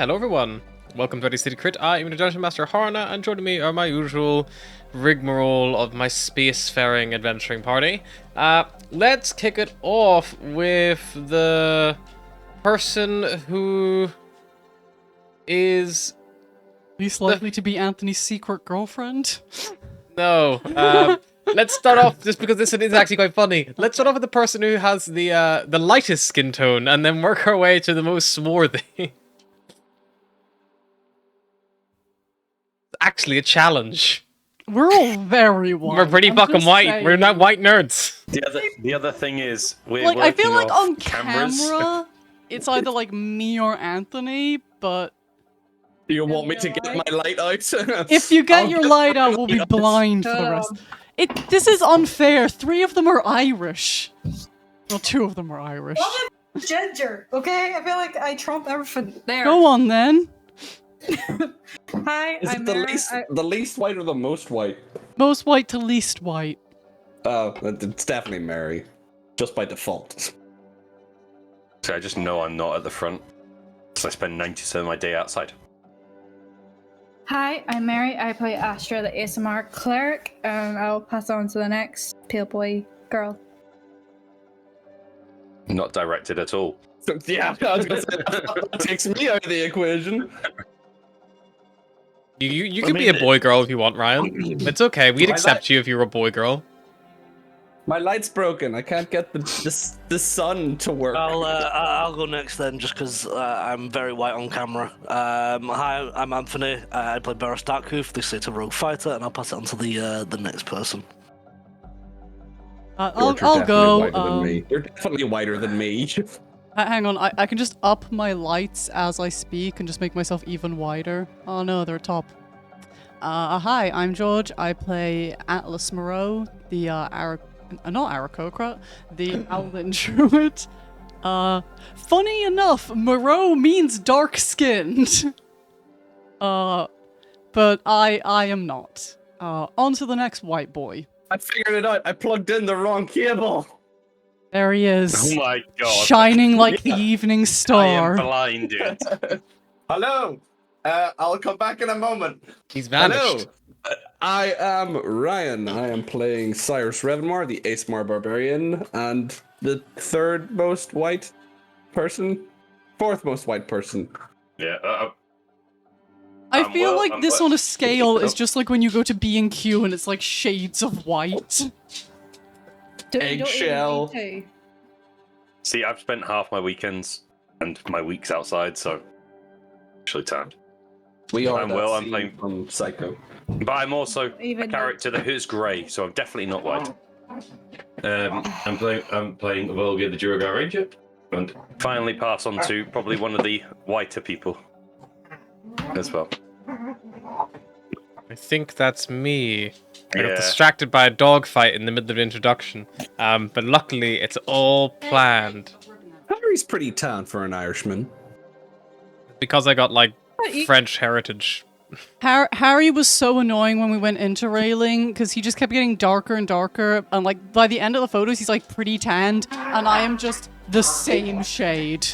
Hello everyone, welcome to Eddie City Crit. I am the Dungeon Master Harna, and joining me are my usual rigmarole of my spacefaring adventuring party. Let's kick it off with the person who is least likely to be Anthony's secret girlfriend. No. Let's start off, just because this is actually quite funny. Let's start off with the person who has the lightest skin tone, and then work our way to the most swarthy. Actually a challenge. We're all very white. We're pretty fucking white. Saying. We're not white nerds. The other thing is, we're like I feel working like off on cameras. camera, it's either like me or Anthony. But Do you want me to get my light out? if you get your light out, we'll be blind for the rest. This is unfair. 3 of them are Irish. Well, 2 of them are Irish. Ginger, okay? I feel like I trump everything there. Go on then. Hi, Is I'm it the Mara. least white or the most white? Most white to least white. Oh, it's definitely Mary, just by default. So I just know I'm not at the front, so I spend 90% of my day outside. Hi, I'm Mary. I play Astra, the ASMR cleric, and I'll pass on to the next pale boy girl. Not directed at all. So, yeah, I was gonna say, that takes me out of the equation. You could be a boy girl if you want, Ryan. It's okay. We'd accept you if you were a boy girl. My light's broken. I can't get the sun to work. I'll go next then, just because I'm very white on camera. Hi, I'm Anthony. I play Barris Darkhoof, the State of Rogue Fighter, and I'll pass it on to the next person. I'll You're go. definitely whiter than me. You're definitely whiter than me. Hang on, I can just up my lights as I speak and just make myself even wider. Oh no, they're top. Hi, I'm George. I play Atlas Moreau, the not Aarakocra, the Owlin Druid. Funny enough, Moreau means dark-skinned. But I am not. On to the next white boy. I figured it out. I plugged in the wrong cable. There he is. Oh my god. Shining like the evening I star. am blinded. Hello. I'll come back in a moment. He's vanished. Hello. I am Ryan. I am playing Cyrus Revenmar, the Acemar Barbarian, and the third most white person, fourth most white person. Yeah. I feel well, like this on a scale is just like when you go to B&Q and it's like shades of white. Eggshell. See, I've spent half my weekends and my weeks outside, so actually timed. We are I'm that well, I'm scene playing- from Psycho. But I'm also Even a though- character that is grey, so I'm definitely not white. I'm playing Volga the Duergar Ranger, and finally pass on to probably one of the whiter people as well. I think that's me. I got Yeah. distracted by a dogfight in the middle of the introduction. But luckily, it's all planned. Harry's pretty tan for an Irishman. Because I got, like, But you- French heritage. Harry was so annoying when we went into railing because he just kept getting darker and darker, and like by the end of the photos he's like pretty tanned, and I am just the same shade.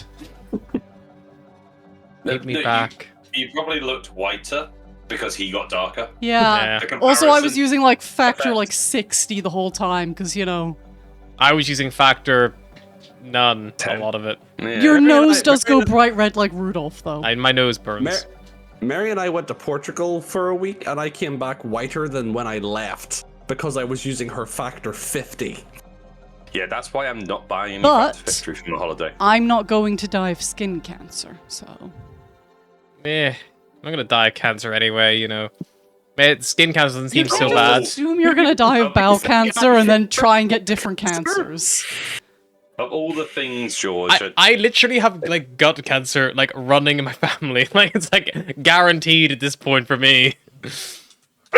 Take me back. You probably looked whiter because he got darker. Yeah. Yeah. The Also, I was comparison using like factor effect. like 60 the whole time because you know I was using factor none, 10. a lot of it. Yeah. your Mary and nose I- does go Mary and- bright red like Rudolph though. My nose burns. Mary and I went to Portugal for a week, and I came back whiter than when I left because I was using her factor 50. Yeah, that's why I'm not buying any But- Factor 50 from the holiday. I'm not going to die of skin cancer, so I'm gonna die of cancer anyway, you know. Skin cancer doesn't seem so Just bad. assume you're gonna die of bowel cancer and then try and get different cancers. Of all the things, George, I literally have, like, gut cancer, like, running in my family. Like, it's, like, guaranteed at this point for me.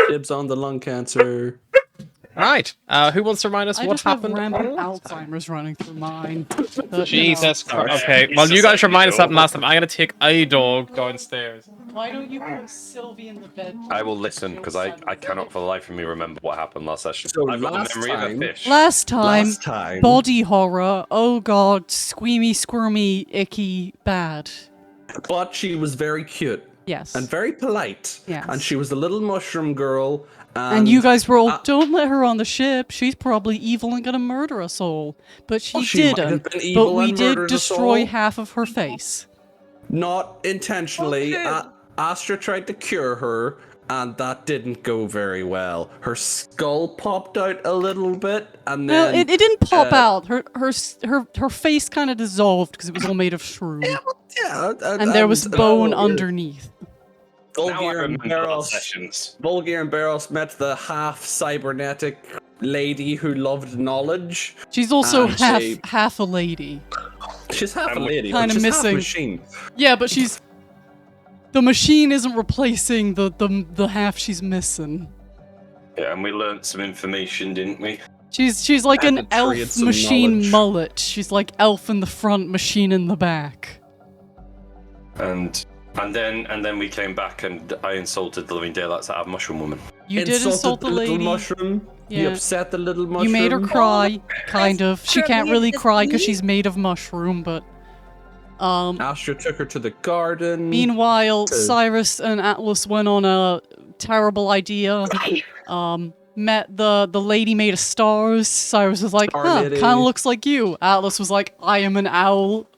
Dibs on the lung cancer. Right. Who wants to remind us I what just have happened? rampant Alzheimer's running through mine. But, you know, Jesus Christ. Okay, It's well, just you guys like remind us you that last time. I'm gonna take a dog downstairs. Why don't you put Sylvie in the bed? I will listen because I cannot for the life of me remember what happened last session. So I've got last the memory of time- a fish. Last time, Last time. body horror. Oh god, squeamy, squirmy, icky, bad. but she was very cute Yes. and very polite. Yes. And she was a little mushroom girl. And you guys were all, don't let her on the ship. She's probably evil and gonna murder us all. But she she might have didn't. been evil But we and did murdered us destroy all. half of her face. Not intentionally. Okay. Astra tried to cure her, and that didn't go very well. Her skull popped out a little bit, and No, then it didn't pop out. Her face kind of dissolved because it was all made of shroom. yeah, And there was bone Volgir- underneath. Now I Volgir and remember our Beros. sessions. Volgir and Beros met the half cybernetic lady who loved knowledge. She's also And half a lady. She's half a lady, Kinda but she's half missing. machine. Yeah, but she's the machine isn't replacing the half she's missing. Yeah, and we learnt some information, didn't we? She's like Had an to create elf some machine knowledge. mullet. She's like elf in the front, machine in the back. And then we came back and I insulted the living daylights out of Mushroom Woman. You did Insulted insult the little lady. mushroom. You Yeah. upset the little mushroom. You made her cry, kind of. She can't Astra, really is cry this because me? she's made of mushroom, but Astra took her to the garden. meanwhile, to- Cyrus and Atlas went on a terrible idea. Met the lady made of stars. Cyrus was like, Star huh, lady. kind of looks like you. Atlas was like, I am an owl.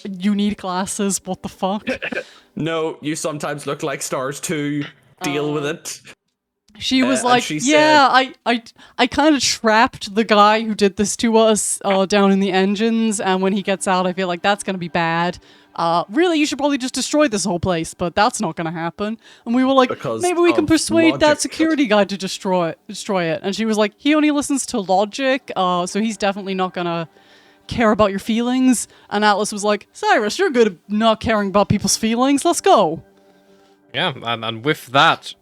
You need glasses. What the fuck? No, you sometimes look like stars too. Deal with it. She was and like, she yeah, I kind of trapped the guy who did this to us down in the engines, and when he gets out, I feel like that's gonna be bad. Really, you should probably just destroy this whole place, but that's not gonna happen. And we were like, Because maybe we can of persuade that logic. security guy to destroy it. And she was like, he only listens to logic, so he's definitely not gonna care about your feelings. And Atlas was like, Cyrus, you're good at not caring about people's feelings. Let's go. Yeah, and with that,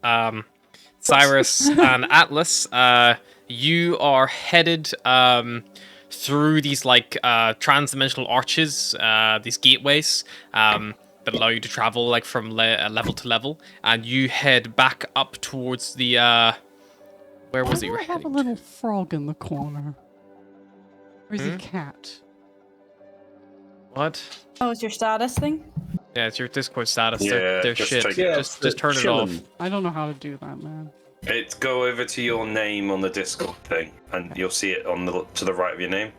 Cyrus and Atlas, you are headed through these like trans-dimensional arches, these gateways that allow you to travel like from level to level, and you head back up towards the where was it? You were I have a heading to? little frog in the corner. Or is he a cat? What? Oh, it's your status thing? Yeah, it's your Discord status. Yeah, they're just shit. check it. Just turn it off. Chillin'. I don't know how to do that, man. It's go over to your name on the Discord thing, and you'll see it on the to the right of your name.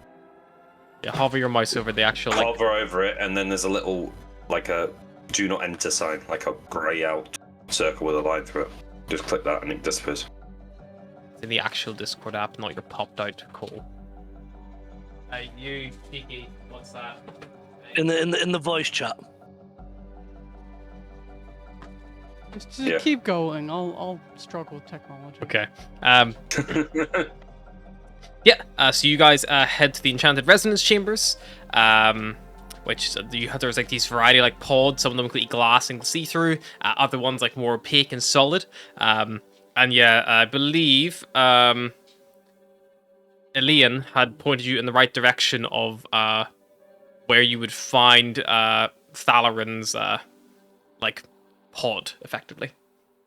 Yeah, hover your mouse over the actual like. Hover over it, and then there's a little like a do not enter sign, like a grey out circle with a line through it. Just click that, and it disappears. In the actual Discord app, not your popped out call. Hey, you, Kiki, what's that? In the voice chat. Just Yeah. keep going. I'll struggle with technology. Okay. Yeah. So you guys head to the Enchanted Resonance Chambers, which there's like these variety like pods. Some of them completely glass and see-through. Other ones like more opaque and solid. And yeah, I believe Elian had pointed you in the right direction of where you would find Thalarin's like pod, effectively.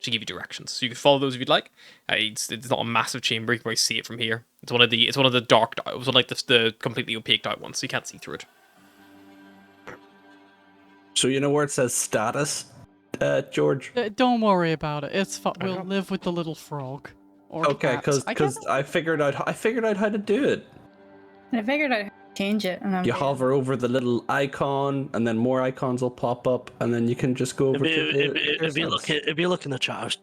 She give you directions, so you can follow those if you'd like. It's not a massive chamber; you can probably see it from here. It's one of the dark. It was one like the completely opaque out ones, so you can't see through it. So you know where it says status, George? Don't worry about it. It's fine. We'll live with the little frog. Or Okay, cats. because I figured out how to do it. And I figured I'd change it. And You hover over the little icon, and then more icons will pop up, and then you can just go over to the. If you look in the chat, I've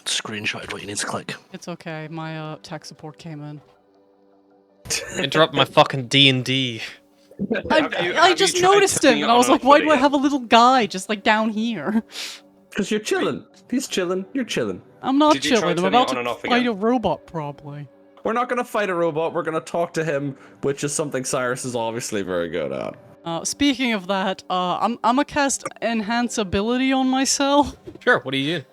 screenshotted what you need to click. It's okay. My tech support came in. Interrupt my fucking D&D. I just tried noticed turning him, it and I was on like, and why off do I again? have a little guy just like down here? Because you're chilling. He's chilling. You're chilling. I'm not Did you try chilling. I'm turning about it on and to off fight again? a robot, probably. We're not gonna fight a robot. We're gonna talk to him, which is something Cyrus is obviously very good at. Speaking of that, I'm gonna cast Enhance Ability on myself. Sure. What do you do?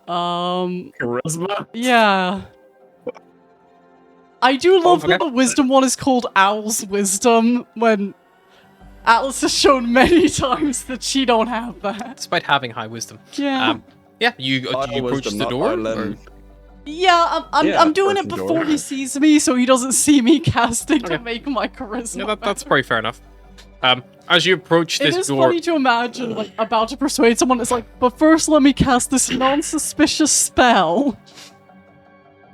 Charisma. Yeah. I do love that okay. the wisdom one is called Owl's Wisdom, when Atlas has shown many times that she don't have that. Despite having high wisdom. Yeah. Yeah. You do you Idle approach wisdom, the not door? Ireland. or- Yeah, Yeah, I'm doing it person before door. he sees me, so he doesn't see me casting to Okay. make my charisma. Yeah, that's better. probably fair enough. As you approach It this is door, funny to imagine, like, about to persuade someone. It's like, but first let me cast this non-suspicious spell.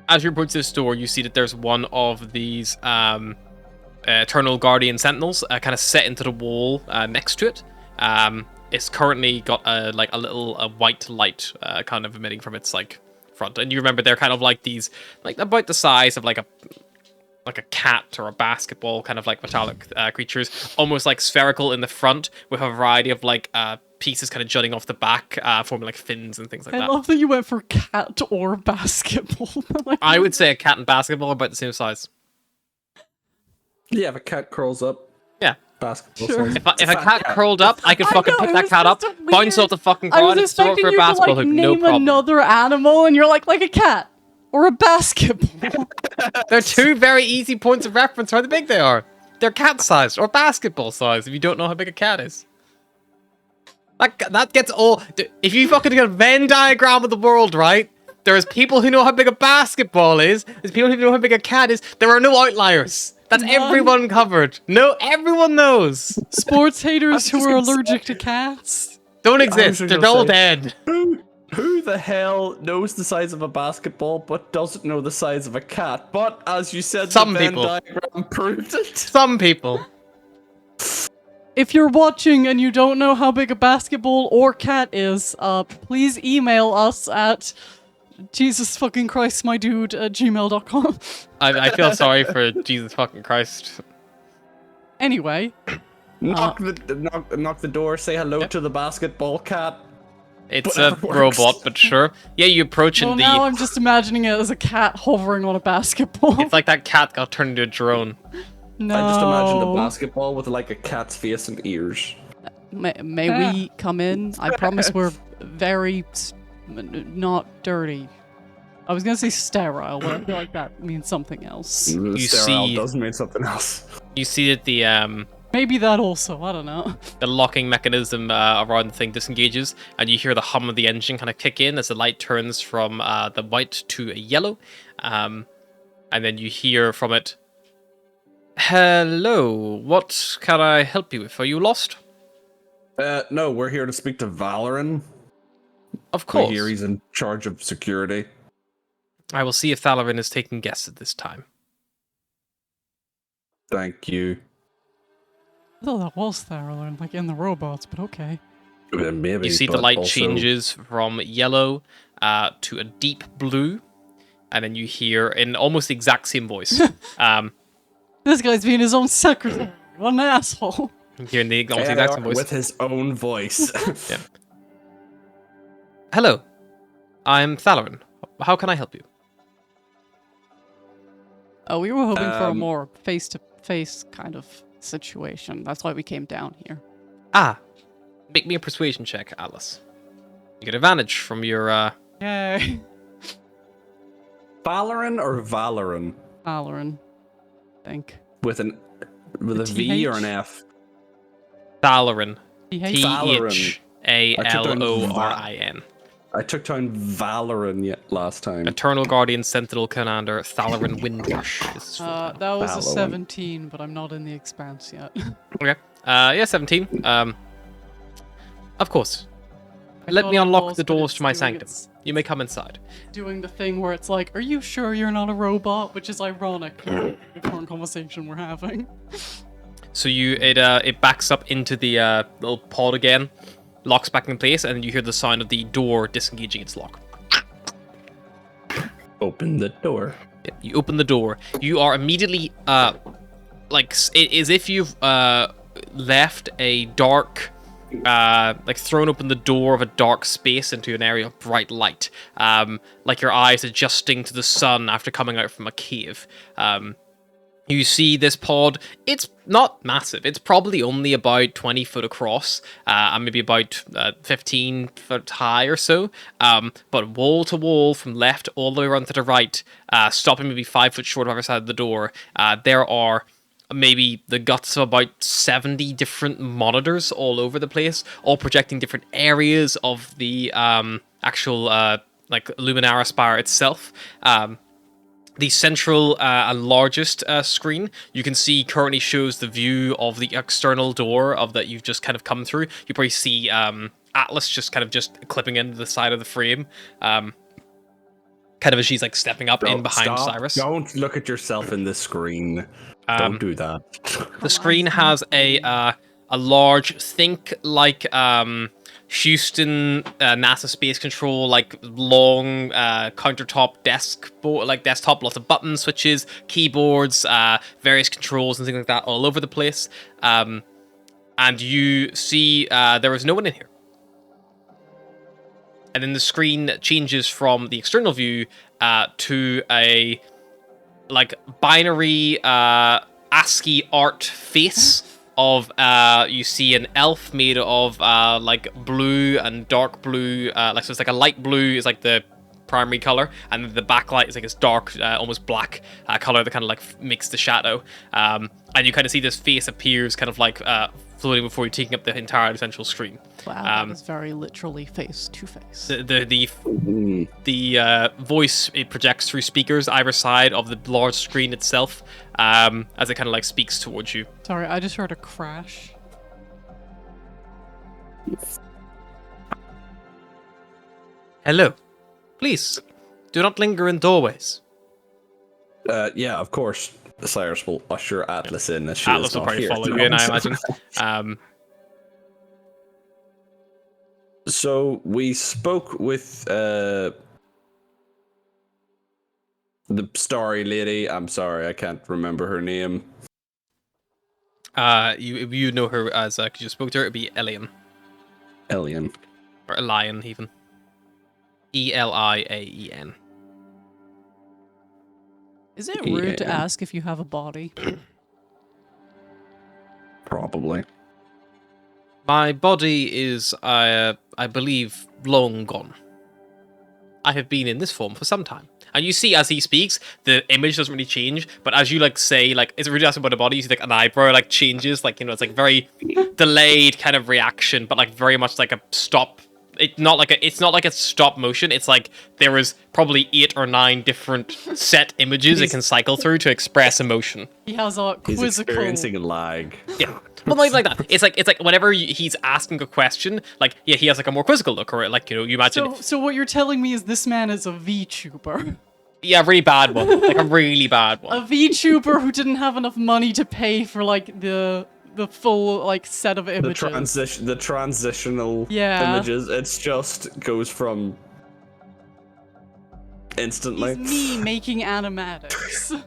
as you approach this door, you see that there's one of these Eternal Guardian Sentinels kind of set into the wall next to it. It's currently got a little white light kind of emitting from its like front, and you remember they're kind of like these, like about the size of like a cat or a basketball, kind of like metallic creatures, almost like spherical in the front, with a variety of like pieces kind of jutting off the back, forming like fins and things like I that. love that you went for cat or basketball. Like, I would say a cat and basketball are about the same size. Yeah, if a cat curls up, Yeah. basketball Sure. size. If a cat curled up, I could I fucking know, pick it that was cat up, just a bounce weird- off the fucking I was ground, and throw it expecting for a you to basketball like hoop, name no problem. another animal, and you're like a cat or a basketball. They're two very easy points of reference for how big they are. They're cat-sized or basketball-sized if you don't know how big a cat is. That gets all... If you fucking get a Venn diagram of the world, right? There's people who know how big a basketball is. There's people who know how big a cat is. There are no outliers. That's None. everyone covered. No, everyone knows. Sports haters who just are gonna say- allergic to cats. Don't was exist. just They're gonna all say- dead. Who the hell knows the size of a basketball but doesn't know the size of a cat? But as you said, Some the Venn people. diagram proved it. Some people. If you're watching and you don't know how big a basketball or cat is, please email us at Jesus fucking Christ, my dude at gmail.com. I feel sorry for Jesus fucking Christ. Anyway, Knock the door, say hello to the basketball cat. It's a Whatever works. robot, but sure. Yeah, you approach well and now I'm just imagining it as a cat hovering on a basketball. it's like that cat got turned into a drone. No. I just imagined a basketball with like a cat's face and ears. May we come in? I promise we're very not dirty. I was gonna say sterile, but I feel like that means something else. You Sterile see- does mean something else. You see that Maybe that also. I don't know. the locking mechanism around the thing disengages, and you hear the hum of the engine kind of kick in as the light turns from the white to a yellow, and then you hear from it, "Hello, what can I help you with? Are you lost?" No, we're here to speak to Valoran. Of I course. hear he's in charge of security. I will see if Thalarin is taking guests at this time. Thank you. I thought that was sterile, like in the robots, but okay. Maybe, You see the but light also- changes from yellow to a deep blue, and then you hear in almost the exact same voice. This guy's being his own secretary. What an asshole. You hear in the almost AIR exact same voice. with his own voice. Hello, I'm Thalarin. How can I help you? Oh, we were hoping for a Um, more face-to-face kind of situation. That's why we came down here. Ah, make me a persuasion check, Alice. You get advantage from your, Yay. Valoran or Valoran? Valoran, I think. With a The V or an TH? F? Thalarin. TH? Thalorin. I took down Valoran last time. Eternal Guardian Sentinel Commander Thalarin Windrush. Is his full title. That was a Valoran. 17, but I'm not in the Expanse yet. Okay. Yeah, 17. Of course. I Let thought me it unlock was, the but doors it's to my doing sanctum. its- You may come inside. Doing the thing where it's like, are you sure you're not a robot? Which is ironic for the current conversation we're having. So it backs up into the little pod again, locks back in place, and you hear the sound of the door disengaging its lock. Open the door. Yep, you open the door. You are immediately as if you've left a dark, thrown open the door of a dark space into an area of bright light. Like your eyes adjusting to the sun after coming out from a cave. You see this pod, it's not massive. It's probably only about 20 foot across, and maybe about 15 foot high or so. But wall to wall, from left all the way around to the right, stopping maybe 5 foot short of either side of the door, there are maybe the guts of about 70 different monitors all over the place, all projecting different areas of the actual Luminara spire itself. The central and largest screen you can see currently shows the view of the external door of that you've just kind of come through. You probably see Atlas just kind of clipping into the side of the frame, kind of as she's like stepping up in behind Cyrus. Don't look at yourself in the screen. Don't do that. The screen has a large, think like Houston NASA Space Control, like long countertop desktop, lots of buttons, switches, keyboards, various controls and things like that all over the place. And you see there is no one in here. And then the screen changes from the external view to a like binary ASCII art face of you see an elf made of like blue and dark blue, like so it's like a light blue is like the primary color, and the backlight is like this dark, almost black color that kind of like makes the shadow. And you kind of see this face appears kind of like floating before you, taking up the entire central screen. Wow, that is very literally face to face. The voice, it projects through speakers either side of the large screen itself, as it kind of like speaks towards you. Sorry, I just heard a crash. Hello. Please, do not linger in doorways. Yeah, of course. Cyrus will usher Atlas in as she Atlas is will not probably here. follow you in, I imagine. So we spoke with the starry lady. I'm sorry, I can't remember her name. You know her as, because you spoke to her, it'd be Elian. Elian. Or Elian, even. Eliaen. Is it rude to ask if you have a body? Probably. My body is, I believe, long gone. I have been in this form for some time. And you see, as he speaks, the image doesn't really change, but as you, like, say, like, it's really asking about the body, you see, like, an eyebrow, like, changes, like, you know, it's, like, very delayed kind of reaction, but, like, very much like a stop. It's not like a stop motion. It's like there is probably 8 or 9 different set images it can cycle through to express emotion. He has a quizzical... He's experiencing a lag. Yeah, well, not even like that. It's like whenever he's asking a question, like yeah, he has like a more quizzical look, or like, you know, you imagine. So what you're telling me is this man is a VTuber. Yeah, really bad one, like a really bad one. A VTuber who didn't have enough money to pay for like the full like set of images. The transitional images. It's just goes from instantly. He's me making animatics.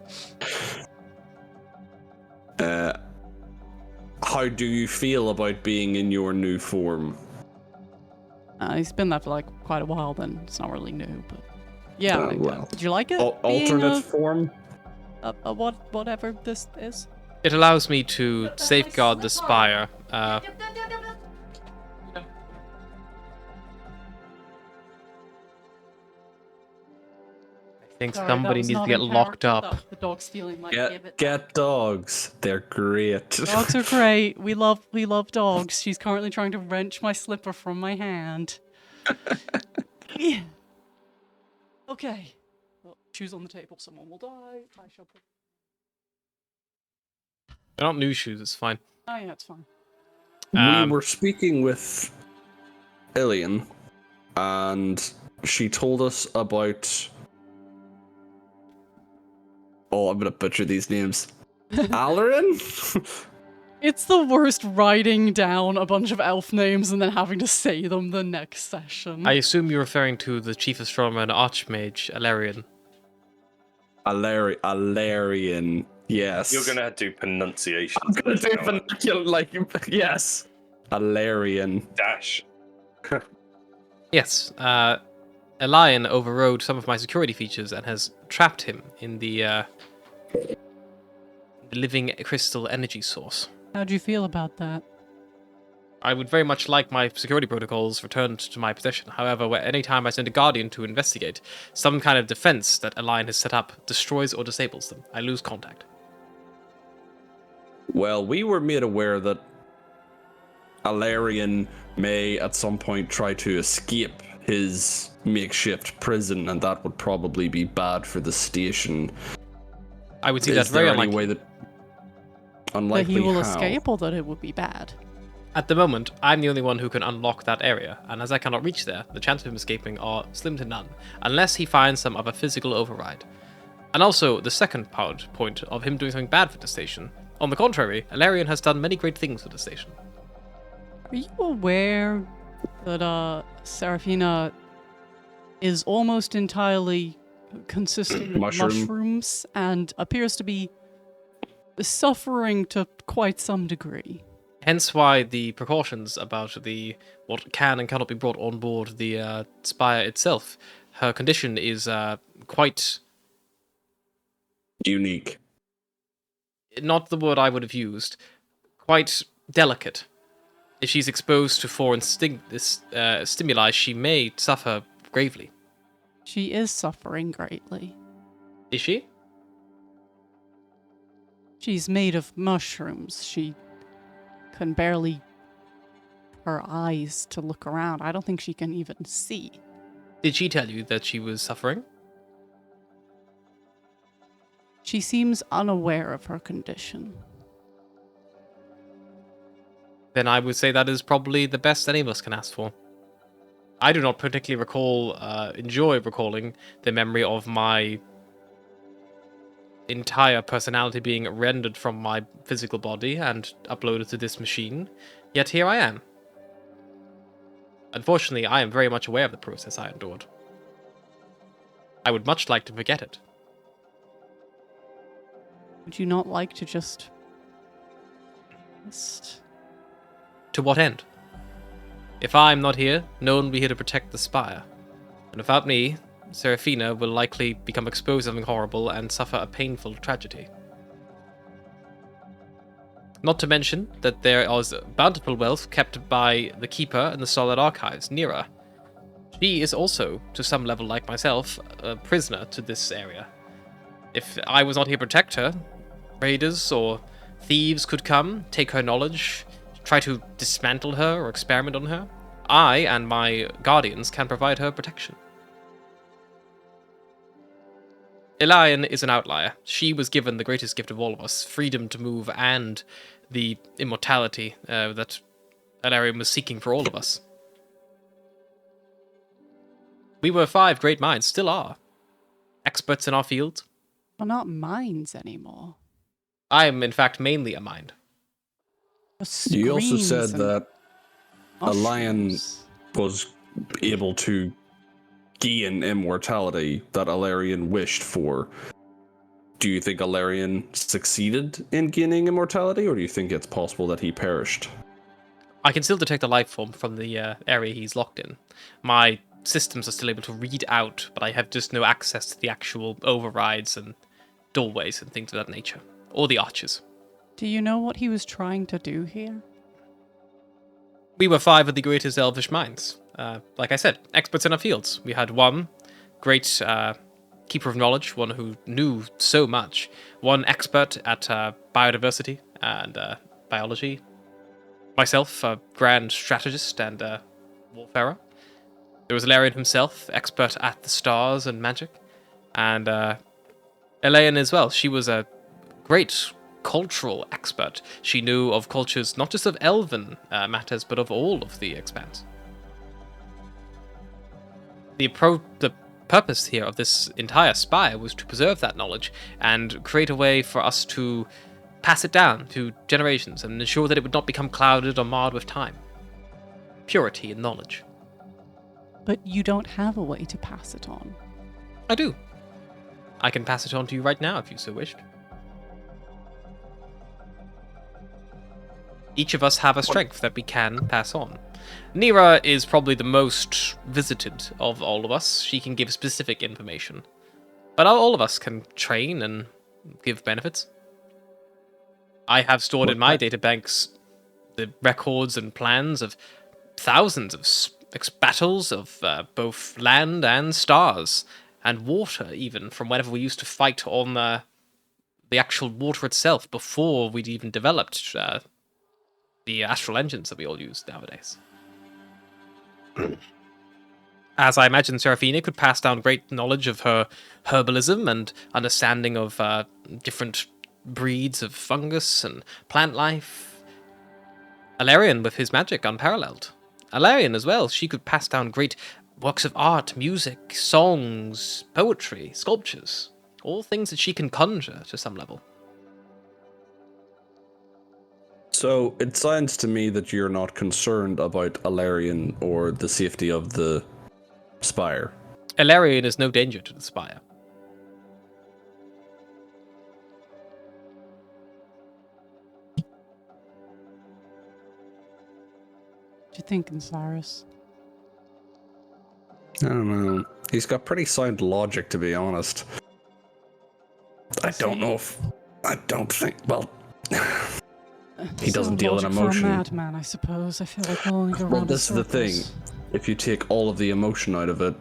How do you feel about being in your new form? He's been that for like quite a while. Then it's not really new, but yeah. Well, did you like it? Alternate form. Whatever this is. It allows me to safeguard the spire. I think somebody needs to get locked up. The dog stealing my Get dogs. They're great. Dogs are great. We love dogs. She's currently trying to wrench my slipper from my hand. Yeah. Okay. Well, shoes on the table. Someone will die. I shall put... They're not new shoes, it's fine. Oh yeah, it's fine. We were speaking with Ilian, and she told us about... Oh, I'm gonna butcher these names. Alarin? It's the worst writing down a bunch of elf names and then having to say them the next session. I assume you're referring to the chief astronomer and archmage, Alarian. Alarian. Yes. You're gonna do pronunciation. I'm gonna do vernacular, like, yes. Alarian. Dash. Yes, Elian overrode some of my security features and has trapped him in the living crystal energy source. How do you feel about that? I would very much like my security protocols returned to my possession. However, anytime I send a guardian to investigate, some kind of defense that Elian has set up destroys or disables them. I lose contact. Well, we were made aware that Alarian may at some point try to escape his makeshift prison, and that would probably be bad for the station. I would see Is that very there any unlikely. way that That unlikely he will how? escape, or that it would be bad. At the moment, I'm the only one who can unlock that area, and as I cannot reach there, the chances of him escaping are slim to none, unless he finds some other physical override. And also, the second point of him doing something bad for the station. On the contrary, Alarion has done many great things for the station. Are you aware that Serafina is almost entirely consisting of mushrooms and appears to be suffering to quite some degree? Hence why the precautions about what can and cannot be brought on board the spire itself. Her condition is quite... Unique. not the word I would have used, quite delicate. If she's exposed to foreign stimuli, she may suffer gravely. She is suffering greatly. Is she? She's made of mushrooms. She can barely her eyes to look around. I don't think she can even see. Did she tell you that she was suffering? She seems unaware of her condition. Then I would say that is probably the best any of us can ask for. I do not particularly enjoy recalling the memory of my entire personality being rendered from my physical body and uploaded to this machine, yet here I am. Unfortunately, I am very much aware of the process I endured. I would much like to forget it. Would you not like to just... To what end? If I am not here, no one will be here to protect the spire. And without me, Serafina will likely become exposed to something horrible and suffer a painful tragedy. Not to mention that there is bountiful wealth kept by the Keeper in the Solid Archives, Nira. She is also, to some level like myself, a prisoner to this area. If I was not here to protect her, raiders or thieves could come, take her knowledge, try to dismantle her or experiment on her. I and my guardians can provide her protection. Elian is an outlier. She was given the greatest gift of all of us, freedom to move and the immortality that Alarion was seeking for all of us. We were 5 great minds, still are. Experts in our field. Well, not minds anymore. I am, in fact, mainly a mind. You also Screens said and that a lion mushrooms. was able to gain immortality that Alarion wished for. Do you think Alarion succeeded in gaining immortality, or do you think it's possible that he perished? I can still detect a life form from the area he's locked in. My systems are still able to read out, but I have just no access to the actual overrides and doorways and things of that nature. Or the arches. Do you know what he was trying to do here? We were 5 of the greatest elvish minds. Like I said, experts in our fields. We had one great keeper of knowledge, one who knew so much. One expert at biodiversity and biology. Myself, a grand strategist and warfarer. There was Alarion himself, expert at the stars and magic. And Elaine as well. She was a great cultural expert. She knew of cultures not just of elven matters, but of all of the Expanse. The purpose here of this entire spire was to preserve that knowledge and create a way for us to pass it down to generations and ensure that it would not become clouded or marred with time. Purity in knowledge. But you don't have a way to pass it on. I do. I can pass it on to you right now if you so wished. Each of us have a strength that we can pass on. Nira is probably the most visited of all of us. She can give specific information. But all of us can train and give benefits. I have stored in my databanks the records and plans of thousands of battles of both land and stars, and water even, from whenever we used to fight on the actual water itself before we'd even developed the astral engines that we all use nowadays. As I imagine Seraphina could pass down great knowledge of her herbalism and understanding of different breeds of fungus and plant life. Alarion with his magic unparalleled. Alarion as well, she could pass down great works of art, music, songs, poetry, sculptures. All things that she can conjure to some level. So it sounds to me that you're not concerned about Alarion or the safety of the spire. Alarion is no danger to the spire. What you thinking, Cyrus? I don't know. He's got pretty sound logic, to be honest. I don't know if... I don't think... Well... he doesn't deal in emotion. For a madman, I suppose. I feel like we'll only go Well, round this in is the thing. circles. If you take all of the emotion out of it,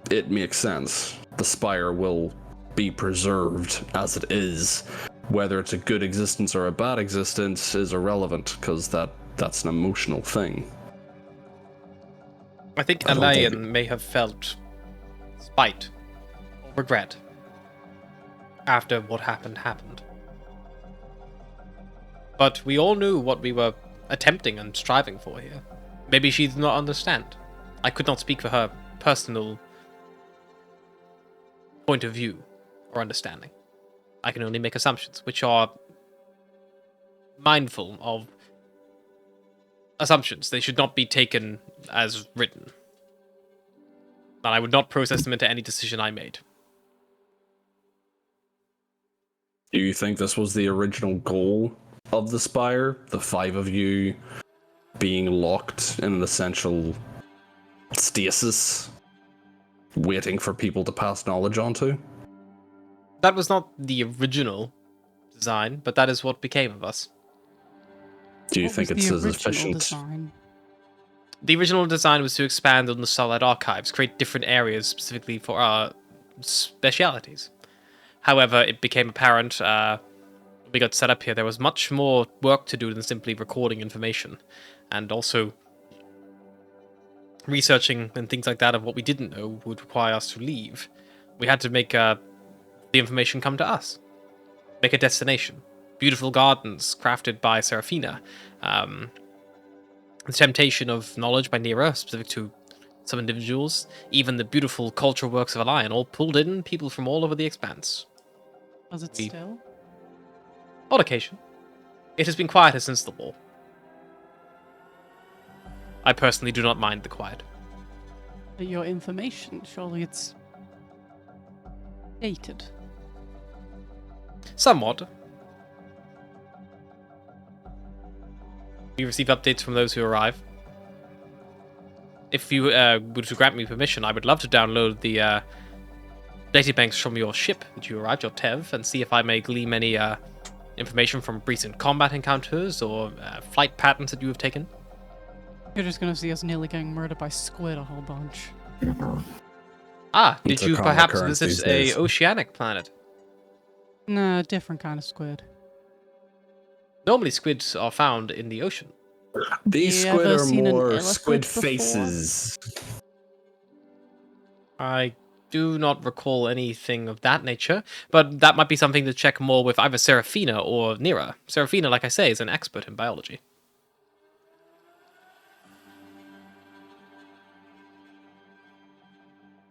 it makes sense. The spire will be preserved as it is. Whether it's a good existence or a bad existence is irrelevant, because that's an emotional thing. I think I don't think Alarion may have felt spite or regret after what happened. But we all knew what we were attempting and striving for here. Maybe she did not understand. I could not speak for her personal point of view or understanding. I can only make assumptions, which are mindful of assumptions. They should not be taken as written. And I would not process them into any decision I made. Do you think this was the original goal of the spire? The 5 of you being locked in an essential stasis, waiting for people to pass knowledge onto? That was not the original design, but that is what became of us. Do you What think was it's the as original efficient? design? The original design was to expand on the solid archives, create different areas specifically for our specialities. However, it became apparent we got set up here, there was much more work to do than simply recording information, and also researching and things like that of what we didn't know would require us to leave. We had to make the information come to us, make a destination. Beautiful gardens crafted by Seraphina, the temptation of knowledge by Nera, specific to some individuals, even the beautiful cultural works of Allion, all pulled in people from all over the Expanse. Was it still? On occasion. It has been quieter since the war. I personally do not mind the quiet. But your information, surely it's dated. Somewhat. We receive updates from those who arrive. If you were to grant me permission, I would love to download the databanks from your ship that you arrived, your Tev, and see if I may glean any information from recent combat encounters or flight patterns that you have taken. You're just gonna see us nearly getting murdered by squid a whole bunch. Ah, did It's a you common perhaps occurrence these visit days. a oceanic planet? Nah, different kind of squid. Normally squids are found in the ocean. These You squid ever are seen an more illithid squid before? faces. I do not recall anything of that nature, but that might be something to check more with either Seraphina or Nera. Seraphina, like I say, is an expert in biology.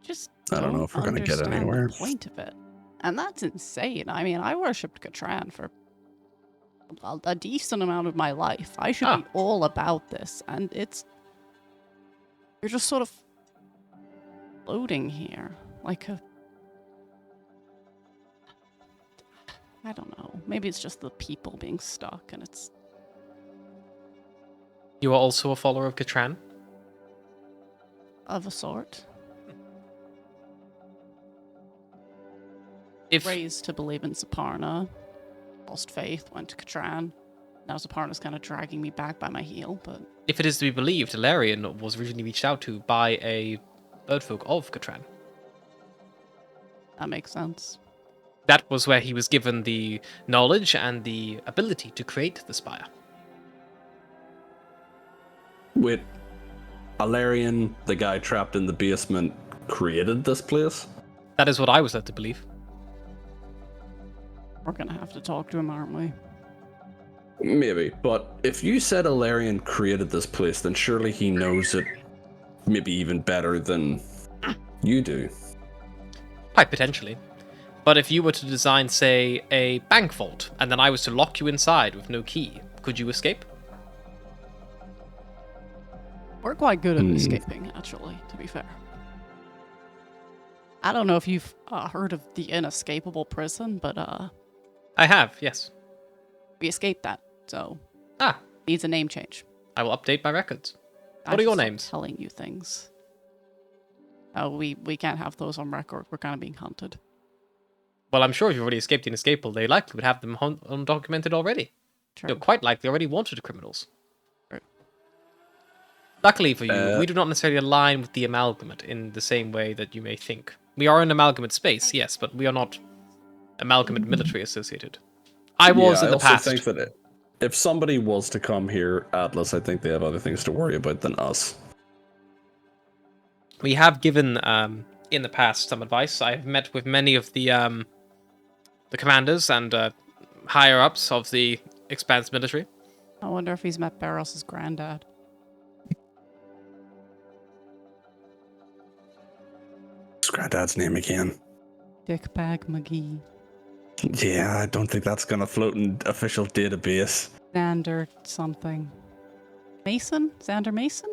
Just I don't know if we're gonna get understand anywhere. The point of it, and that's insane. I mean, I worshipped Katran for a decent amount of my life. I should be all about this, and you're just sort of floating here, like a. I don't know. Maybe it's just the people being stuck, and it's. You are also a follower of Katran? Of a sort. If Raised to believe in Saparna, lost faith, went to Katran. Now Saparna's kind of dragging me back by my heel, but if it is to be believed, Alarion was originally reached out to by a birdfolk of Katran. that makes sense. That was where he was given the knowledge and the ability to create the spire. Wait, Alarian, the guy trapped in the basement, created this place? That is what I was led to believe. We're gonna have to talk to him, aren't we? Maybe, but if you said Alarian created this place, then surely he knows it maybe even better than you do. Quite potentially. But if you were to design, say, a bank vault, and then I was to lock you inside with no key, could you escape? We're quite good at escaping, actually, to be fair. I don't know if you've heard of the inescapable prison, but I have, yes. we escaped that, so Ah, needs a name change. I will update my records. I What are your should stop names? Telling you things. Oh, we can't have those on record. We're kind of being hunted. Well, I'm sure if you've already escaped the inescapable, they likely would have them undocumented already. True. You're quite likely already wanted criminals. True. Luckily for you, we do not necessarily align with the amalgamate in the same way that you may think. We are an amalgamate space, yes, but we are not amalgamate military associated. I was in the past. I also think that if somebody was to come here, Atlas, I think they have other things to worry about than us. We have given, in the past, some advice. I have met with many of the commanders and higher-ups of the Expanse military. I wonder if he's met Barros's granddad. What's Granddad's name again? Dickbag McGee. Yeah, I don't think that's gonna float in official database. Xander something. Mason? Xander Mason?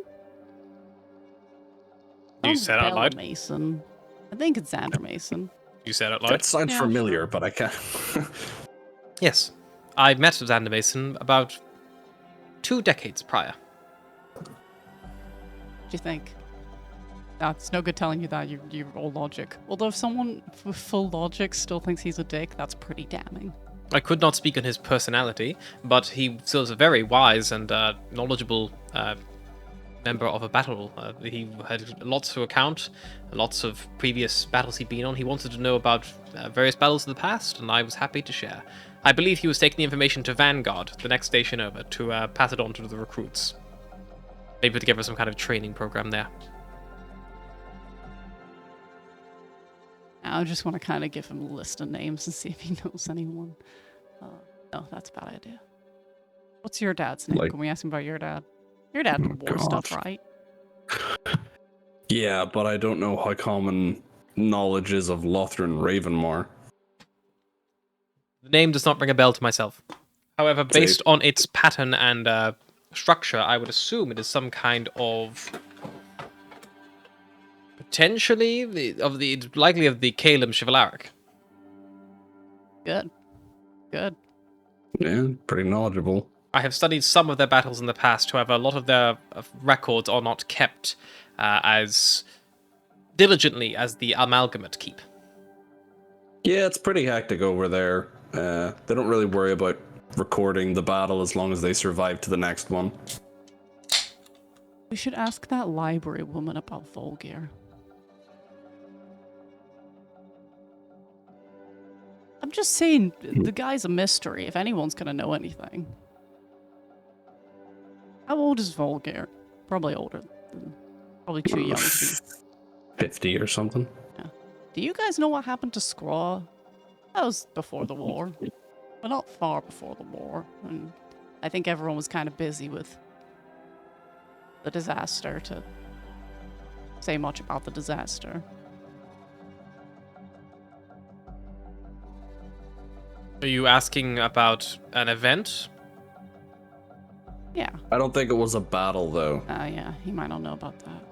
You Sounds said it out Bella loud? Mason. I think it's Xander Mason. You said it loud? That sounds Yeah, familiar, sure. but I can't. Yes. I met with Xander Mason about 2 decades prior. What do you think? It's no good telling you that. You're all logic. Although if someone with full logic still thinks he's a dick, that's pretty damning. I could not speak on his personality, but he still is a very wise and knowledgeable member of a battle. He had lots to account, lots of previous battles he'd been on. He wanted to know about various battles of the past, and I was happy to share. I believe he was taking the information to Vanguard, the next station over, to pass it on to the recruits. Maybe put together some kind of training program there. I just want to kind of give him a list of names and see if he knows anyone. No, that's a bad idea. What's your dad's name? Like- Can we ask him about your dad? Your dad did war God. stuff, right? Yeah, but I don't know how common knowledge is of Lothran Ravenmar. The name does not ring a bell to myself. However, based on its pattern and structure, I would assume it is some kind of potentially likely of the Calum Chivalric. Good. Good. Yeah, pretty knowledgeable. I have studied some of their battles in the past. However, a lot of their records are not kept as diligently as the amalgamate keep. Yeah, it's pretty hectic over there. They don't really worry about recording the battle as long as they survive to the next one. We should ask that library woman about Volgear. I'm just saying, the guy's a mystery, if anyone's gonna know anything. How old is Volgear? Probably older. Probably too young to be. 50 or something. Do you guys know what happened to Scraw? That was before the war. But not far before the war. And I think everyone was kind of busy with the disaster to say much about the disaster. Are you asking about an event? Yeah. I don't think it was a battle, though. Yeah, he might not know about that.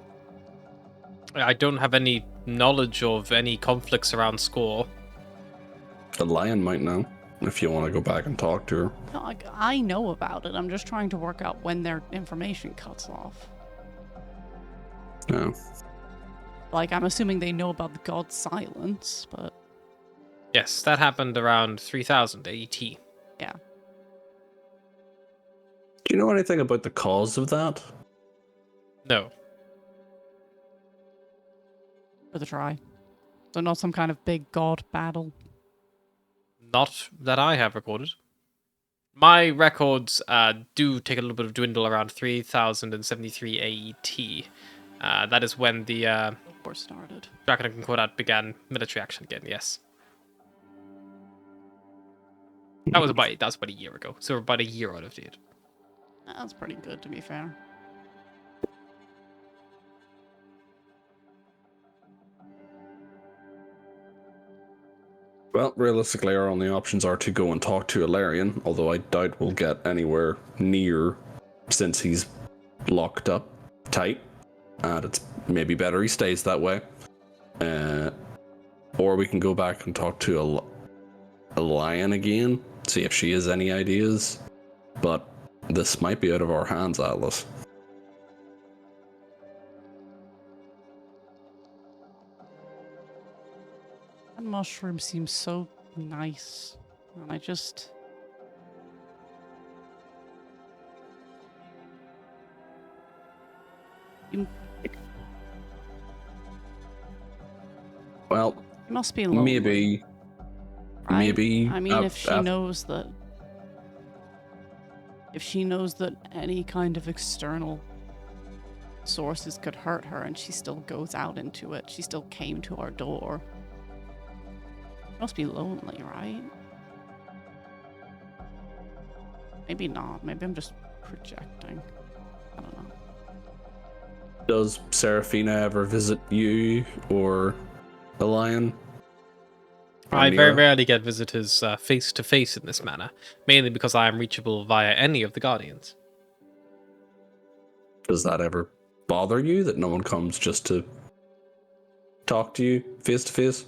I don't have any knowledge of any conflicts around Score. The lion might know, if you want to go back and talk to her. No, I know about it. I'm just trying to work out when their information cuts off. No. Like, I'm assuming they know about the god's silence, but Yes, that happened around 3000 AET. yeah. Do you know anything about the cause of that? No. For the try. So not some kind of big god battle. Not that I have recorded. My records do take a little bit of dwindle around 3073 AET. That is when the War started. Draken and Concordat began military action again, yes. That was about a year ago, so we're about a year out of date. That's pretty good, to be fair. Well, realistically, our only options are to go and talk to Ilarion, although I doubt we'll get anywhere near since he's locked up tight. And it's maybe better he stays that way. Or we can go back and talk to a lion again, see if she has any ideas. But this might be out of our hands, Atlas. That mushroom seems so nice. And I just... Well, It must be lonely. maybe. right? Maybe. I mean, if she knows that... If she knows that any kind of external sources could hurt her and she still goes out into it, she still came to our door. It must be lonely, right? Maybe not. Maybe I'm just projecting. I don't know. Does Seraphina ever visit you or the lion? I very rarely get visitors face to face in this manner, mainly because I am reachable via any of the Guardians. Does that ever bother you that no one comes just to talk to you face to face?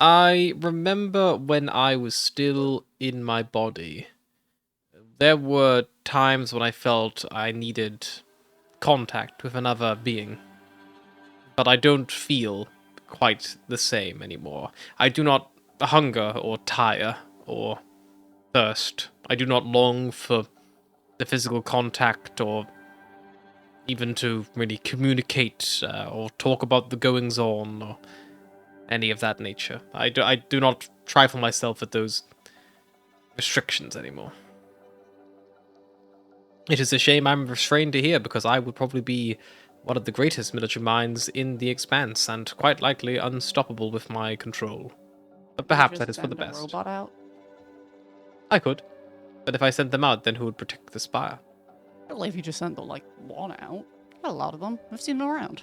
I remember when I was still in my body, there were times when I felt I needed contact with another being, but I don't feel quite the same anymore. I do not hunger or tire or thirst. I do not long for the physical contact or even to really communicate or talk about the goings on or any of that nature. I do not trifle myself with those restrictions anymore. It is a shame I'm restrained to here, because I would probably be one of the greatest military minds in the Expanse, and quite likely unstoppable with my control. But perhaps that is for the best. Robot out? I could. But if I sent them out, then who would protect the spire? Well, if you just sent the, one out. Got a lot of them. I've seen them around.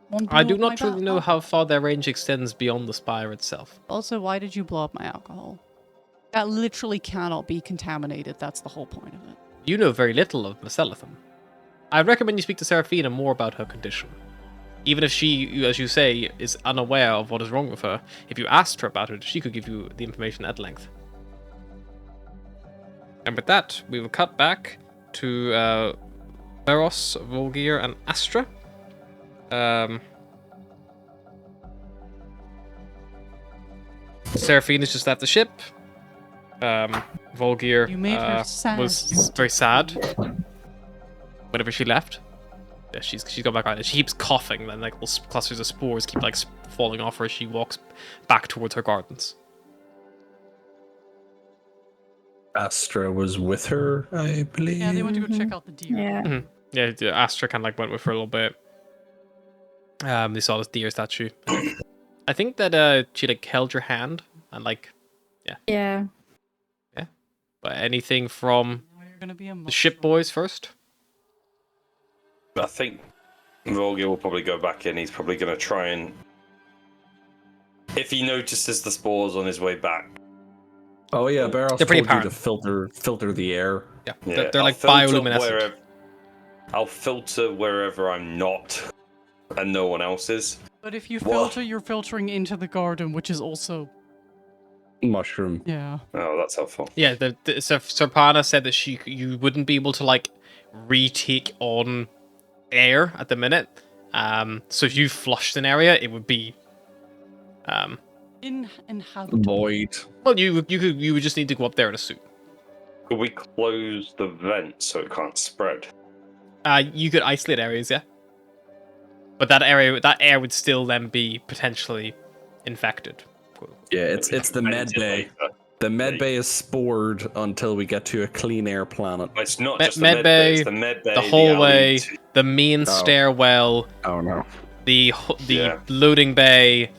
One I blew do up my not really know how far their range extends beyond the spire itself. Also, why did you blow up my alcohol? That literally cannot be contaminated. That's the whole point of it. You know very little of Macellithum. I recommend you speak to Seraphina more about her condition. Even if she, as you say, is unaware of what is wrong with her, if you asked her about it, she could give you the information at length. And with that, we will cut back to Veros, Volgir, and Astra. Seraphine is just at the ship. Volgir You made her sad. was very sad whenever she left. Yeah, she's gone back out. She keeps coughing, then little clusters of spores keep falling off her as she walks back towards her gardens. Astra was with her, I believe. Yeah, they went to go check out the deer. Yeah. Yeah, Astra kind of went with her a little bit. They saw this deer statue. I think that she held your hand and Yeah. But anything from Now you're gonna be a the ship boys first? I think Volgir will probably go back in. He's probably going to try and... If he notices the spores on his way back. Oh yeah, Barros They're pretty told you to filter the air. Yeah, Yeah, they're I'll like filter bioluminescent. I'll filter wherever I'm not and no one else is. But if you What? filter, you're filtering into the garden, which is also... Mushroom. Yeah. Oh, that's helpful. Yeah, Serpana said that you wouldn't be able to retake on air at the minute. So if you flushed an area, it would be Inhabitable. Void. well, you would just need to go up there in a suit. Could we close the vent so it can't spread? You could isolate areas, yeah. But that air would still then be potentially infected. Yeah, it's the med bay. The medbay is spored until we get to a clean air planet. It's not Med just the med bay, it's the med bay, the hallway, alley. the main stairwell, Oh no. the Yeah. loading bay,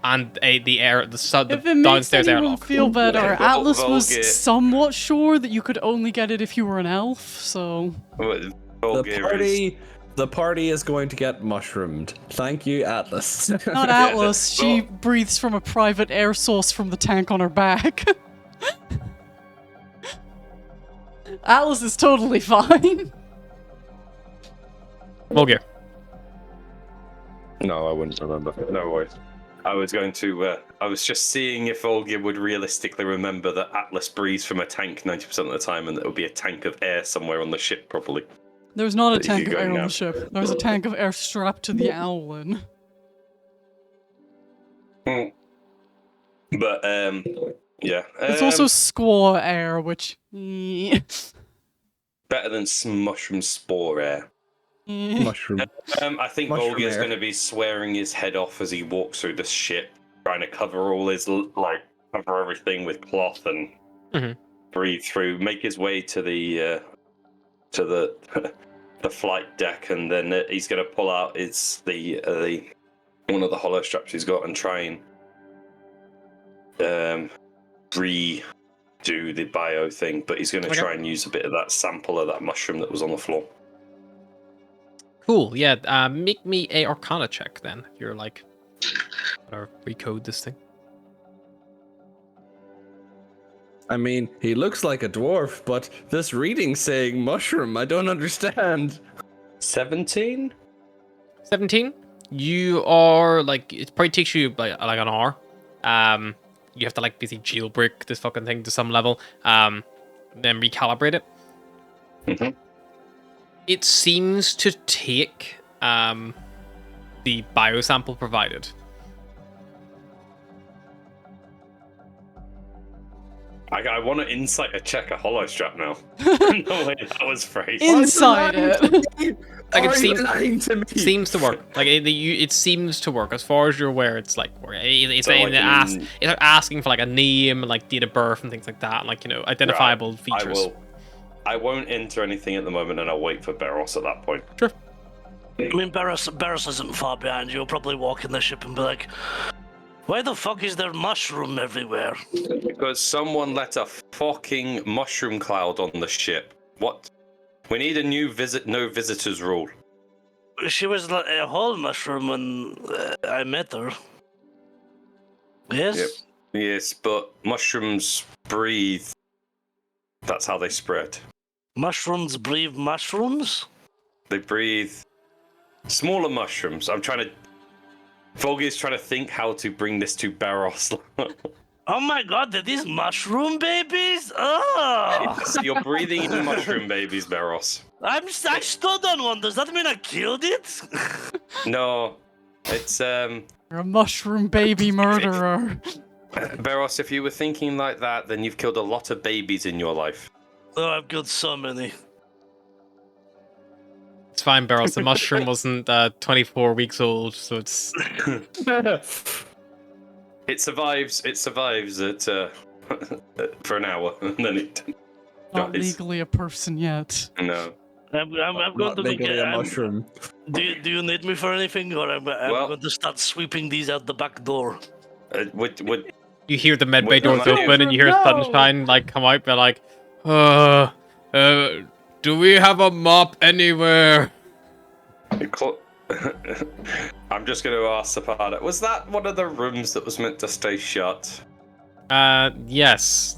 and the air, the If it makes downstairs anyone airlock. feel better, Atlas was Volgate. somewhat sure that you could only get it if you were an elf, so... The party is going to get mushroomed. Thank you, Atlas. Not Atlas, she breathes from a private air source from the tank on her back. Atlas is totally fine. Volgir. No, I wouldn't remember. No worries. I was going to. I was just seeing if Olga would realistically remember that Atlas breathes from a tank 90% of the time, and there would be a tank of air somewhere on the ship, probably. There's not a But tank you're of air going on now. the ship. There's a tank of air strapped to the Owlin. But yeah. It's also squaw air, which... better than mushroom spore air. Mushroom. I think Mushroom Volga is air. going to be swearing his head off as he walks through the ship, trying to cover all his cover everything with cloth and Mhm. breathe through. Make his way to the the flight deck, and then he's going to pull out the one of the hollow straps he's got and try and redo the bio thing. But he's going to Okay. try and use a bit of that sample of that mushroom that was on the floor. Cool. Yeah. Make me a Arcana check then. If you're like, or recode this thing. I mean, he looks like a dwarf, but this reading saying mushroom, I don't understand. 17. 17. You are like, it probably takes you like an hour. You have to like basically jailbreak this fucking thing to some level. Then recalibrate it. Mhm. It seems to take the biosample provided. I want to insight a check a hollow strap now. No way that was phrased. Inside it. Like, it Are you seems- lying to me? Seems to work. Like it seems to work as far as you're aware. It's like it's So, like, like, it's asking for like a name and like date of birth and things like that, and like identifiable features. I won't enter anything at the moment, and I'll wait for Beros at that point. Sure. I mean, Barris isn't far behind you. He'll probably walk in the ship and be like, why the fuck is there mushroom everywhere? Because someone let a fucking mushroom cloud on the ship. What? We need a new no visitors rule. She was like a whole mushroom when I met her. Yes? Yep. Yes, but mushrooms breathe. That's how they spread. Mushrooms breathe mushrooms? They breathe smaller mushrooms. Volgi's trying to think how to bring this to Barros. Oh my god, they're these mushroom babies? Oh! So you're breathing in mushroom babies, Barros. I stood on one. Does that mean I killed it? No, it's You're a mushroom baby murderer. Barros. If you were thinking like that, then you've killed a lot of babies in your life. Oh, I've killed so many. It's fine, Barros. The mushroom wasn't 24 weeks old, so it's It survives. It survives at for an hour, and then it Not dies. legally a person yet. No. I'm going Not to legally a mushroom. Do you need me for anything, or I'm Well- going to start sweeping these out the back door? Would you hear the medbay Wait, doors no, open and you hear no. Sunshine like come out, but like, do we have a mop anywhere? I'm just going to ask Zapata. Was that one of the rooms that was meant to stay shut? Yes.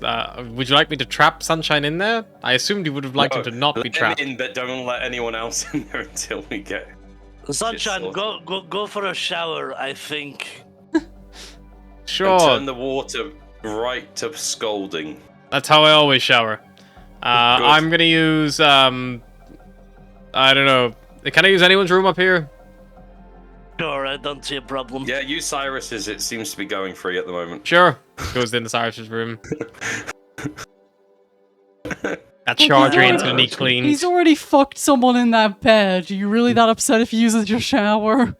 Would you like me to trap Sunshine in there? I assumed you would have liked him to not be let trapped. him in, but don't let anyone else in there until we get. Sunshine, sorted. go for a shower. I think. And Sure. turn the water right to scalding. That's how I always shower. I'm gonna use I don't know. Can I use anyone's room up here? Sure, I don't see a problem. Yeah, use Cyrus's. It seems to be going free at the moment. Sure. Goes into Cyrus's room. That shower drain's gonna need cleaned. He's already fucked someone in that bed. Are you really that upset if he uses your shower?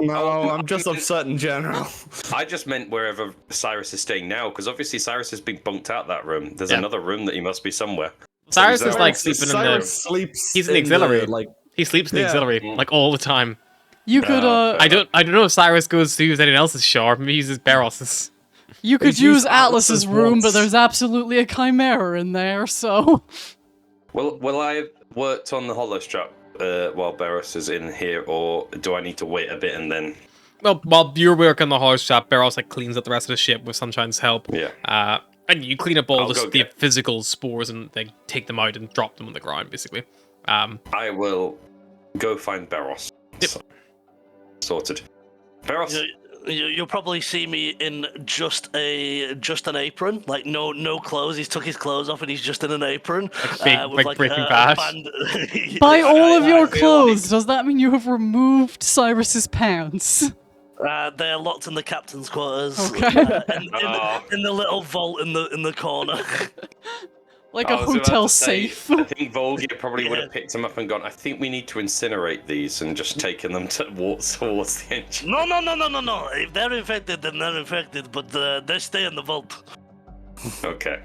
No, I'm just upset in general. I just meant wherever Cyrus is staying now, because obviously Cyrus has been bunked out that room. There's another room that he must be somewhere. Cyrus So is like sleeping in the. Cyrus sleeps. He's in the auxiliary. like He sleeps in the Yeah. auxiliary like all the time. You could I don't know if Cyrus goes to use anyone else's shower. Maybe he uses Baros's. you could He's use used Atlas's Atlas's room, but once. there's absolutely a chimera in there, so Well, I worked on the hollow strap while Barros is in here, or do I need to wait a bit and then? Well, while you're working the horse shop, Baros like cleans up the rest of the ship with Sunshine's help. Yeah. And you clean up all I'll the go get- physical spores and they take them out and drop them on the ground, basically. I will go find Barros. Yep. Sorted. Barros. You'll probably see me in just an apron, like no clothes. He's took his clothes off and he's just in an apron. Like Breaking Bad. by all of your I feel clothes, does that mean you have removed Cyrus's pants? They are locked in the captain's quarters. Okay. In the little vault in the corner. Like I a was about hotel to say, safe. I think Volgia probably would have picked them up and gone, I think we need to incinerate these and just taken them towards the engine. No. If they're infected, then they're infected. But they stay in the vault. Okay.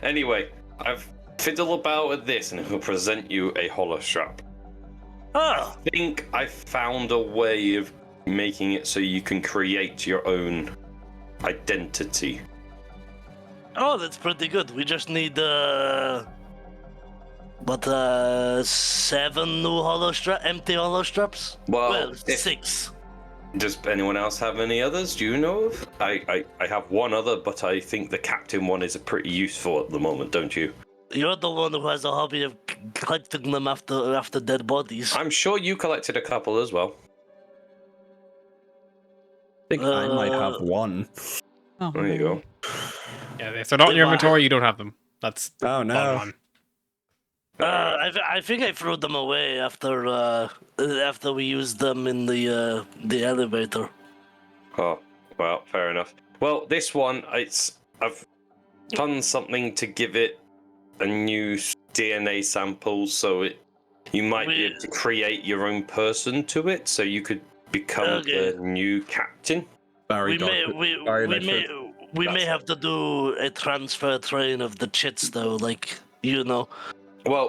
Anyway, I've fiddled about with this and will present you a hollow strap. Ah, I think I found a way of making it so you can create your own identity. oh, that's pretty good. We just need 7 new empty hollow straps. Well, if- 6. Does anyone else have any others? Do you know of? I have one other, but I think the captain one is pretty useful at the moment, don't you? You're the one who has a hobby of collecting them after dead bodies. I'm sure you collected a couple as well. I think I might have one. Oh, There you go. Yeah, if they're not in your inventory, you don't have them. That's Oh no. bottom line. I think I threw them away after we used them in the elevator. Oh, well, fair enough. Well, this one, I've done something to give it a new DNA sample, so you might be able to create your own person to it, so you could become the new captain. Barry We may have to do a transfer train of the chits though, like Well,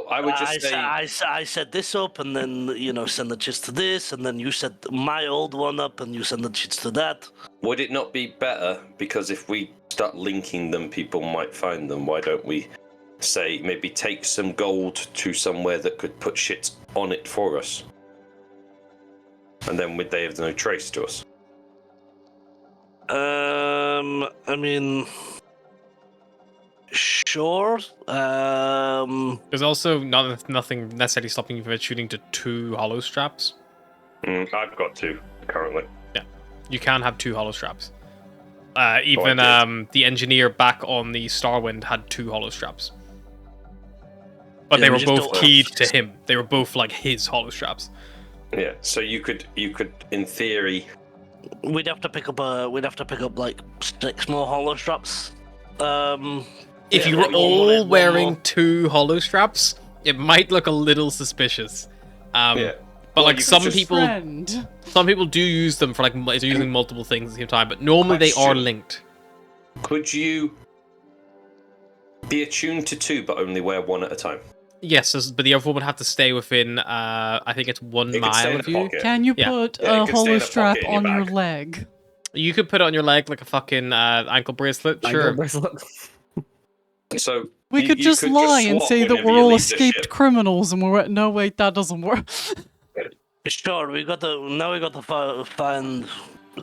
I would just say I set this up, and then send the chits to this, and then you set my old one up, and you send the chits to that. would it not be better, because if we start linking them, people might find them. Why don't we say maybe take some gold to somewhere that could put shit on it for us, and then they have no trace to us. I mean, sure. There's also nothing necessarily stopping you from shooting to 2 hollow straps. I've got 2 currently. Yeah, you can have 2 hollow straps. I The engineer back on the Starwind had 2 hollow straps. But Yeah, they we were just both don't- keyed to him. They were both like his hollow straps. Yeah, so you could in theory. We'd have to pick up like 6 more hollow straps. If Yeah, you were one all more. wearing 2 hollow straps, it might look a little suspicious. Yeah. But Well, like you could some just- people, Friend. some people do use them for like they're using multiple things at the same time. But normally they are Question. linked. Could you be attuned to 2 but only wear 1 at a time? Yes, but the other one would have to stay within. I think it's 1 It could stay mile in of the you. pocket. Can you Yeah. put Yeah, it a could stay hollow in a strap pocket in your on your bag. leg? You could put it on your leg like a fucking ankle bracelet. Sure. So We could you just lie and swap say that whenever we're you all leave the escaped ship. criminals, and we're no wait, that doesn't work. Sure, we got to find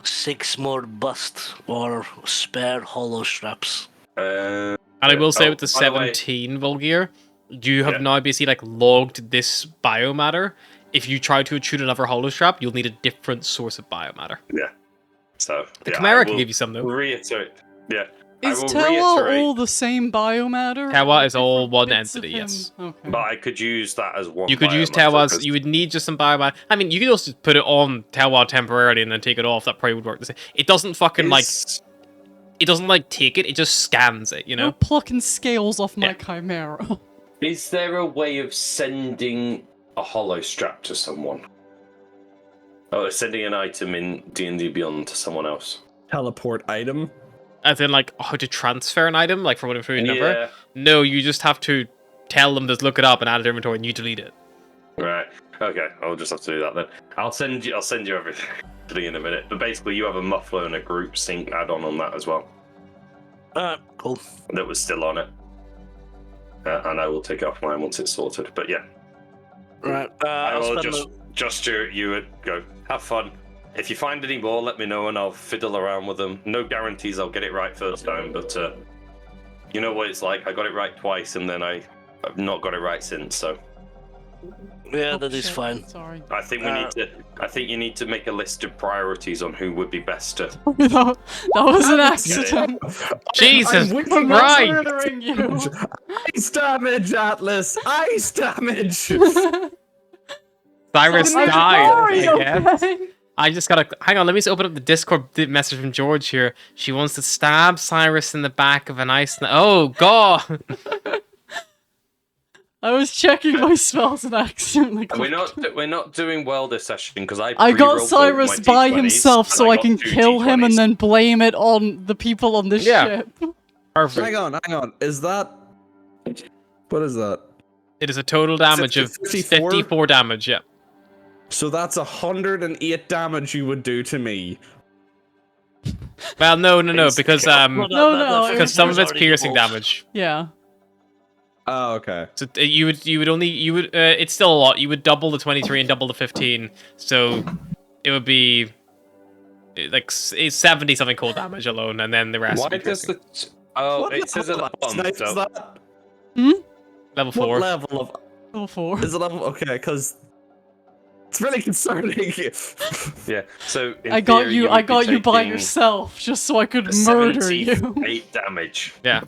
6 more bust or spare hollow straps. Uh, And I will say with the by the way- 17 Vulgear, you have Yeah. now basically like logged this biomatter. If you try to attune another hollow strap, you'll need a different source of biomatter. yeah. So The yeah, Chimera I can will give you some though. Reiterate. Yeah. Is I will Tewa reiterate, all the same biomatter? Tewa or is all different one bits of entity, him? yes. Okay. but I could use that as one. You could use biomatter, Tewa's. 'cause- You would need just some biomatter. I mean, you could also put it on Tewa temporarily and then take it off. That probably would work the same. It doesn't fucking Is- it doesn't like take it. It just scans it. You You're know. plucking scales off my Yeah. chimera. Is there a way of sending a hollow strap to someone? Oh, sending an item in D&D Beyond to someone else. Teleport item. As in, like, how to transfer an item, like, from one inventory to Yeah. another? No, you just have to tell them to look it up and add it to inventory and you delete it. Right. Okay. I'll just have to do that then. I'll send you everything in a minute. But basically, you have a muffler and a group sync add-on on that as well. Cool. That was still on it. And I will take off mine once it's sorted. But yeah. Right. I I'll will spend just gesture you and go, have fun. If you find any more, let me know and I'll fiddle around with them. No guarantees I'll get it right first time, but you know what it's like. I got it right twice and then I've not got it right since, so. Yeah, Oh, that is shit. fine. Sorry. I think I think you need to make a list of priorities on who would be best to. that was an accident. Jesus I'm Christ! Murdering you. Ice damage, Atlas! Ice damage! Cyrus I'm died, sorry, I guess. okay? I just gotta... Hang on, let me just open up the Discord message from George here. She wants to stab Cyrus in the back of an ice... Oh, God! I was checking my spells and accidentally We're not doing well this session because I got pre-rolled Cyrus both my by D20s, himself and so I got can 2 kill him and D20s. then blame it on the people on this Yeah. ship. Perfect. hang on. Is that... What is that? It is a total damage of 54? 54 damage, yeah. So that's 108 damage you would do to me. Well, no, because No, because some of it's already piercing doubled. damage. Yeah. Oh, okay. So you would it's still a lot. You would double the 23 and double the 15, so it would be like 70 something cold damage alone, and then the rest. Why would be does piercing. the... Oh, What it says at level the of bottom. snipe is So that? Level What 4. level of... Level 4. Is it level... Okay, because... It's really concerning. yeah. So in I got theory, you. would I be got you by taking yourself, just so I could murder you. 78 damage. Yeah.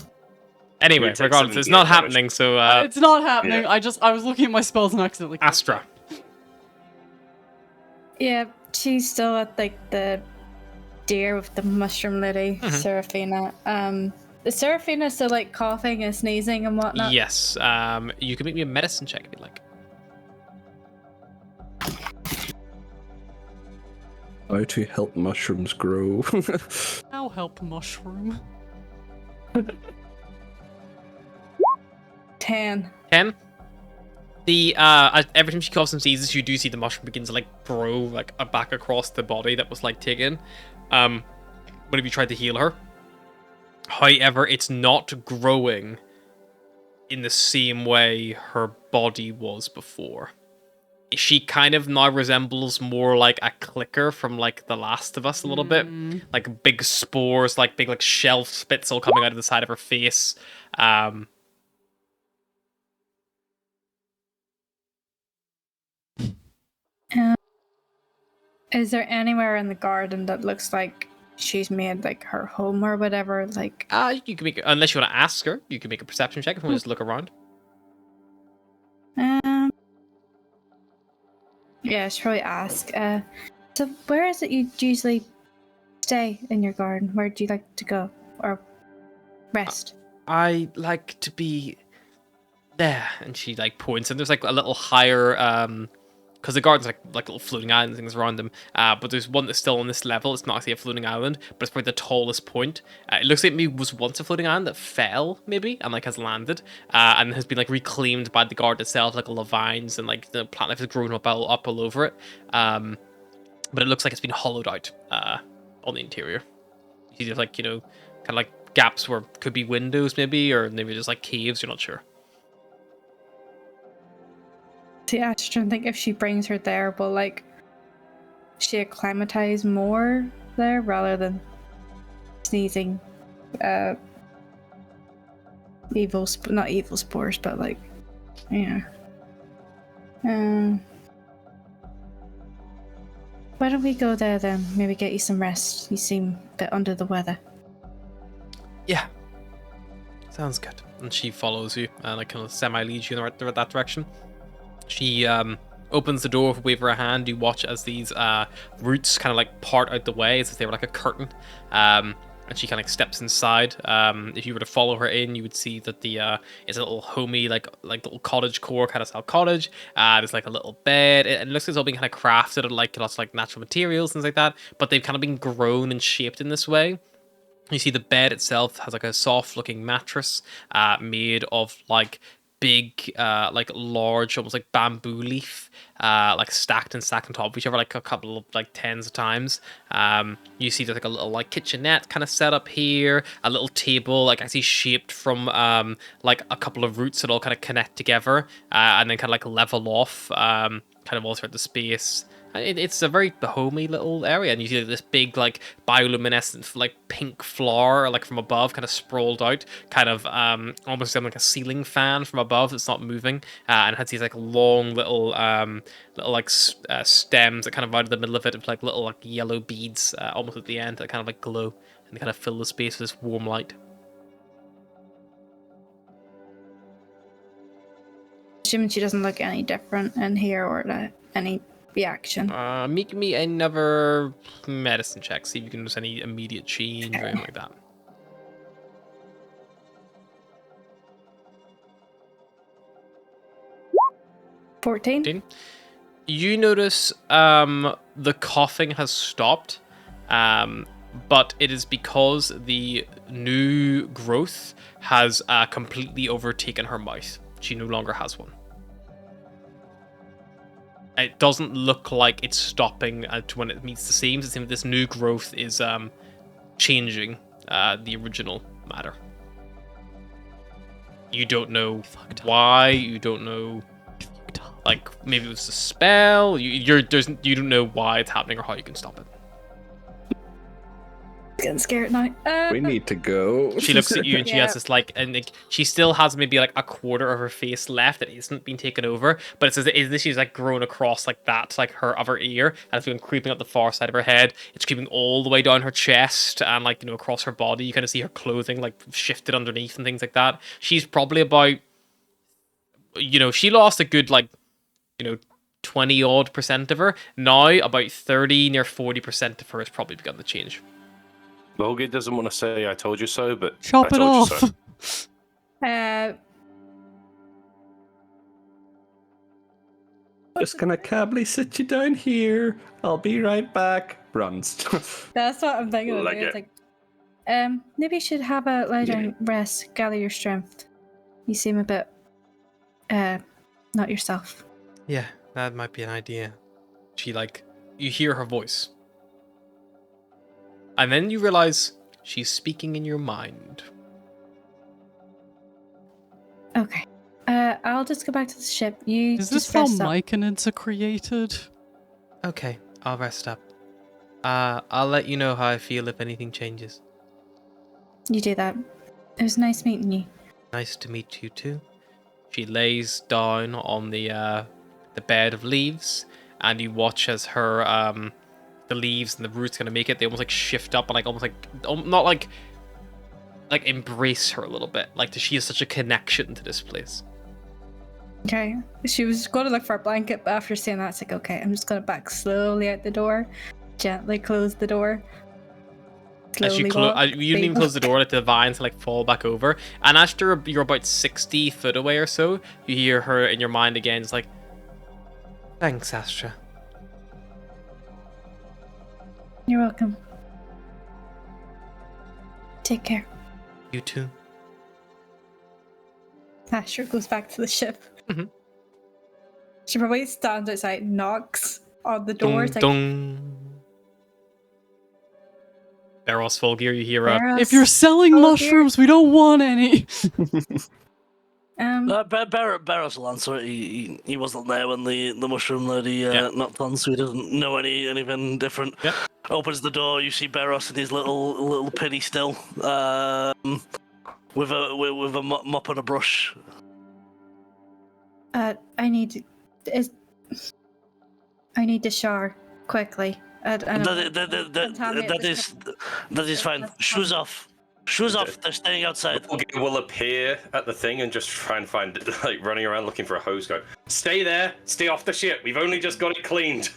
Anyway, You would take regardless, it's 78 not damage. happening. So It's not happening. Yeah. I was looking at my spells and accidentally. clicked Astra. Yeah, she's still at like the deer with the mushroom lady, Seraphina. Is Seraphina still like coughing and sneezing and whatnot? Yes. You can make me a medicine check if you like. How to help mushrooms grow. I'll help mushroom. 10. 10. The every time she coughs and sneezes, you do see the mushroom begins to like grow like back across the body that was like taken. Whenever you tried to heal her. However, it's not growing in the same way her body was before. She kind of now resembles more like a clicker from like The Last of Us a little bit. Like big spores, like big like shelf spits all coming out of the side of her face. Is there anywhere in the garden that looks like she's made like her home or whatever? Like, You can make, unless you want to ask her, you can make a perception check if you want to just look around. yeah, I should probably ask. So where is it you usually stay in your garden? Where do you like to go or rest? I like to be there, and she like points, and there's like a little higher, because the garden's like little floating islands and things around them. But there's one that's still on this level. It's not actually a floating island, but it's probably the tallest point. It looks like maybe was once a floating island that fell, maybe, and like has landed, and has been like reclaimed by the garden itself, like all the vines and like the plant life has grown up all over it. But it looks like it's been hollowed out on the interior. You see there's like, you know, kind of like gaps where could be windows maybe, or maybe just like caves. You're not sure. See, I was trying to think if she brings her there, will like she acclimatize more there rather than sneezing not evil spores, but like, yeah. Why don't we go there then? Maybe get you some rest. You seem a bit under the weather. Yeah. Sounds good. And she follows you and like kind of semi-leads you in that direction. She opens the door with a wave of her hand. You watch as these roots kind of like part out the way as if they were like a curtain. And and she kind of steps inside. If you were to follow her in, you would see that the it's a little homey, like little cottage core kind of style cottage. There's like a little bed. It looks like it's all being kind of crafted of like lots of like natural materials, things like that. But they've kind of been grown and shaped in this way. You see the bed itself has like a soft looking mattress made of like big like large almost like bamboo leaf like stacked and stacked on top of each other like a couple of like tens of times. You see there's like a little like kitchenette kind of set up here, a little table like actually shaped from like a couple of roots that all kind of connect together and then kind of like level off kind of all throughout the space. It's a very homey little area, and you see this big, like, bioluminescent, like, pink flower, like, from above, kind of sprawled out, kind of almost like a ceiling fan from above that's not moving, and it has these, like, long little, stems that kind of out of the middle of it, with, like, little, like, yellow beads almost at the end that kind of, like, glow, and they kind of fill the space with this warm light. Assuming she doesn't look any different in here or any reaction. Make me another medicine check. See if you can notice any immediate change or anything like that. 14. You notice the coughing has stopped, but it is because the new growth has completely overtaken her mouth. She no longer has one. It doesn't look like it's stopping to when it meets the seams. It seems this new growth is changing the original matter. You don't know why. You don't know, like maybe it was a spell. You don't know why it's happening or how you can stop it. Getting scared now. We need to go. She looks at you and she has this like, and like, she still has maybe like a quarter of her face left that isn't been taken over, but it says that she's like grown across like that, like her other ear, and it's been creeping up the far side of her head. It's creeping all the way down her chest and like, you know, across her body. You kind of see her clothing like shifted underneath and things like that. She's probably about, you know, she lost a good like, you know, 20 odd % of her. Now about 30, near 40% of her has probably begun to change. Volga doesn't want to say I told you so, but Chop I it told off. you so. Just gonna cably sit you down here. I'll be right back. Runs. That's what I'm thinking of. Like It's it. like, maybe you should have a lie down, rest, gather your strength. You seem a bit, not yourself. Yeah, that might be an idea. She like, you hear her voice. And then you realize she's speaking in your mind. Okay. I'll just go back to the ship. You Is just this how rest up. myconids are created? Okay, I'll rest up. I'll let you know how I feel if anything changes. You do that. It was nice meeting you. Nice to meet you too. She lays down on the bed of leaves, and you watch as her the leaves and the roots gonna make it. They almost like shift up and like almost like not like embrace her a little bit. Like she has such a connection to this place. Okay. She was going to look for a blanket, but after saying that, it's like, okay, I'm just going to back slowly out the door, gently close the door. As you didn't even close the door, like the vines like fall back over. And after you're about 60 foot away or so, you hear her in your mind again. It's like, thanks, Astra. You're welcome. Take care. You too. Asher goes back to the ship. Mm-hmm. She probably stands outside, knocks on the door. It's like, Dong. Eros Fulgir, you hear If you're selling mushrooms, we don't want any. Barros will answer it. He wasn't there when the mushroom lady knocked on, so he doesn't know anything different. Yep. Opens the door. You see Barros in his little penny still, with a mop and a brush. I need to shower quickly. That is fine. Shoes off. Shoes off. They're staying outside. Will appear at the thing and just try and find it, like running around looking for a hose gun. Stay there. Stay off the ship. We've only just got it cleaned.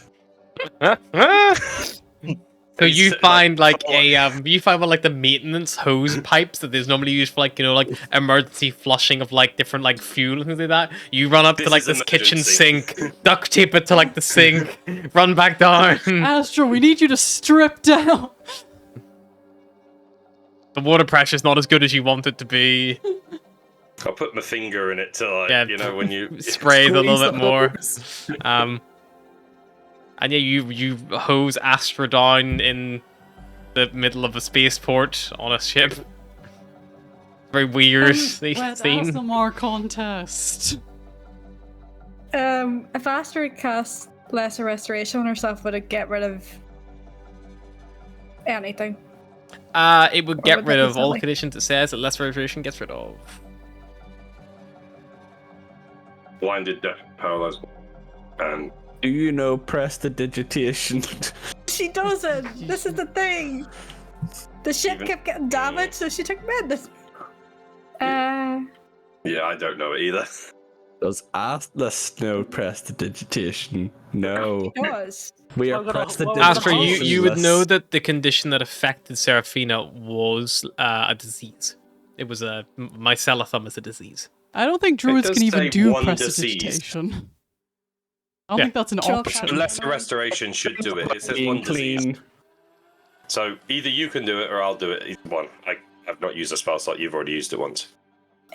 So you He's, find like somewhat- you find one like the maintenance hose pipes that is normally used for like like emergency flushing of like different like fuel and things like that. You run up to This like is this kitchen emergency. sink, duct tape it to like the sink, run back down. Astra, we need you to strip down. The water pressure's not as good as you want it to be. I'll put my finger in it to like Yeah, when you spray it a little Squeeze bit the more. hose. And yeah, you hose Astra down in the middle of a spaceport on a ship. Very weird Wet scene. ASMR contest. If Astra cast Lesser Restoration on herself, would it get rid of anything? It would Or get would rid that be of all silly? conditions it says that less restoration gets rid of. blinded, deaf, paralyzed, and Do you know prestidigitation? She doesn't. This is the thing. The ship Even- kept getting damaged, so she took medicine. yeah, I don't know it either. Does Atlas know prestidigitation? No. She does. We are Well, well, prestidigitation. Astra, you would know less. that the condition that affected Seraphina was a disease. It was a mycelium is a disease. I don't think druids does can even say do one prestidigitation. I don't Yeah. think that's an Sure, option. Captain. Lesser restoration should do it. It says Being one disease. clean. So either you can do it or I'll do it. Either one. I've not used a spell slot. You've already used it once.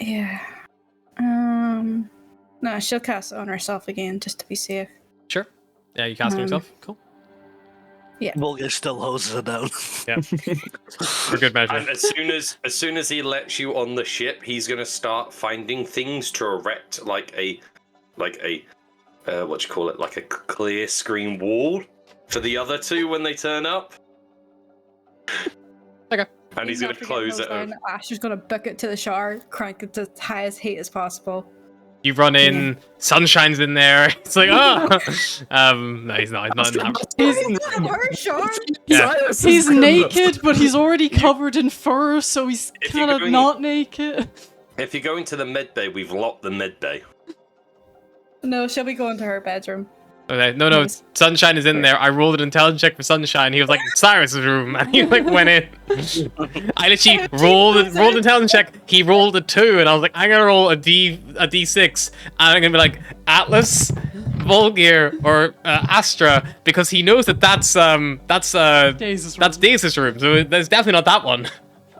Yeah. No, she'll cast it on herself again just to be safe. Sure. Yeah, you cast it Um, yourself. Cool. Mulgus still hoses her down. Yeah. For good measure. And as soon as he lets you on the ship, he's gonna start finding things to erect like a what you call it, like a clear screen wall for the other two when they turn up. Okay. And he's gonna After getting close those it. down, Asher's gonna book it to the shower, crank it to the highest heat as possible. You run in, sunshine's in there. It's like, oh! No, he's not. He's not in that. Her shower? Yeah. He's naked, but he's already covered in fur, so he's If you're kind of going- not naked. If you go into the med bay, we've locked the med bay. No, she'll be going to her bedroom. Okay. No, Nice. Sunshine is in there. I rolled an intelligence check for Sunshine. He was like, Cyrus's room. And he like went in. I literally rolled an intelligence check. He rolled a 2, and I was like, I'm gonna roll a D6. And I'm gonna be like, Atlas, Volgir, or Astra, because he knows that's Daze's room. So there's definitely not that one.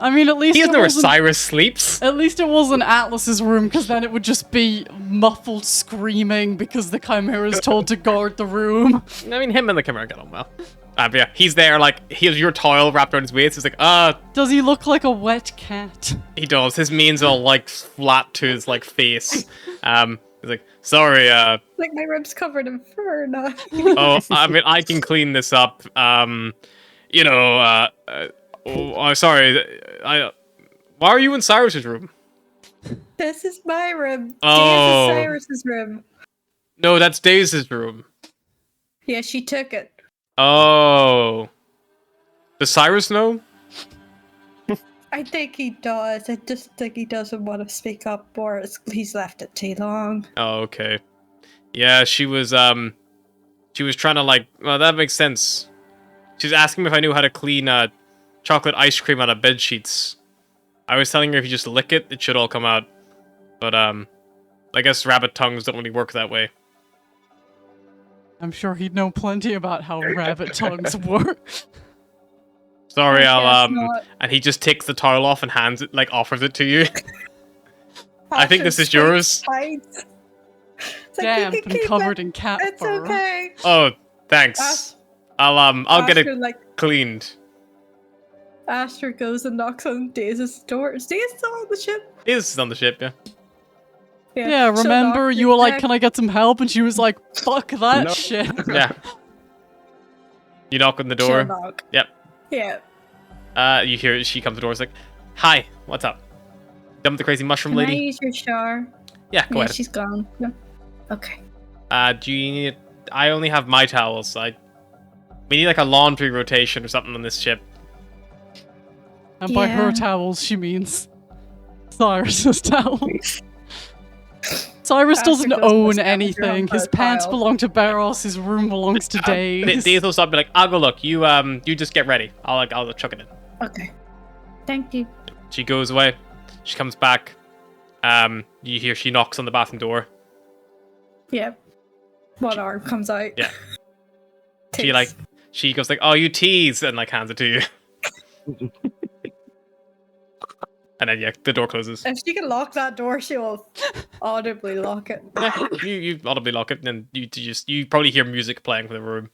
I mean, at least He it doesn't know where wasn't. Cyrus sleeps. At least it wasn't Atlas's room, because then it would just be muffled screaming because the Chimera is told to guard the room. I mean, him and the Chimera get on well. But yeah, he's there, like, he has your towel wrapped around his waist. He's like, Does he look like a wet cat? he does. His mane's all, like, flat to his, like, face. He's like, sorry, Like my ribs covered in fur now. oh, I mean, I can clean this up. Sorry, why are you in Cyrus's room? This is my room. Oh. This is Cyrus's room. No, that's Daze's room. Yeah, she took it. Oh. Does Cyrus know? I think he does. I just think he doesn't want to speak up, or he's left it too long. Oh, okay. Yeah, she was trying to, like, well, that makes sense. She was asking me if I knew how to clean, chocolate ice cream out of bed sheets. I was telling her if you just lick it, it should all come out. But, I guess rabbit tongues don't really work that way. I'm sure he'd know plenty about how rabbit tongues work. Sorry, I guess not. and he just takes the towel off and hands it, like, offers it to you. I think this is Asher's yours. tight. It's like, Damp you can and keep covered it. in cat It's fur. okay. Oh, thanks. Ash- I'll get Asher, it like, cleaned. Asher goes and knocks on Daze's door. Is Daze still on the ship? This is on the ship, yeah. Yeah, she'll remember knock you were and like, check. "Can I get some help?" And she was like, "Fuck that No. shit." Yeah. You knock on the She'll door. knock. Yep. Yeah. You hear she comes to the door. It's like, "Hi, what's up? Dump the crazy mushroom Can I lady." use your shower? Yeah, go Yeah, ahead. she's gone. No. Okay. Do you need? I only have my towels. We need like a laundry rotation or something on this ship. And by her Yeah. towels, she means Cyrus's towels. Cyrus Asher doesn't goes to own scavenger hunt anything. for His a pants child. belong to Barros. His room belongs to Daze. Daze will stop, be like, I'll go look. You just get ready. I'll chuck it in. Okay. Thank you. She goes away. She comes back. You hear she knocks on the bathroom door. Yep. One arm comes out. Yeah. Tease. She goes like, "Oh, you tease," and like hands it to you. And then yeah, the door closes. If she can lock that door, she will audibly lock it. Yeah, you audibly lock it, and then you probably hear music playing from the room.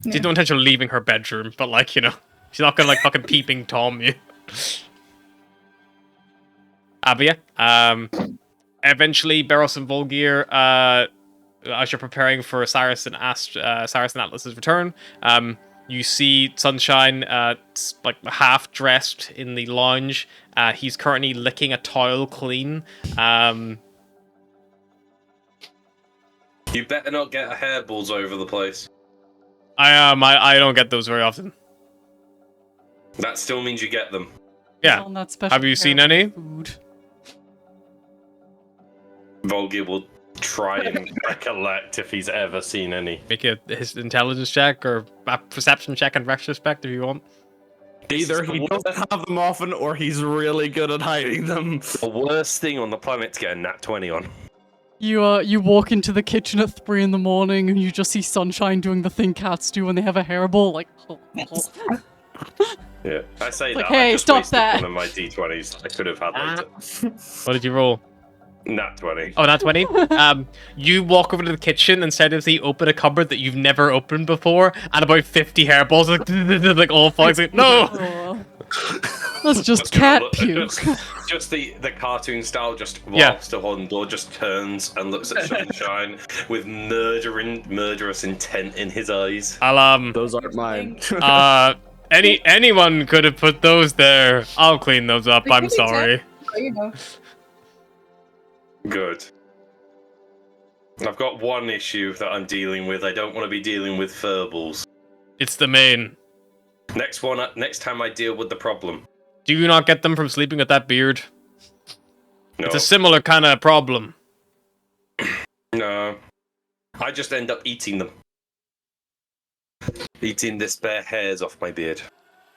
Yeah. She's no intention of leaving her bedroom, but like, you know, she's not gonna like fucking peeping Tom you. But yeah, eventually Barros and Volgir, as you're preparing for Cyrus and Atlas's return, you see Sunshine, like half dressed in the lounge. He's currently licking a towel clean. You better not get hairballs over the place. I don't get those very often. That still means you get them. Yeah. On that special Have you seen pair of any? Food. Volgir will try and recollect if he's ever seen any. Make his intelligence check or a perception check in retrospect if you want. Either he doesn't have them often, or he's really good at hiding them. The worst thing on the planet to get a nat 20 on. You walk into the kitchen at 3 in the morning and you just see Sunshine doing the thing cats do when they have a hairball, like. Yeah, I say Like, that. hey, I just stop wasted that. one of my d20s I could have had later. What did you roll? Nat 20. Oh, not 20? You walk over to the kitchen and steadily open a cupboard that you've never opened before, and about 50 hairballs like all falling. Like, no! Oh. That's just cat puke. Just the cartoon style, just Yeah. whilst the horn door just turns and looks at Sunshine with murderous intent in his eyes. I'll, Those aren't mine. anyone could have put those there. I'll clean those up, We I'm could do sorry. You know. Good. I've got one issue that I'm dealing with. I don't want to be dealing with furballs. It's the main. Next time I deal with the problem. Do you not get them from sleeping with that beard? No. It's a similar kind of problem. No. I just end up eating them. Eating the spare hairs off my beard.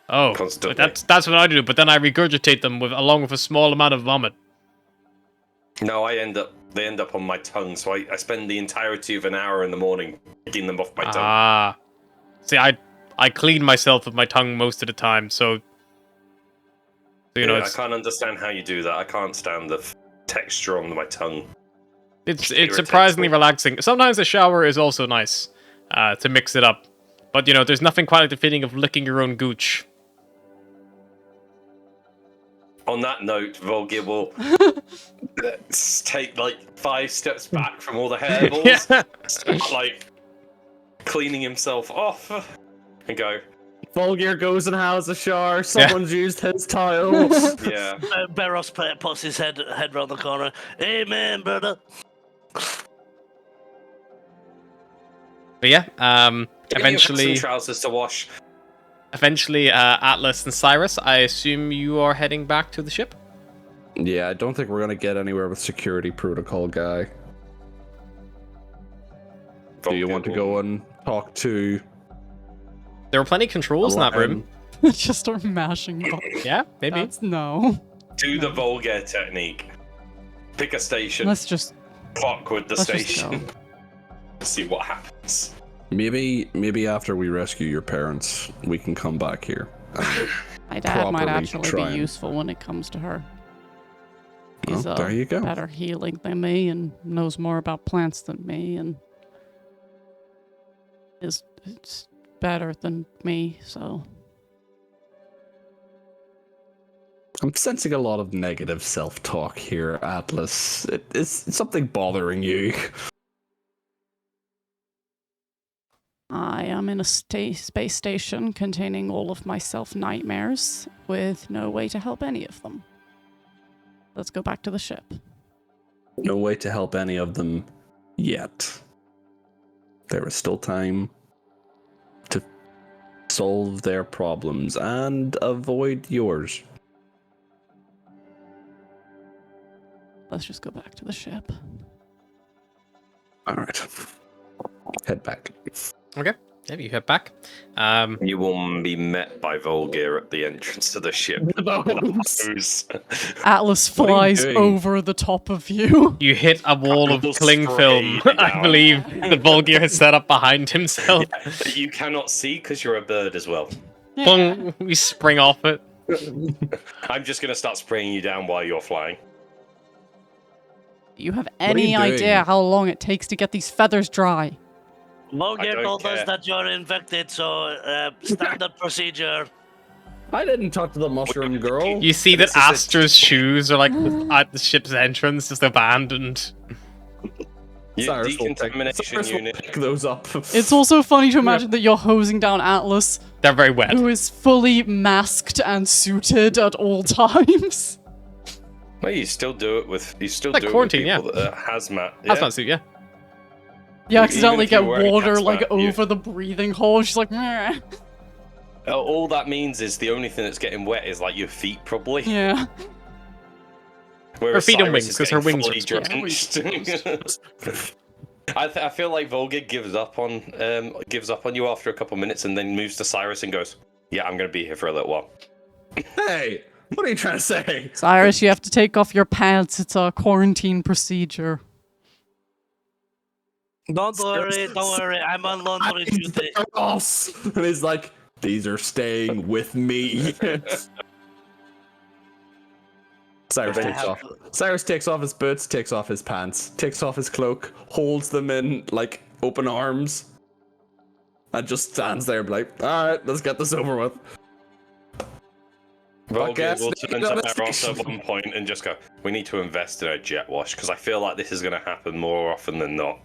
Oh, Constantly. that's what I do, but then I regurgitate them along with a small amount of vomit. No, they end up on my tongue, so I spend the entirety of an hour in the morning picking them off my tongue. Ah. See, I clean myself with my tongue most of the time, so you know, I can't understand how you do that. I can't stand the texture on my tongue. it's irritates surprisingly me. relaxing. Sometimes a shower is also nice to mix it up, but you know, there's nothing quite like the feeling of licking your own gooch. On that note, Volgir will take like 5 steps back from all the hairballs, start, like cleaning himself off, and go, Volgir goes and has a shower. Someone's used his tile. yeah. Barros puts his head round the corner. Hey, man, brother. But yeah, Get eventually, your trousers to wash. Atlas and Cyrus, I assume you are heading back to the ship? Yeah, I don't think we're gonna get anywhere with security protocol guy. Do you want to go and talk to? There were plenty of controls in that room. Just start mashing buttons. Yeah, maybe. That's no. Do the Volgir technique. Pick a station. Let's just. Fuck with the Let's just station. go. See what happens. Maybe after we rescue your parents, we can come back here. My dad might properly actually try be and- useful when it comes to her. He's Well, there you go. better healing than me and knows more about plants than me and it's better than me, so. I'm sensing a lot of negative self-talk here, Atlas. Is something bothering you? I am in a space station containing all of my self-nightmares with no way to help any of them. Let's go back to the ship. No way to help any of them yet. There is still time to solve their problems and avoid yours. Let's just go back to the ship. All right. Head back. Okay. Yeah, you head back. You will be met by Volgir at the entrance to the ship. Those. Atlas What are you flies doing? over the top of you. You hit a wall of Will cling spray film, you I down. believe, that Volgir has set up behind himself. That you cannot see because you're a bird as well. Boom, we spring off it. I'm just going to start spraying you down while you're flying. You have are you any idea doing? how long it takes to get these feathers dry? I Volgir don't told us care. that you're infected, so standard procedure. I didn't talk to the mushroom girl. You see that This is a- Astra's shoes are like at the ship's entrance, just abandoned. Your Cyrus will decontamination will unit. pick those up. It's also funny to imagine that you're hosing down Atlas, They're very wet. who is fully masked and suited at all times. Well, you still do it with Like quarantine, people that are hazmat. Hazmat suit, yeah. You accidentally if you're get wearing water hazmat, like you- over the breathing hole. She's like, meh. All that means is the only thing that's getting wet is like your feet, probably. Yeah. Whereas Her feet and Cyrus wings, is 'cause her getting wings are fully drenched. I feel like Volgir gives up on you after a couple minutes and then moves to Cyrus and goes, "Yeah, I'm gonna be here for a little while." Hey, what are you trying to say? Cyrus, you have to take off your pants. It's a quarantine procedure. Don't worry. I'm on laundry duty. Ross. And he's like, these are staying with me. Cyrus I takes have- off. Cyrus takes off his boots, takes off his pants, takes off his cloak, holds them in like open arms, and just stands there like, all right, let's get this over with. Volgir guess will they turn got to a Barros station. at one point and just go, "We need to invest in a jet wash because I feel like this is going to happen more often than not."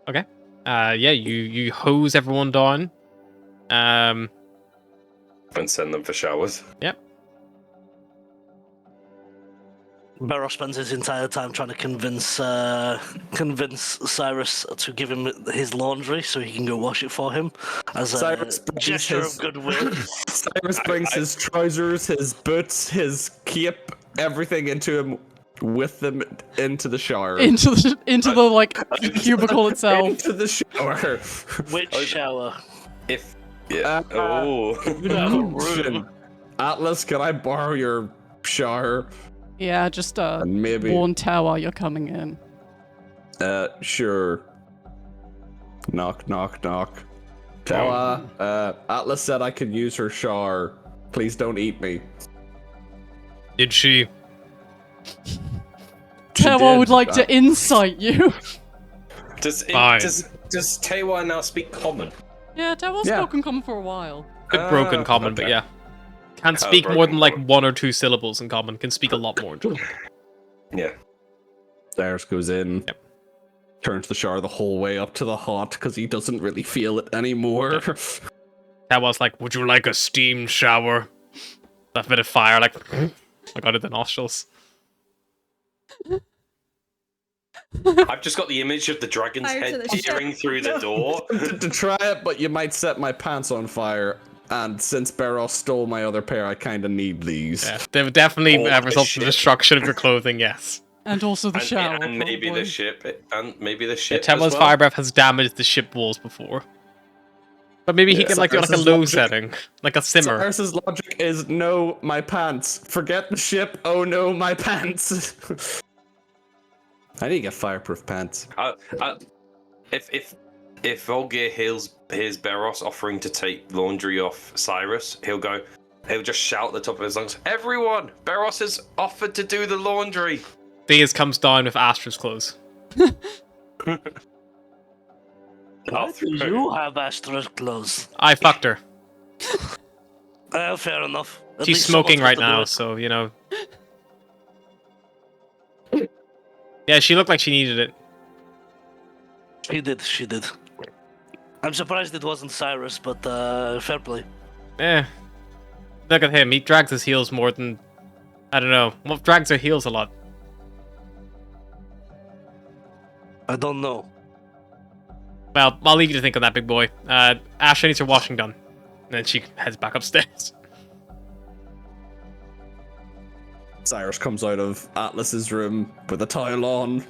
Okay. Yeah, you hose everyone down. And send them for showers. Yep. Barrow spends his entire time trying to convince Cyrus to give him his laundry so he can go wash it for him as a Cyrus brings gesture his- of goodwill. Cyrus brings his trousers, his boots, his cape, everything into him, with them into the shower. Into the like cubicle itself. Into the shower. Which shower? If oh, Question. Atlas, can I borrow your shower? Yeah, just And maybe. one tower you're coming in. Sure. Knock, knock, knock. Tawa, Atlas said I could use her shower. Please don't eat me. Did she? Tower did. would like to insight you. does Fine. Tewa now speak common? Yeah, Tower's Yeah. spoken common for a while. Good broken Ah, common, but okay. yeah. Can't speak more broken than like common. 1 or 2 syllables in common. Can speak a lot more in common. Yeah. Cyrus goes in. Yep. Turns the shower the whole way up to the hot because he doesn't really feel it anymore. That was like, would you like a steam shower? That bit of fire, like, I got it in the nostrils. I've just got the image of the dragon's Fire to head the peering through the door. to try it, but you might set my pants on fire. And since Barros stole my other pair, I kind of need these. Yeah, they would definitely Oh, result in shit. the destruction of your clothing, yes. And also the shower. and maybe probably. the ship. And maybe the Yeah, ship. Tewa's as well. fire breath has damaged the ship walls before. But maybe he Yeah, can like do like a Cyrus's low logic- setting, like a simmer. Cyrus's logic is no, my pants. Forget the ship. Oh no, my pants. I need to get fireproof pants. If Volgir hears Barros offering to take laundry off Cyrus, he'll just shout at the top of his lungs, "Everyone! Barros has offered to do the laundry!" These comes down with Astra's clothes. Why do you have Astra's clothes? I fucked her. Fair enough. At She's least smoking someone's right got to do now, it. so you know. Yeah, she looked like she needed it. She did. I'm surprised it wasn't Cyrus, but fair play. Look at him. He drags his heels more than I don't know. Well, drags her heels a lot. I don't know. Well, I'll leave you to think on that, big boy. Asha needs her washing done. And then she heads back upstairs. Cyrus comes out of Atlas's room with a towel on.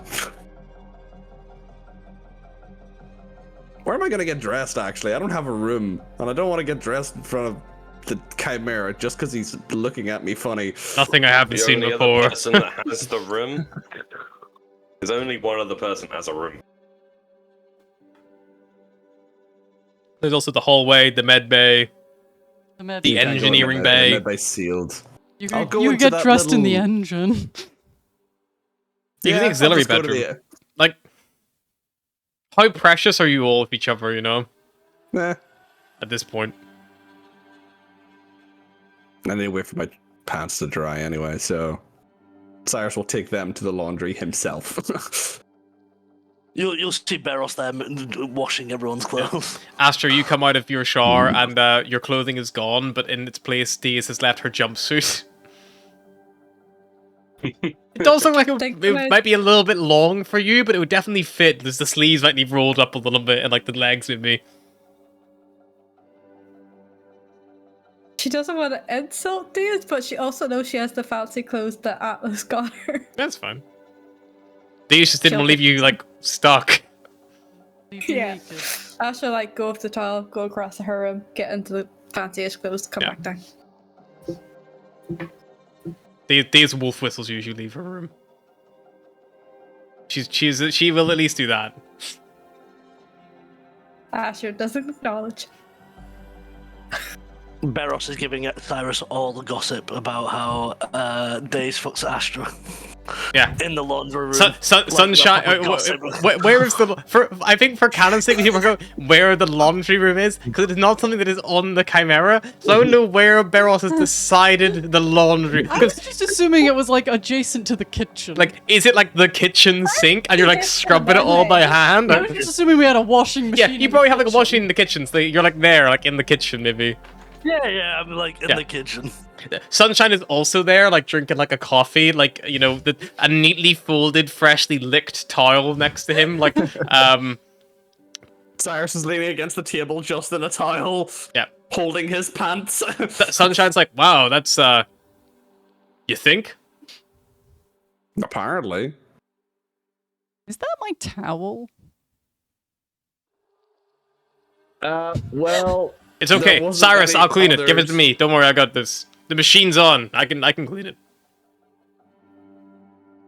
Where am I gonna get dressed, actually? I don't have a room, and I don't want to get dressed in front of the Chimera just because he's looking at me funny. Nothing I haven't The seen only before. other person that has the room is only one other person has a room. There's also the hallway, the med bay. The med The bay. engine- engineering bay. Med bay sealed. You I'll go you into get that dressed in the little- engine. You can the I'll auxiliary just go to bedroom. Like, how precious are you all of each other, you know? Nah. At this point. I need to wait for my pants to dry anyway, so Cyrus will take them to the laundry himself. You'll see Beros there washing everyone's clothes. Astra, you come out of your shower and your clothing is gone, but in its place, Daze has left her jumpsuit. It does look like it might be a little bit long for you, but it would definitely fit. There's the sleeves might need rolled up a little bit, and like the legs maybe. She doesn't want to insult Diaz, but she also knows she has the fancy clothes that Atlas got her. That's fine. Daze just didn't She'll want to leave you like stuck. Yeah. I shall like go off the tile, go across her room, get into the fanciest clothes, come Yeah. back down. Daze wolf whistles you as you leave her room. She will at least do that. Asher doesn't acknowledge. Beros is giving Cyrus all the gossip about how Daze fucks Astra. Yeah. In the laundry room. Sunshine. Where is the? I think for canon's sake, people go where the laundry room is because it is not something that is on the Chimera. So I don't know where Beros has decided the laundry. I was just assuming it was like adjacent to the kitchen. Like, is it like the kitchen sink and you're like scrubbing it all by hand? I was just assuming we had a washing Yeah, machine. you probably have like a washing in the kitchen, so you're like there, like in the kitchen maybe. Yeah, I'm like in Yeah. the kitchen. Sunshine is also there, like drinking like a coffee, like you know, a neatly folded, freshly licked towel next to him, like Cyrus is leaning against the table just in a towel, yeah. holding his pants. Sunshine's like, wow, that's you think? Apparently. Is that my towel? Well, It's okay, There wasn't Cyrus, any I'll clean it. Give it to others. me. Don't worry, I got this. The machine's on. I can clean it.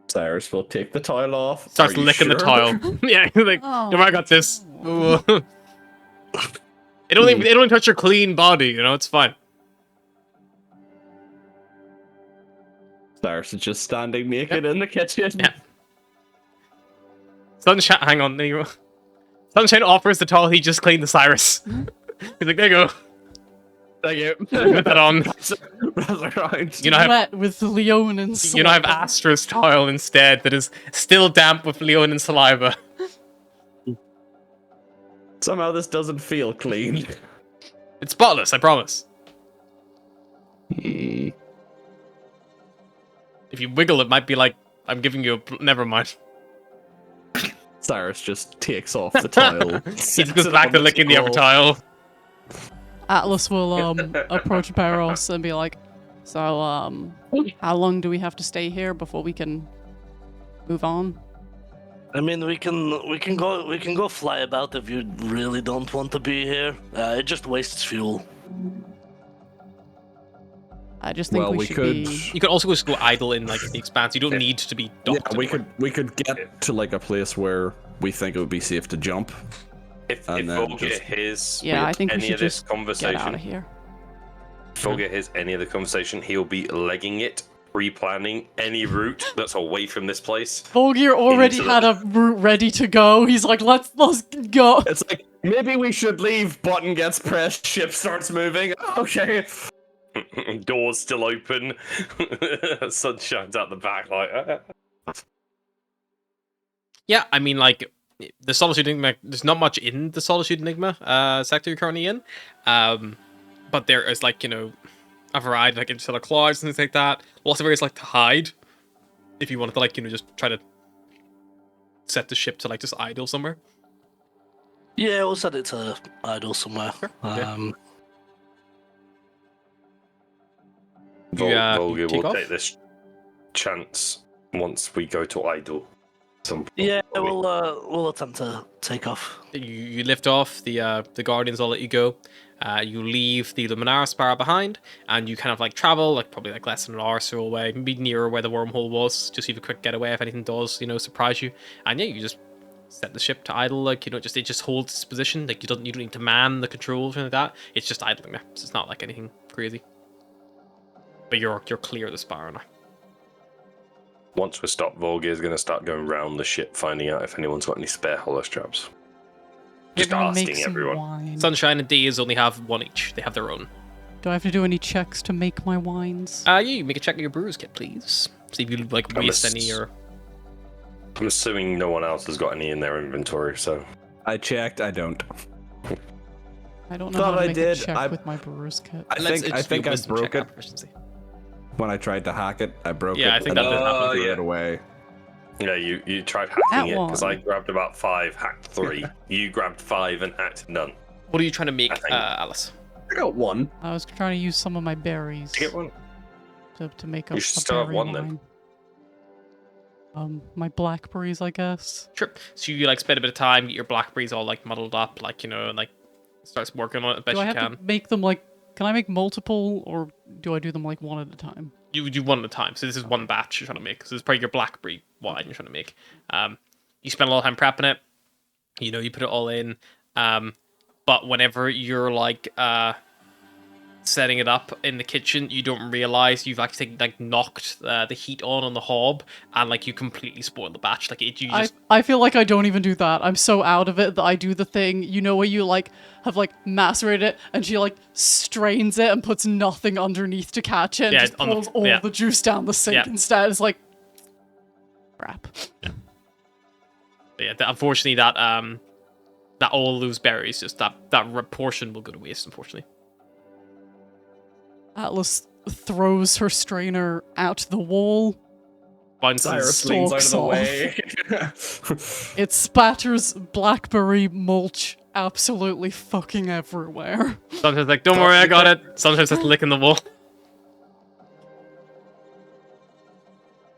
Cyrus will take the towel off. Starts Are you licking the sure? tile. Yeah, he's like, Oh. don't worry, I got this. Ooh. It only touch your clean body, you know. It's fine. Cyrus is just standing naked in the kitchen. Yeah. Sunshine, hang on. There you go. Sunshine offers the towel he just cleaned to Cyrus. He's like, there you go. Thank you. Put that on. Rather around. You know, I have, Wet with Leon and you know, I have Astra's towel instead that is still damp with Leon and saliva. Somehow this doesn't feel clean. It's spotless, I promise. Hmm. If you wiggle, it might be like I'm giving you a. Never mind. Cyrus just takes off the tile. He just goes back to licking the other tile. Atlas will approach Beros and be like, so how long do we have to stay here before we can move on? I mean, we can go fly about if you really don't want to be here. It just wastes fuel. I just think Well, we we should could. be. You could also just go idle in like the Expanse. You don't need to be Yeah, docked. we anywhere. could get to like a place where we think it would be safe to jump. If And then Volga just- hears Yeah, I think we any should of this just get out conversation, of here. if Volga hears any of the conversation, he'll be legging it, pre-planning any route that's away from this place. Volgir already Into the- had a route ready to go. He's like, let's go. It's like maybe we should leave. Button gets pressed. Ship starts moving. Okay. Doors still open. Sun shines out the back like. Yeah, I mean, like, the Solitude Enigma, there's not much in the Solitude Enigma sector you're currently in. But there is, like, you know, a variety, like, interstellar clouds and things like that. Lots of areas, like, to hide. If you wanted to, like, you know, just try to set the ship to, like, just idle somewhere. Yeah, we'll set it to idle somewhere. okay. Volga you will take off? take this. chance once we go to idle. Yeah, we'll attempt to take off. You lift off. The guardians all let you go. You leave the Luminara spire behind, and you kind of like travel, like probably like less than an hour or so away, maybe nearer where the wormhole was, just leave a quick getaway if anything does, surprise you. And yeah, you just set the ship to idle, like it just holds its position. Like you don't need to man the controls or anything like that. It's just idling there, so it's not like anything crazy. But you're clear of the spire now. Once we're stopped, Volgir's going to start going around the ship, finding out if anyone's got any spare hollow straps. Just Everyone make asking some everyone. wine. Sunshine and Days only have one each. They have their own. Do I have to do any checks to make my wines? You make a check of your brewer's kit, please. See if you like waste any or. I'm assuming no one else has got any in their inventory, so. I checked. I don't. I don't know Thought how to I make did. a check with my brewer's kit. I think I broke it when I tried to hack it. I broke it. Yeah, I think that did happen. Threw it away. Yeah, you tried hacking That it because I one. grabbed about 5, hacked 3. You grabbed 5 and hacked none. What are you trying to make, I think- Alice? I got one. I was trying to use some of my berries Did you get one? to make a, You should a still have berry one, then. wine. My blackberries, I guess. Sure. So you like spend a bit of time, get your blackberries all like muddled up, like like starts working on it the best Do I you have can. to make them like? Can I make multiple, or do I do them like one at a time? You do one at a time. So this is one batch you're trying to make. So this is probably your blackberry wine you're trying to make. You spend a lot of time prepping it. You put it all in. But whenever you're like setting it up in the kitchen, you don't realize you've actually like knocked the heat on the hob, and like you completely spoil the batch. Like you just I feel like I don't even do that. I'm so out of it that I do the thing, where you like have like macerated it and she like strains it and puts nothing underneath to catch it and Yeah, just on the- pulls all yeah. the juice down the sink Yeah. instead. It's like crap. But yeah, unfortunately that all those berries, just that portion will go to waste, unfortunately. Atlas throws her strainer at the wall. Bounces. leans out of the way. It spatters blackberry mulch absolutely fucking everywhere. Sometimes like, don't worry, I got it. Sometimes it's licking the wall.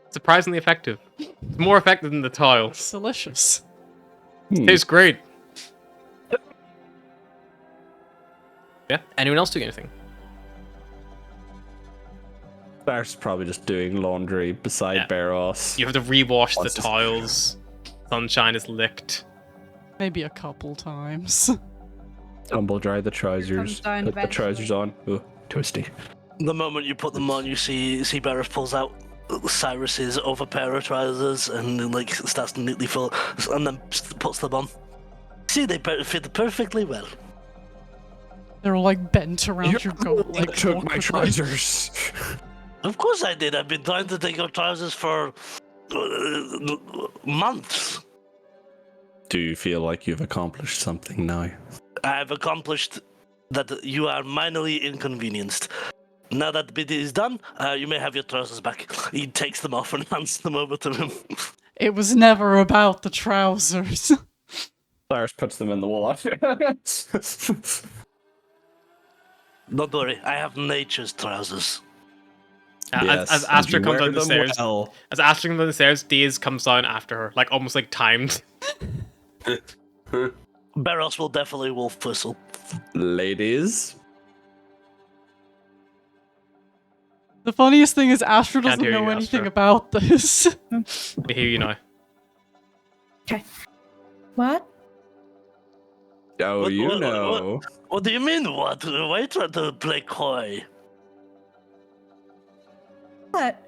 Surprisingly effective. It's more effective than the tiles. It's delicious. Tastes great. Yeah. Anyone else doing anything? There's probably just doing laundry beside Barros. You have to rewash the Wants to- tiles. Sunshine is licked. Maybe a couple times. Tumble dry the trousers. Comes down Put the trousers on. Ooh, toasty. The moment you put them on, you see Barris pulls out Cyrus's other pair of trousers and then, like starts to neatly fill, and then puts them on. See, they fit perfectly well. They're like bent around your goat. You Like took my awkwardly. trousers. Of course I did. I've been trying to take your trousers for months. Do you feel like you've accomplished something now? I've accomplished that you are minorly inconvenienced. Now that the bid is done, you may have your trousers back. He takes them off and hands them over to him. It was never about the trousers. Cyrus puts them in the wall. Don't worry, I have nature's trousers. As Astra and you comes wear down the them stairs, well. as Astra comes down the stairs, Daze comes down after her, like almost like timed. Barros will definitely wolf whistle. Ladies. The funniest thing is Astra Can't doesn't hear know you, anything Astra. about this. They hear you now. What? Oh, What- you what- know. What do you mean, what? Why are you trying to play coy? What?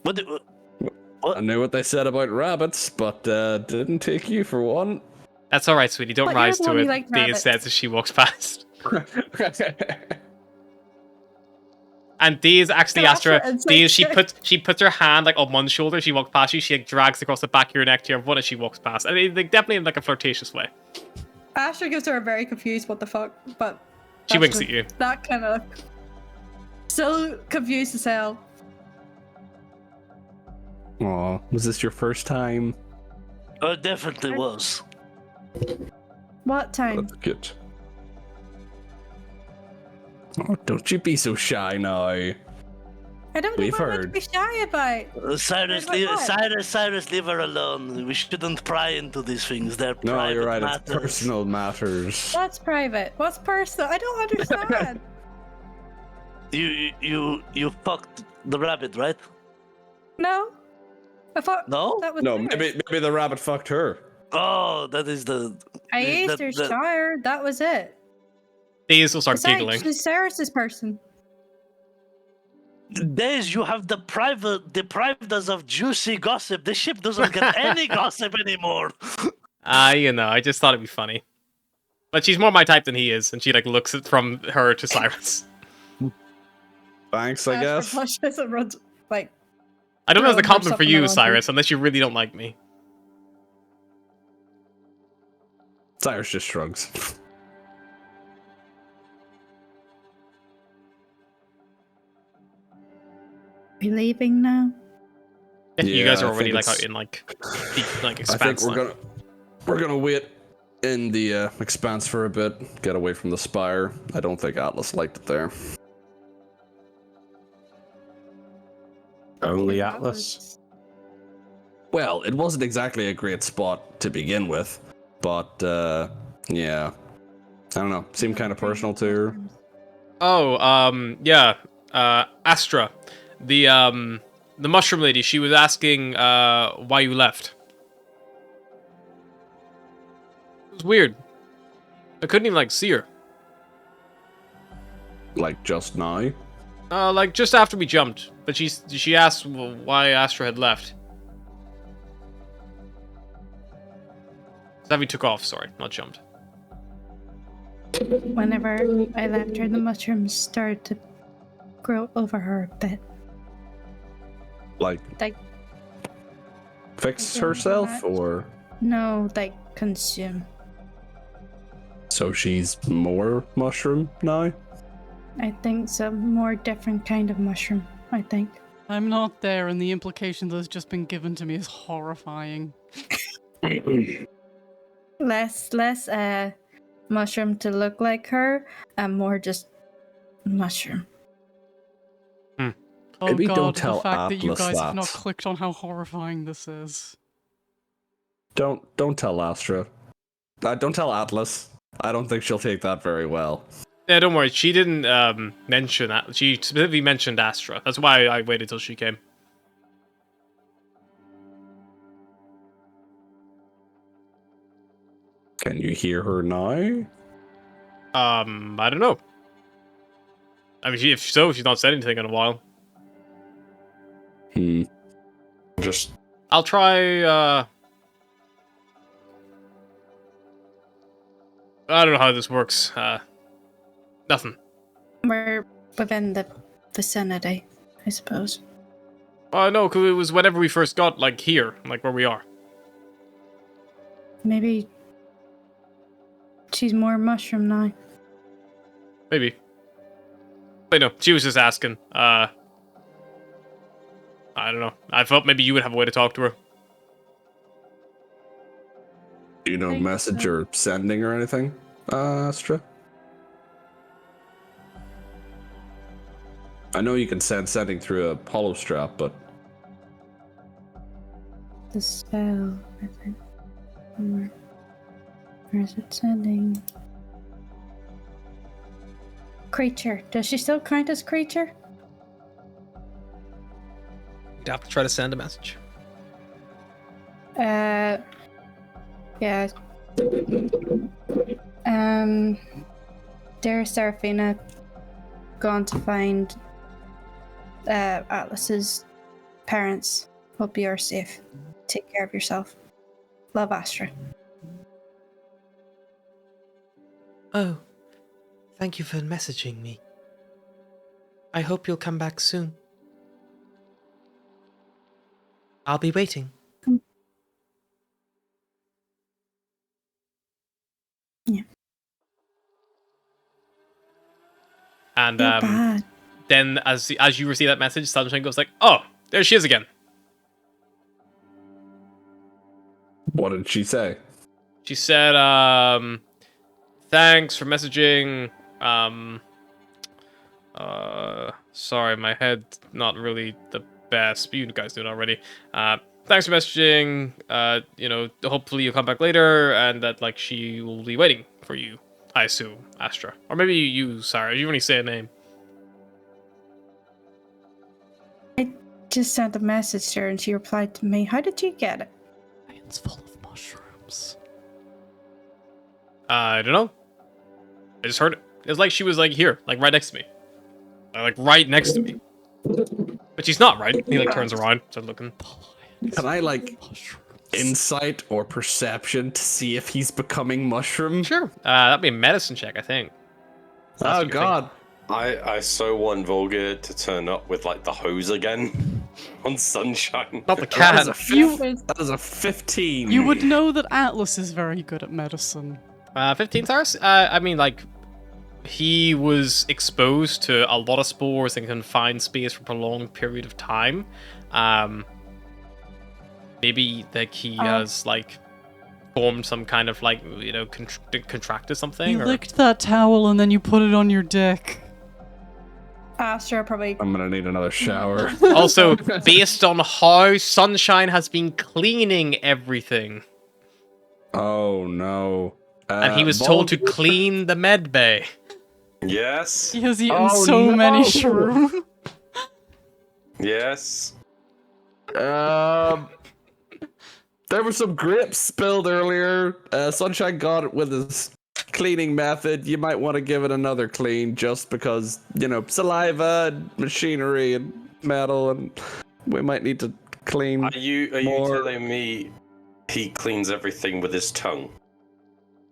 What do, I knew what they said about rabbits, but didn't take you for one. That's all right, sweetie. Don't But you're rise the to one who it. liked Daze rabbits. says as she walks past. And Daze actually, Go Astra, after it, it's Daze, like- she puts her hand like on one shoulder. She walks past you. She like drags across the back of your neck to your one as she walks past. I mean, like definitely in like a flirtatious way. Asher gives her a very confused what the fuck, but She that's winks just at you. That kind of still confused as hell. Aw, was this your first time? it definitely was. What time? That's good. Oh, don't you be so shy now. I don't We've know what to heard. be shy about. Cyrus, Wait, what? Cyrus, leave her alone. We shouldn't pry into these things. They're No, private you're right. matters. It's personal matters. What's private? What's personal? I don't understand. You fucked the rabbit, right? No. I thought No? that was No, Cyrus. maybe the rabbit fucked her. Oh, that is the. I used her shower. That was it. Daze will start Besides, giggling. she's Cyrus's person. Days you have deprived us of juicy gossip. The ship doesn't get any gossip anymore. You know, I just thought it'd be funny. But she's more my type than he is, and she like looks from her to Cyrus. Thanks, I guess. She doesn't run like. I don't know if it's a Throw her compliment for something you, around Cyrus, unless you really don't like me. Cyrus just shrugs. We leaving now? Yeah, you guys Yeah, are I already think like it's- out in like deep like I think expanse. we're gonna wait in the expanse for a bit, get away from the spire. I don't think Atlas liked it there. Only That Atlas. was- Well, it wasn't exactly a great spot to begin with, but yeah, I don't know. Seemed kind of personal to her. Oh, yeah. Astra, the mushroom lady. She was asking why you left. It was weird. I couldn't even like see her. Like just now. Like just after we jumped, but she asked why Astra had left. That we took off. Sorry, not jumped. Whenever I left her, the mushrooms started to grow over her a bit. Like Like, fix I don't herself, know. or no, like, consume. so she's more mushroom now. I think it's a more different kind of mushroom, I think. I'm not there, and the implication that has just been given to me is horrifying. Less mushroom to look like her, and more just mushroom. Oh Maybe god, don't tell the fact that you Atlas guys have not that. clicked on how horrifying this is. Don't tell Astra. Don't tell Atlas. I don't think she'll take that very well. Yeah, don't worry. She didn't mention that. She specifically mentioned Astra. That's why I waited till she came. Can you hear her now? I don't know. I mean, if so, she's not said anything in a while. Just I'll try. I don't know how this works. Nothing. We're within the vicinity, I suppose. No, because it was whenever we first got like here, like where we are. Maybe she's more mushroom now. Maybe. Wait, no, she was just asking. I don't know. I thought maybe you would have a way to talk to her. Do you know Think message so. or sending or anything, Astra? I know you can send sending through a hollow strap, but The spell, I think. Where is it sending? Creature. Does she still count as creature? You'd have to try to send a message. Yeah. Dear Seraphina, gone to find Atlas's parents. Hope you are safe. Take care of yourself. Love, Astra. Oh, thank you for messaging me. I hope you'll come back soon. I'll be waiting. Yeah. And Feel bad. then as you receive that message, Sunshine goes like, "Oh, there she is again." what did she say? She said, "Thanks for messaging. Sorry, my head's not really the best, but you guys do it already. Thanks for messaging. You know, hopefully you'll come back later, and that like she will be waiting for you. I assume, Astra, or maybe you, Sarah. You only say a name. I just sent a message to her and she replied to me. How did you get it? It's full of mushrooms. I don't know. I just heard it. It's like she was like here, like right next to me, like right next to me. But she's not, right? He like turns around, starts looking. Can I like insight or perception to see if he's becoming mushroom? Sure. That'd be a medicine check, I think. That's Oh what you god. I so want Volga to turn up with like the hose again on Sunshine. Not the That cat. is a 15. You would know that Atlas is very good at medicine. 15 stars? I mean, like, he was exposed to a lot of spores in confined space for a prolonged period of time. Maybe, like, he has, like, formed some kind of, like, you know, contracted something? You or... licked that towel and then you put it on your dick. Astra probably. I'm gonna need another shower. Also, based on how Sunshine has been cleaning everything. Oh no. And he was told to clean the med bay. Yes. He has eaten Oh, so no. many shrooms. Yes. There were some grapes spilled earlier. Sunshine got it with his cleaning method. You might want to give it another clean just because, you know, saliva and machinery and metal, and we might need to clean. Are you more. telling me he cleans everything with his tongue?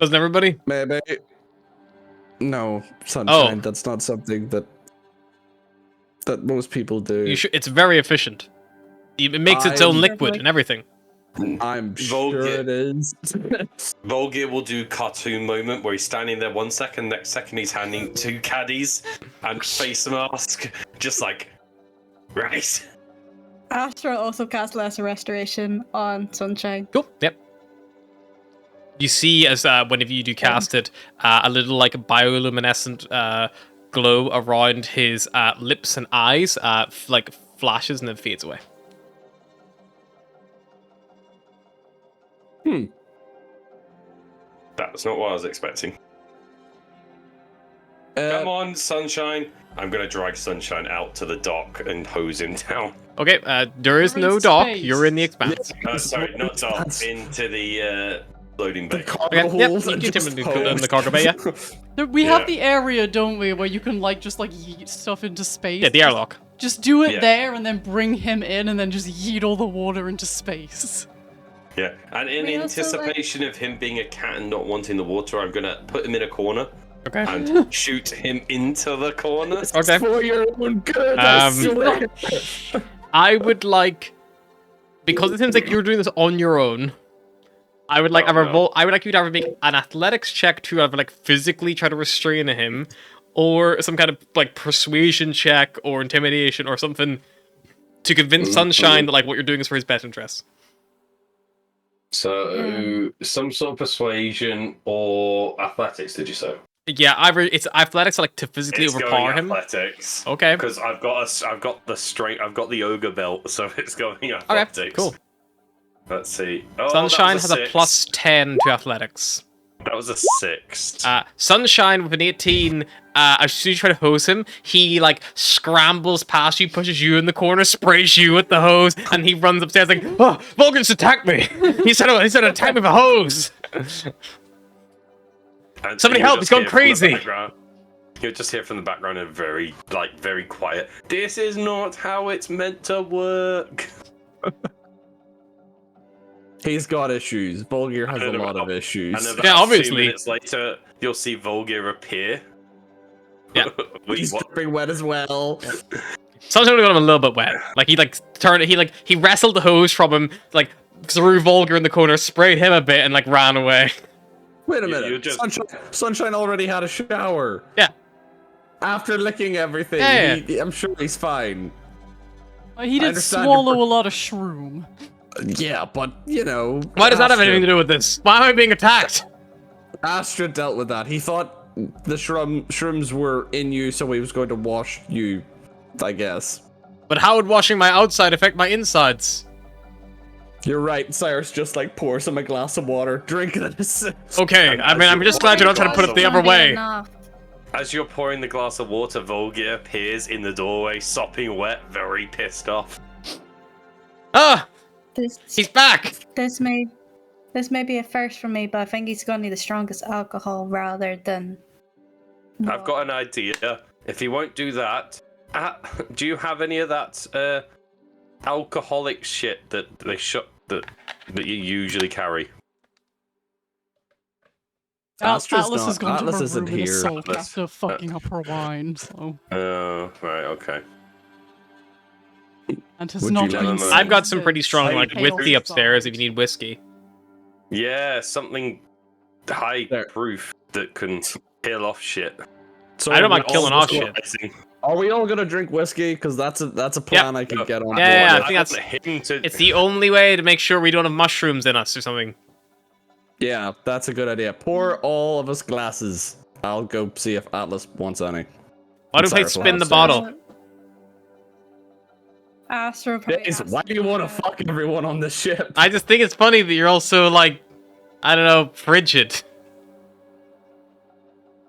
Doesn't everybody? Maybe. No, Sunshine, Oh. that's not something that most people do. You should, it's very efficient. It makes its own liquid and everything. I'm Volga- sure it is. Volgir will do cartoon moment where he's standing there 1 second, next second he's handing 2 caddies and face mask, just like, right. Astra also cast Lesser Restoration on Sunshine. Cool. Yep. You see, as whenever you do cast it, a little like bioluminescent glow around his lips and eyes, like flashes and then fades away. That's not what I was expecting. Come on, Sunshine. I'm gonna drag Sunshine out to the dock and hose him down. Okay, there is You're in no dock. space. You're in the Expanse. Sorry, not dock, into the loading bay. Okay, yep, you can jump in the cargo bay, yeah. We have Yeah. the area, don't we, where you can like just like yeet stuff into space. Yeah, the airlock. Just do it Yeah. there and then bring him in and then just yeet all the water into space. Yeah, and in We also, anticipation of him being a cat and not wanting the water, I'm gonna put him in a corner Okay. and shoot him into the corner. Okay. For your own good, I swear. I would like, because it seems like you're doing this on your own. I would like I would like you to either make an athletics check to either like physically try to restrain him, or some kind of like persuasion check or intimidation or something to convince Sunshine that like what you're doing is for his best interests. So, some sort of persuasion or athletics, did you say? Yeah, either it's athletics like to physically It's overpower going him. athletics. Okay. Because I've got the strength, I've got the ogre belt, so it's going athletics. Okay. Cool. Let's see. Oh, Sunshine that was has a six. plus 10 to athletics. That was a 6. Sunshine with an 18, as soon as you try to hose him, he like scrambles past you, pushes you in the corner, sprays you with the hose, and he runs upstairs like, "Oh, Vulcan's attacked me! He said attack me with a hose!" And Somebody you'll help, just he's gone hear from the crazy. background- You'll just hear from the background a very quiet, "This is not how it's meant to work." He's got issues. Volgir has a And lot about- of issues. And about Yeah, 2 obviously. minutes later, you'll see Volgir appear. Yeah. With He's what? dripping wet as well. Sunshine got him a little bit wet. Like he wrestled the hose from him, like threw Vulgar in the corner, sprayed him a bit, and like ran away. Wait a You- minute. you just- Sunshine already had a shower. Yeah. After licking everything, Yeah. I'm sure he's fine. He did understand swallow your a lot of shroom. Yeah, but, you know... Why does that have Astra- anything to do with this? Why am I being attacked? Astra dealt with that. He thought the shrooms were in you, so he was going to wash you, I guess. But how would washing my outside affect my insides? You're right, Cyrus. Just like pours him a glass of water, drink this. Okay, I mean, I'm just glad you're not trying to put it the other way. As you're pouring the glass of water, Volgir appears in the doorway, sopping wet, very pissed off. Ah! This, He's back! this may be a first for me, but I think he's gonna need the strongest alcohol rather than. I've got an idea. If he won't do that, do you have any of that alcoholic shit that they that you usually carry? Atlas has gone Atlas to her isn't room in a here. sulk Atlas. after fucking up her wine, so. Oh, right, okay. And has Would not you been let him, seen I've got some since. pretty strong, like, Pale whiskey upstairs if side. you need whiskey. Yeah, something high There. proof that can kill off shit. So I don't mind we're killing all off just- shit. Are we all gonna drink whiskey? Because that's a plan I can get on. Yeah, board I with. think him to... It's the only way to make sure we don't have mushrooms in us or something. Yeah, that's a good idea. Pour all of us glasses. I'll go see if Atlas wants any. Why don't we Cyrus will spin the have bottle? Astro. Why do you want to fuck everyone on this ship? I just think it's funny that you're also, like, I don't know, frigid.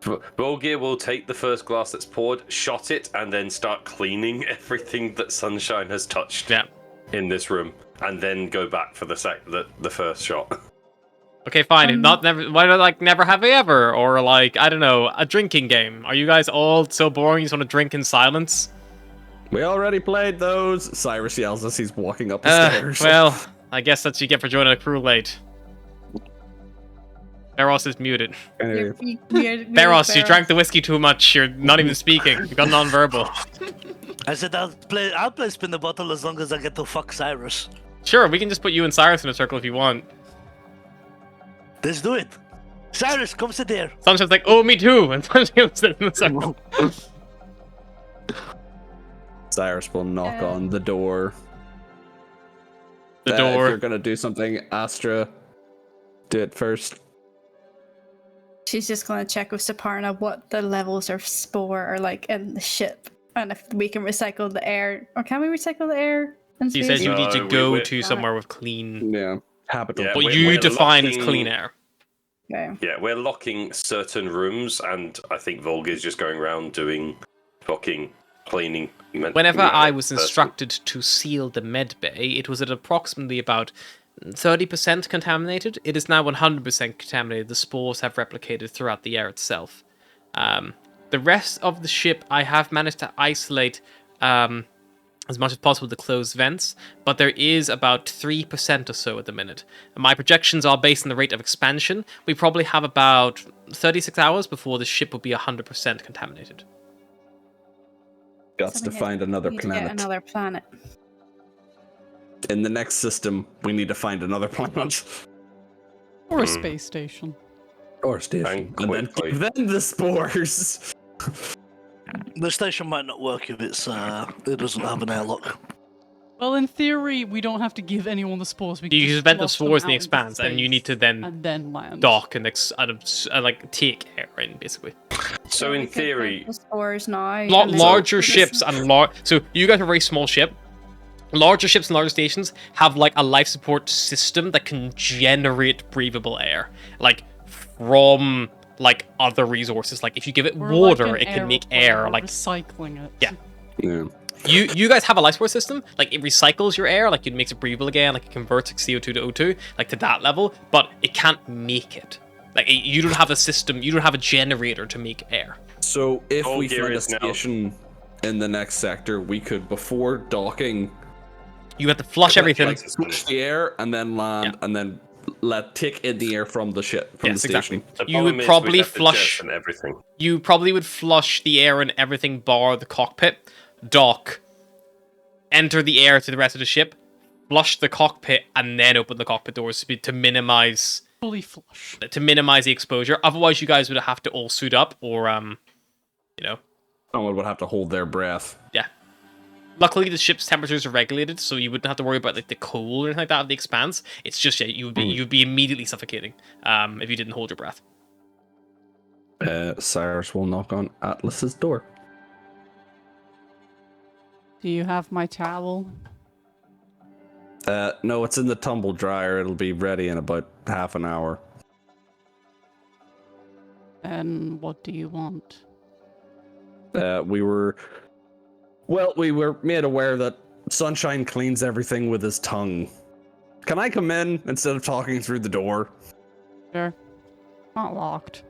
Volgir will take the first glass that's poured, shot it, and then start cleaning everything that Sunshine has touched Yeah. in this room, and then go back for the first shot. Okay, fine. Why not, like, never have I ever? Or, like, I don't know, a drinking game. Are you guys all so boring you just want to drink in silence? We already played those. Cyrus yells as he's walking up the stairs. Well, I guess that's what you get for joining a crew late. Barros is muted. Anyway, Barros, you drank the whiskey too much. You're not even speaking. You got non-verbal. I said I'll play spin the bottle as long as I get to fuck Cyrus. Sure, we can just put you and Cyrus in a circle if you want. Let's do it. Cyrus, come sit here. Sunshine's like, oh, me too. And Sunshine will sit in the circle. Cyrus will knock on the door. The If door. you're gonna do something, Astra, do it first. She's just gonna check with Saparna what the levels of spore are like in the ship, and if we can recycle the air, or can we recycle the air? In She space? says you need to No, go we- to somewhere with clean... Yeah, habitable. Yeah, What we're you define as locking- clean air. Okay. Yeah, we're locking certain rooms, and I think Volgir's just going around doing fucking cleaning. Whenever I was person. instructed to seal the med bay, it was at approximately about 30% contaminated. It is now 100% contaminated. The spores have replicated throughout the air itself. The rest of the ship, I have managed to isolate as much as possible the closed vents, but there is about 3% or so at the minute. And my projections are based on the rate of expansion. We probably have about 36 hours before the ship will be 100% contaminated. Got to find another We need to get planet. another planet. In the next system, we need to find another planet. Or a space station. Or station. And And then quickly. give them the spores. The station might not work if it doesn't have an airlock. Well, in theory, we don't have to give anyone the spores. We can You just use vent the flush them spores in the out into expanse, and you space need to then and then land. dock and like take air in, basically. So We in could theory, make the spores now. and then- Larger ships and so you guys are a very small ship. Larger ships and larger stations have like a life support system that can generate breathable air, like from like other resources. Like if you give it We're water, like it an can make aeroplane, air. we're Like recycling it. Yeah. Yeah. you guys have a life support system. Like it recycles your air, like it makes it breathable again, like it converts like, CO2 to O2, like to that level. But it can't make it. Like you don't have a system. You don't have a generator to make air. So if we Volgir find a is now- station in the next sector, we could, before docking, You have to flush everything. Like, switch the air and then land and then take in the air from the ship, from Yes, the station. exactly. the You problem would is probably we'd have to flush. jettison everything. You probably would flush the air and everything bar the cockpit, dock, enter the air to the rest of the ship, flush the cockpit, and then open the cockpit doors to minimize Fully flush. the exposure. Otherwise, you guys would have to all suit up, or you know, Someone would have to hold their breath. yeah. Luckily, the ship's temperatures are regulated, so you wouldn't have to worry about like the cold or anything like that of the Expanse. It's just you'd be immediately suffocating if you didn't hold your breath. Cyrus will knock on Atlas's door. Do you have my towel? No, it's in the tumble dryer. It'll be ready in about half an hour. And what do you want? We were made aware that Sunshine cleans everything with his tongue. Can I come in instead of talking through the door? Sure. Not locked.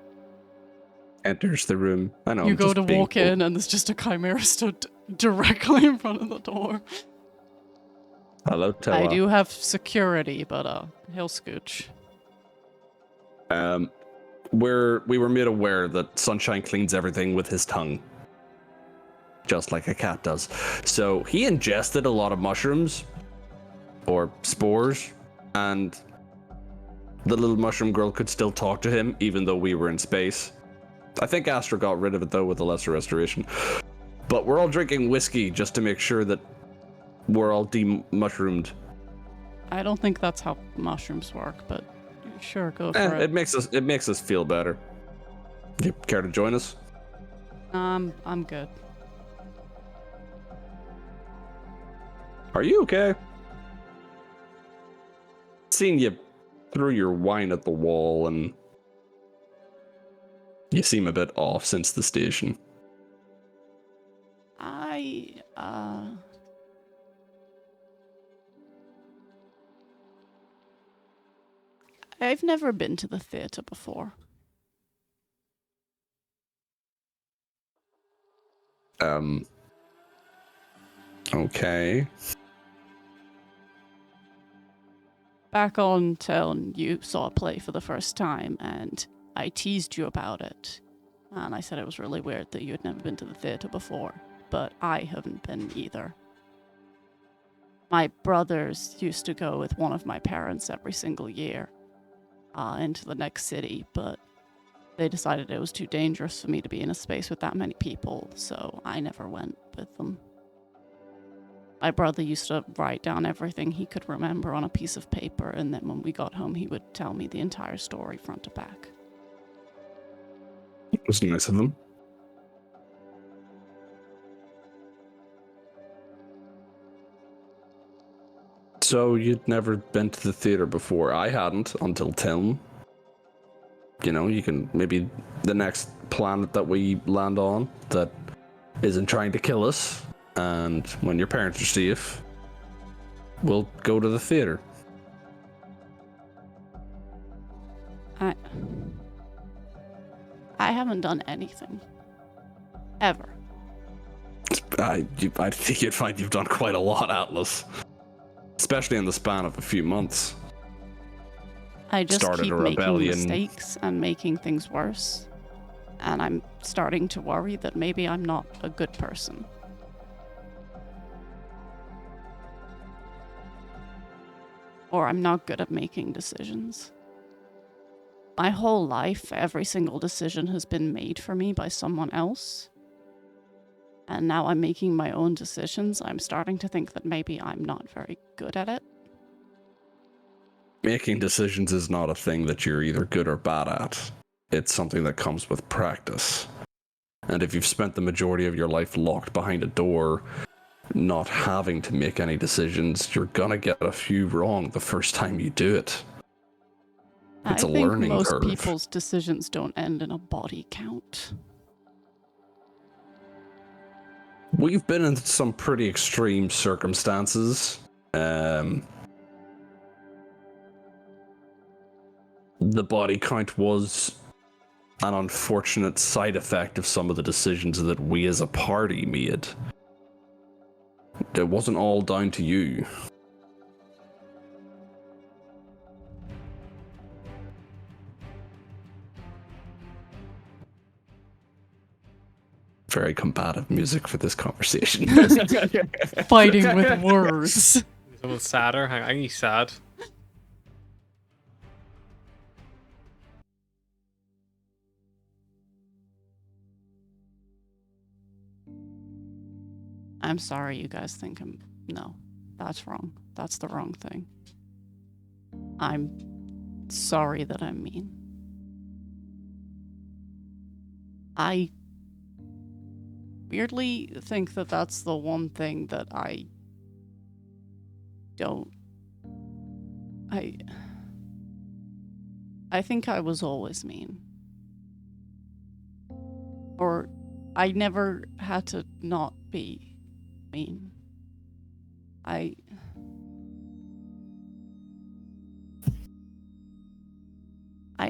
Enters the room. I know. You I'm go just to being walk in and there's just a chimera stood directly in front of the door. Hello, Toa. I do have security, but he'll scooch. We were made aware that Sunshine cleans everything with his tongue. Just like a cat does. So he ingested a lot of mushrooms or spores, and the little mushroom girl could still talk to him even though we were in space. I think Astra got rid of it though with the lesser restoration. But we're all drinking whiskey just to make sure that we're all de-mushroomed. I don't think that's how mushrooms work, but sure, go for it. It makes us feel better. You care to join us? I'm good. Are you okay? Seen you threw your wine at the wall and you seem a bit off since the station. I've never been to the theater before. Okay. Back on town, you saw a play for the first time, and I teased you about it. And I said it was really weird that you had never been to the theater before, but I haven't been either. My brothers used to go with one of my parents every single year into the next city, but they decided it was too dangerous for me to be in a space with that many people, so I never went with them. My brother used to write down everything he could remember on a piece of paper, and then when we got home, he would tell me the entire story front to back. It was nice of them. So you'd never been to the theater before? I hadn't until Tilm. You know, you can maybe the next planet that we land on that isn't trying to kill us, and when your parents are safe, we'll go to the theater. I haven't done anything. Ever. I think you'd find you've done quite a lot, Atlas. Especially in the span of a few months. I just Started keep a making rebellion. mistakes and making things worse. And I'm starting to worry that maybe I'm not a good person. Or I'm not good at making decisions. My whole life, every single decision has been made for me by someone else. And now I'm making my own decisions. I'm starting to think that maybe I'm not very good at it. Making decisions is not a thing that you're either good or bad at. It's something that comes with practice. And if you've spent the majority of your life locked behind a door, not having to make any decisions, you're gonna get a few wrong the first time you do it. It's a learning I think most curve. people's decisions don't end in a body count. We've been in some pretty extreme circumstances. The body count was an unfortunate side effect of some of the decisions that we as a party made. It wasn't all down to you. Very combative music for this conversation. Fighting with words. Someone sadder? Hang on, he's sad. I'm sorry you guys think I'm... No, that's wrong. That's the wrong thing. I'm sorry that I'm mean. I weirdly think that that's the one thing that I don't. I think I was always mean. Or I never had to not be mean. I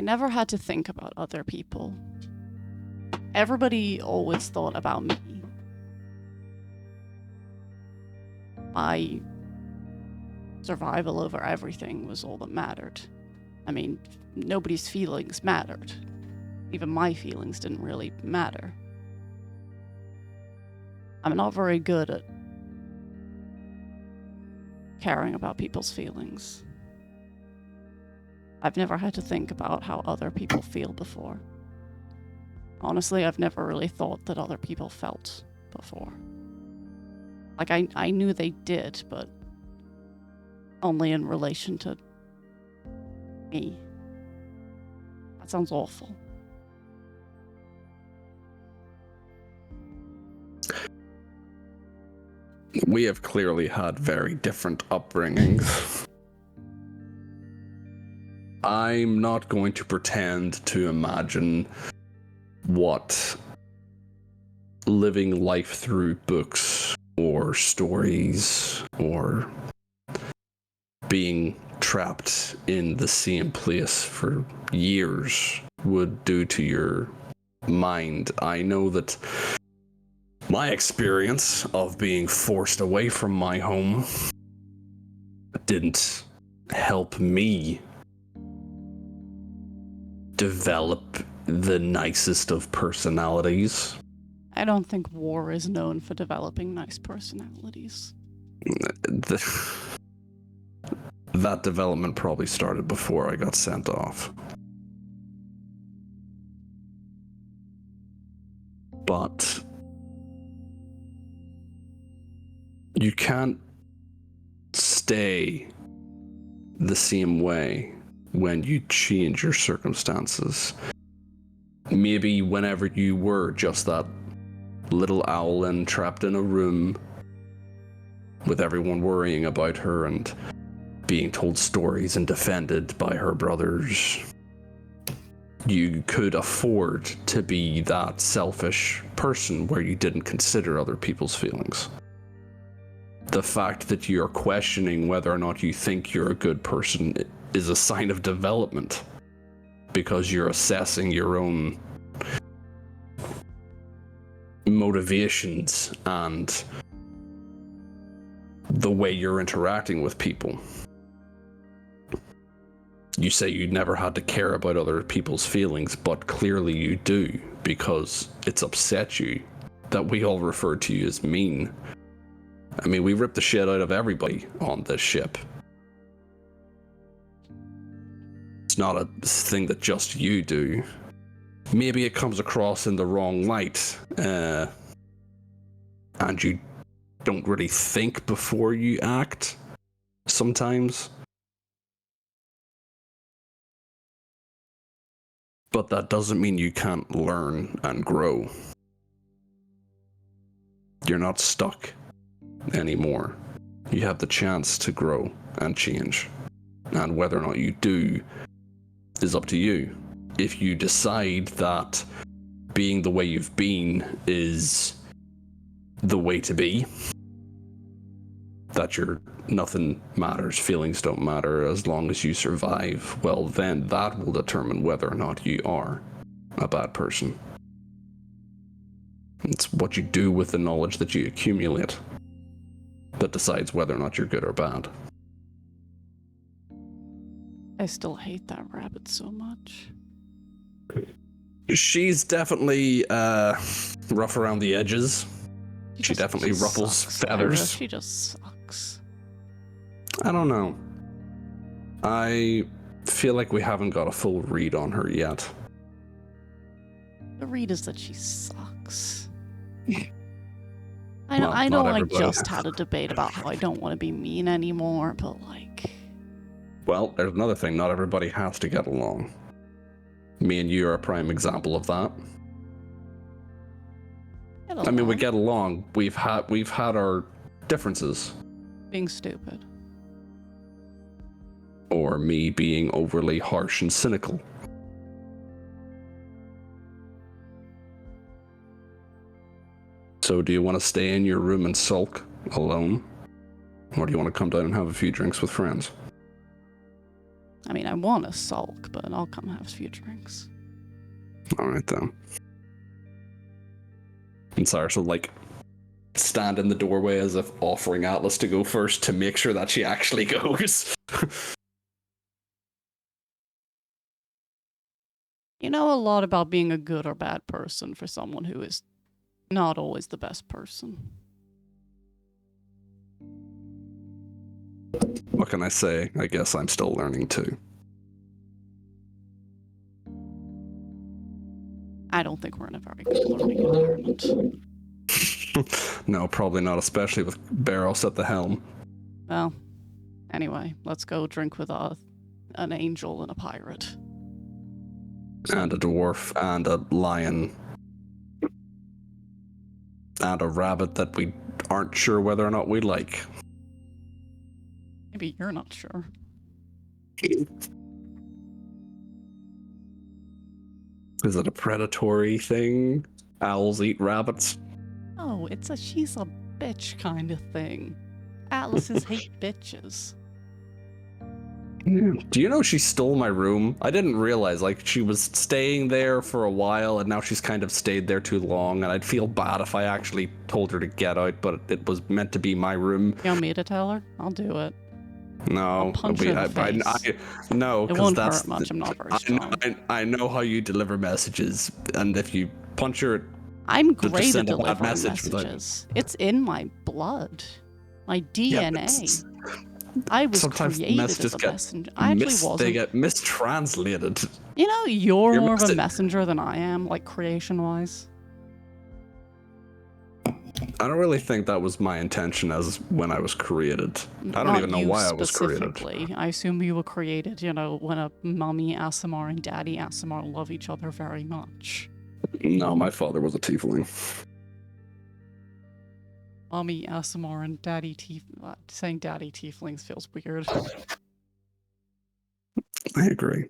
never had to think about other people. Everybody always thought about me. My survival over everything was all that mattered. I mean, nobody's feelings mattered. Even my feelings didn't really matter. I'm not very good at caring about people's feelings. I've never had to think about how other people feel before. Honestly, I've never really thought that other people felt before. Like, I knew they did, but only in relation to me. That sounds awful. We have clearly had very different upbringings. I'm not going to pretend to imagine what living life through books or stories or being trapped in the same place for years would do to your mind. I know that my experience of being forced away from my home didn't help me develop the nicest of personalities. I don't think war is known for developing nice personalities. That development probably started before I got sent off. But you can't stay the same way when you change your circumstances. Maybe whenever you were just that little owl and trapped in a room with everyone worrying about her and being told stories and defended by her brothers, you could afford to be that selfish person where you didn't consider other people's feelings. The fact that you're questioning whether or not you think you're a good person is a sign of development, because you're assessing your own motivations and the way you're interacting with people. You say you never had to care about other people's feelings, but clearly you do, because it's upset you that we all refer to you as mean. I mean, we rip the shit out of everybody on this ship. It's not a thing that just you do. Maybe it comes across in the wrong light, and you don't really think before you act sometimes. But that doesn't mean you can't learn and grow. You're not stuck anymore. You have the chance to grow and change. And whether or not you do is up to you. If you decide that being the way you've been is the way to be, that nothing matters, feelings don't matter as long as you survive, well then that will determine whether or not you are a bad person. It's what you do with the knowledge that you accumulate that decides whether or not you're good or bad. I still hate that rabbit so much. She's definitely rough around the edges. She definitely ruffles sucks, feathers. Ira. She just sucks. I don't know. I feel like we haven't got a full read on her yet. The read is that she sucks. Well, I know not I everybody. just had a debate about how I don't want to be mean anymore, but like... Well, there's another thing. Not everybody has to get along. Me and you are a prime example of that. I mean, we get along. We've had our differences. Being stupid. Or me being overly harsh and cynical. So do you want to stay in your room and sulk alone? Or do you want to come down and have a few drinks with friends? I mean, I want to sulk, but I'll come have a few drinks. Alright then. And Cyrus will, like, stand in the doorway as if offering Atlas to go first to make sure that she actually goes. You know a lot about being a good or bad person for someone who is not always the best person. What can I say? I guess I'm still learning too. I don't think we're in a very good learning environment. No, probably not, especially with Barros at the helm. Well, anyway, let's go drink with an angel and a pirate. And a dwarf, and a lion. And a rabbit that we aren't sure whether or not we like. Maybe you're not sure. Is it a predatory thing? Owls eat rabbits? Oh, it's a she's a bitch kind of thing. Atlases hate bitches. Do you know she stole my room? I didn't realize, like, she was staying there for a while and now she's kind of stayed there too long, and I'd feel bad if I actually told her to get out, but it was meant to be my room. You want me to tell her? I'll do it. No, I'll punch her in the face. No, It because won't that's hurt much. I'm not very strong. I know how you deliver messages, and if you punch her, I'm just great at send a bad delivering message without- messages. It's in my blood, my DNA. it's- I was sometimes created messages as a get messenger. I actually wasn't. They get mistranslated. You know, you're Your more of a message- messenger than I am, like creation-wise. I don't really think that was my intention as when I was created. I don't Not even know you why I was created. specifically. I assume you were created, you know, when a mommy Asimar and daddy Asimar love each other very much. No, my father was a tiefling. Mommy Asimar and daddy saying daddy tieflings feels weird. I agree.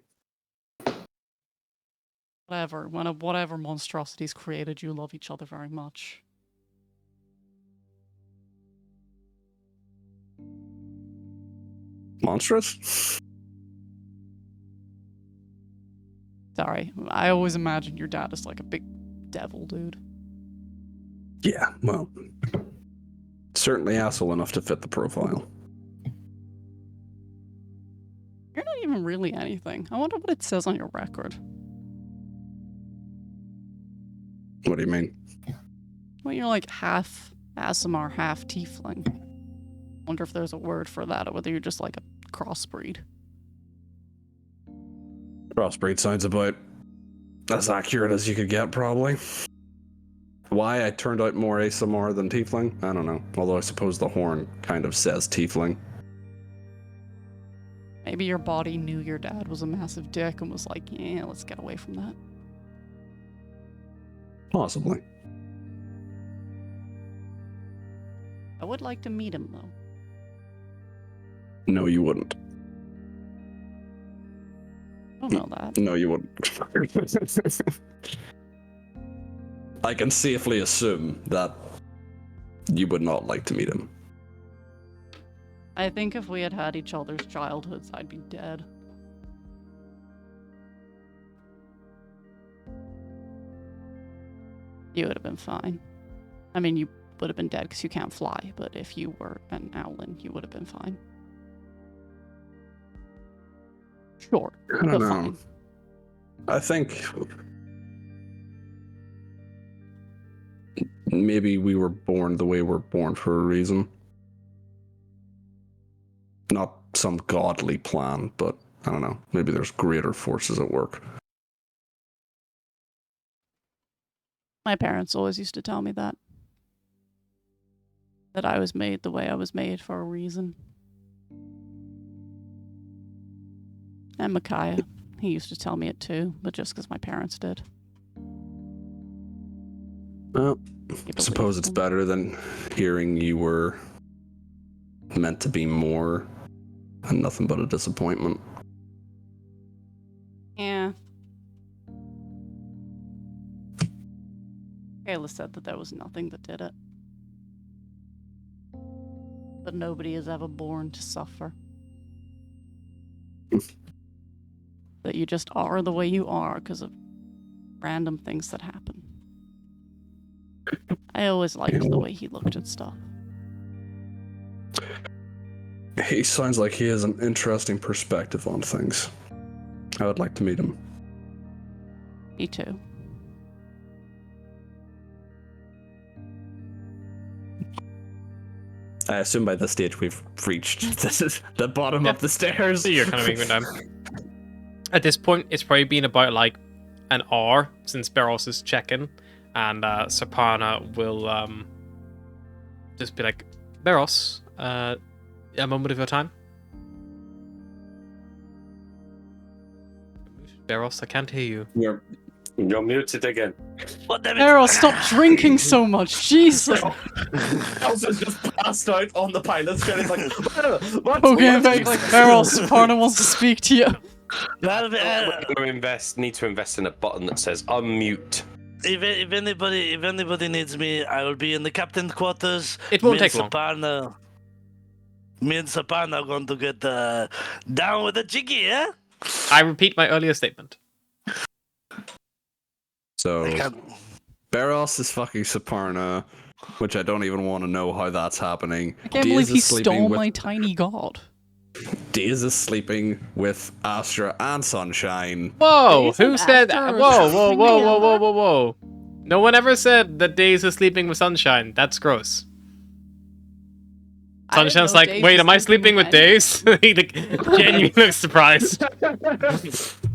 Whatever. When whatever monstrosity's created, you love each other very much. Monstrous? Sorry, I always imagined your dad as like a big devil dude. Yeah, well, certainly asshole enough to fit the profile. You're not even really anything. I wonder what it says on your record. What do you mean? Well, you're like half Asimar, half tiefling. Wonder if there's a word for that, or whether you're just like a crossbreed. Crossbreed sounds about as accurate as you could get, probably. Why I turned out more ASMR than tiefling? I don't know. Although I suppose the horn kind of says tiefling. Maybe your body knew your dad was a massive dick and was like, yeah, let's get away from that. Possibly. I would like to meet him, though. No, you wouldn't. I don't know that. No, you wouldn't. I can safely assume that you would not like to meet him. I think if we had had each other's childhoods, I'd be dead. You would have been fine. I mean, you would have been dead because you can't fly, but if you were an owlin, you would have been fine. Sure, I don't but know. fine. I think maybe we were born the way we're born for a reason. Not some godly plan, but I don't know. Maybe there's greater forces at work. My parents always used to tell me that. That I was made the way I was made for a reason. And Micaiah, he used to tell me it too, but just because my parents did. Well, You I suppose it's believe them. better than hearing you were meant to be more and nothing but a disappointment. Yeah. Kayla said that there was nothing that did it. That nobody is ever born to suffer. That you just are the way you are because of random things that happen. I always liked the way he looked at stuff. He sounds like he has an interesting perspective on things. I would like to meet him. Me too. I assume by this stage we've reached the bottom of the stairs. You're kind of making time. At this point, it's probably been about like an hour since Barros is checking, and Sapana will just be like, Barros, a moment of your time. Barros, I can't hear you. You're muted again. What damn it? Errol, stop drinking so much. Jesus. Elsa's just passed out on the pilot's credit. Like, what? Okay, Errol, Parna wants to speak to you. Well, Need to invest in a button that says unmute. if anybody needs me, I will be in the captain's quarters. It won't take long. Me and Sapana are going to get down with the jiggy, yeah? I repeat my earlier statement. So, I can't- Barros is fucking Saparna, which I don't even want to know how that's happening. I can't Diaz believe he is sleeping stole with- my tiny god. Diaz is sleeping with Astra and Sunshine. Whoa! Days Who and said Astra that? are Whoa, whoa, sleeping whoa, whoa, whoa, together? whoa, whoa! No one ever said that Days is sleeping with Sunshine. That's gross. I didn't Sunshine's know like, Dave wait, was am I sleeping with anyone. Days? He like, genuinely looks surprised.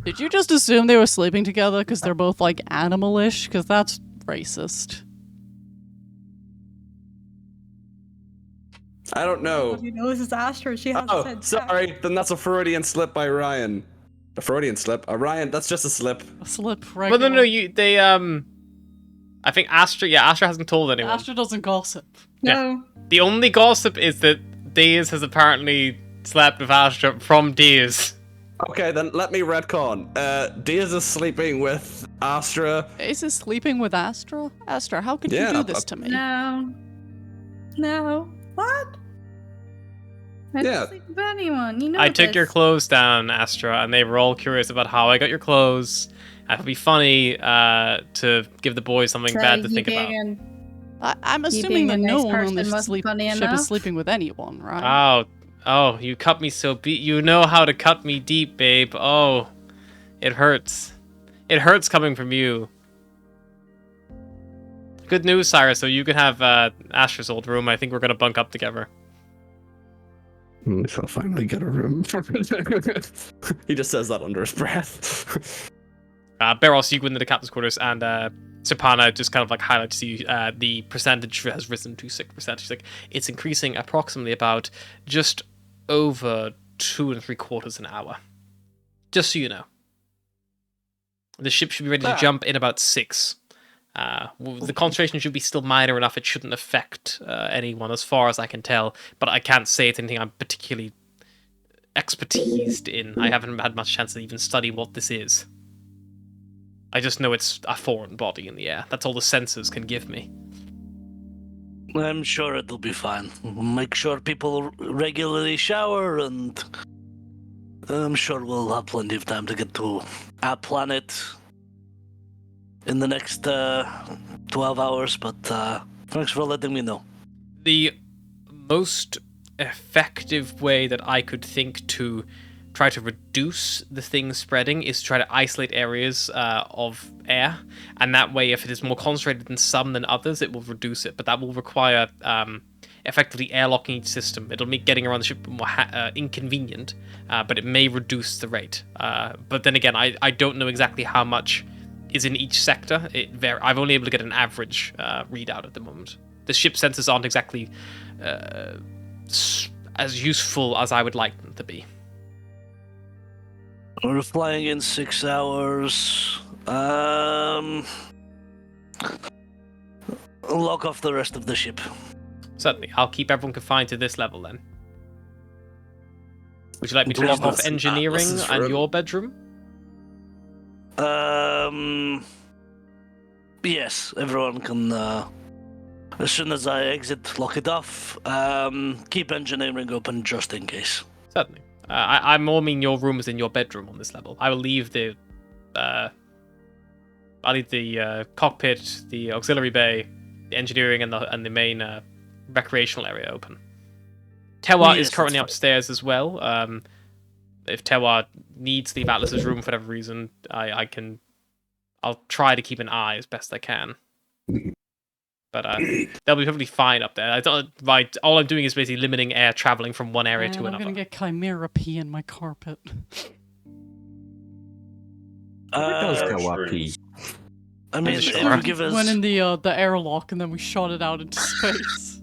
Did you just assume they were sleeping together because they're both like animalish? Because that's racist. I don't know. What he knows is Astra. She has Oh, said sorry. Then that's a Freudian slip by Ryan. A Freudian slip? Ryan, that's just a slip. A slip, right? But no, they I think Astra hasn't told anyone. Astra doesn't gossip. No. The only gossip is that Days has apparently slept with Astra from Days. Okay, then let me retcon. Diaz is sleeping with Astra. Ace is sleeping with Astra? Astra, how could Yeah, you do this to me? No. No. What? I Yeah. don't sleep with anyone. You know I took this. your clothes down, Astra, and they were all curious about how I got your clothes. It would be funny to give the boys something So bad to you think about. being I'm You assuming being that a no nice one on person this wasn't funny ship enough? is sleeping with anyone, right? Oh, you cut me so you know how to cut me deep, babe. Oh, it hurts. It hurts coming from you. Good news, Cyrus. So you can have Astra's old room. I think we're gonna bunk up together. We shall finally get a room. He just says that under his breath. Barros, you go into the captain's quarters, and Sapana just kind of like highlights to you the percentage has risen to 6%. She's like, it's increasing approximately about just over 2 3/4 an hour. Just so you know. The ship should be ready to jump in about 6. The concentration should be still minor enough, it shouldn't affect anyone as far as I can tell, but I can't say it's anything I'm particularly expertised in. I haven't had much chance to even study what this is. I just know it's a foreign body in the air. That's all the sensors can give me. I'm sure it'll be fine. Make sure people regularly shower, and I'm sure we'll have plenty of time to get to our planet in the next 12 hours, but thanks for letting me know. The most effective way that I could think to try to reduce the thing spreading is to try to isolate areas of air, and that way if it is more concentrated in some than others, it will reduce it, but that will require effectively airlocking each system. It'll make getting around the ship more inconvenient, but it may reduce the rate. But then again, I don't know exactly how much is in each sector. I'm only able to get an average readout at the moment. The ship sensors aren't exactly as useful as I would like them to be. We're flying in 6 hours. lock off the rest of the ship. Certainly. I'll keep everyone confined to this level then. Would you like me to lock off engineering and your bedroom? Yes, everyone can. As soon as I exit, lock it off. Keep engineering open just in case. Certainly. I more mean your room is in your bedroom on this level. I will leave the cockpit, the auxiliary bay, the engineering, and the main recreational area open. Tewa is currently upstairs as well. If Tewa needs to leave Atlas's room for whatever reason, I'll try to keep an eye as best I can. But they'll be perfectly fine up there. All I'm doing is basically limiting air traveling from one area to another. I'm gonna get Chimera pee in my carpet. Where does Tewa pee? I mean, it would give us... went in the airlock and then we shot it out into space.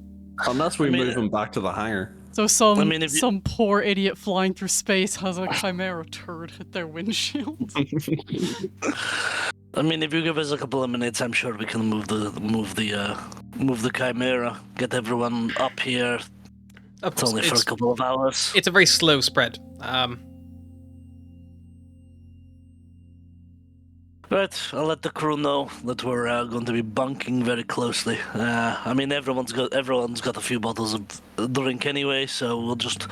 Unless we move him back to the hangar. So some poor idiot flying through space has a Chimera turd hit their windshield. I mean, if you give us a couple of minutes, I'm sure we can move the Chimera, get everyone up here. It's only for a couple of hours. It's a very slow spread. Right, I'll let the crew know that we're going to be bunking very closely. I mean, everyone's got a few bottles of drink anyway, so we'll drink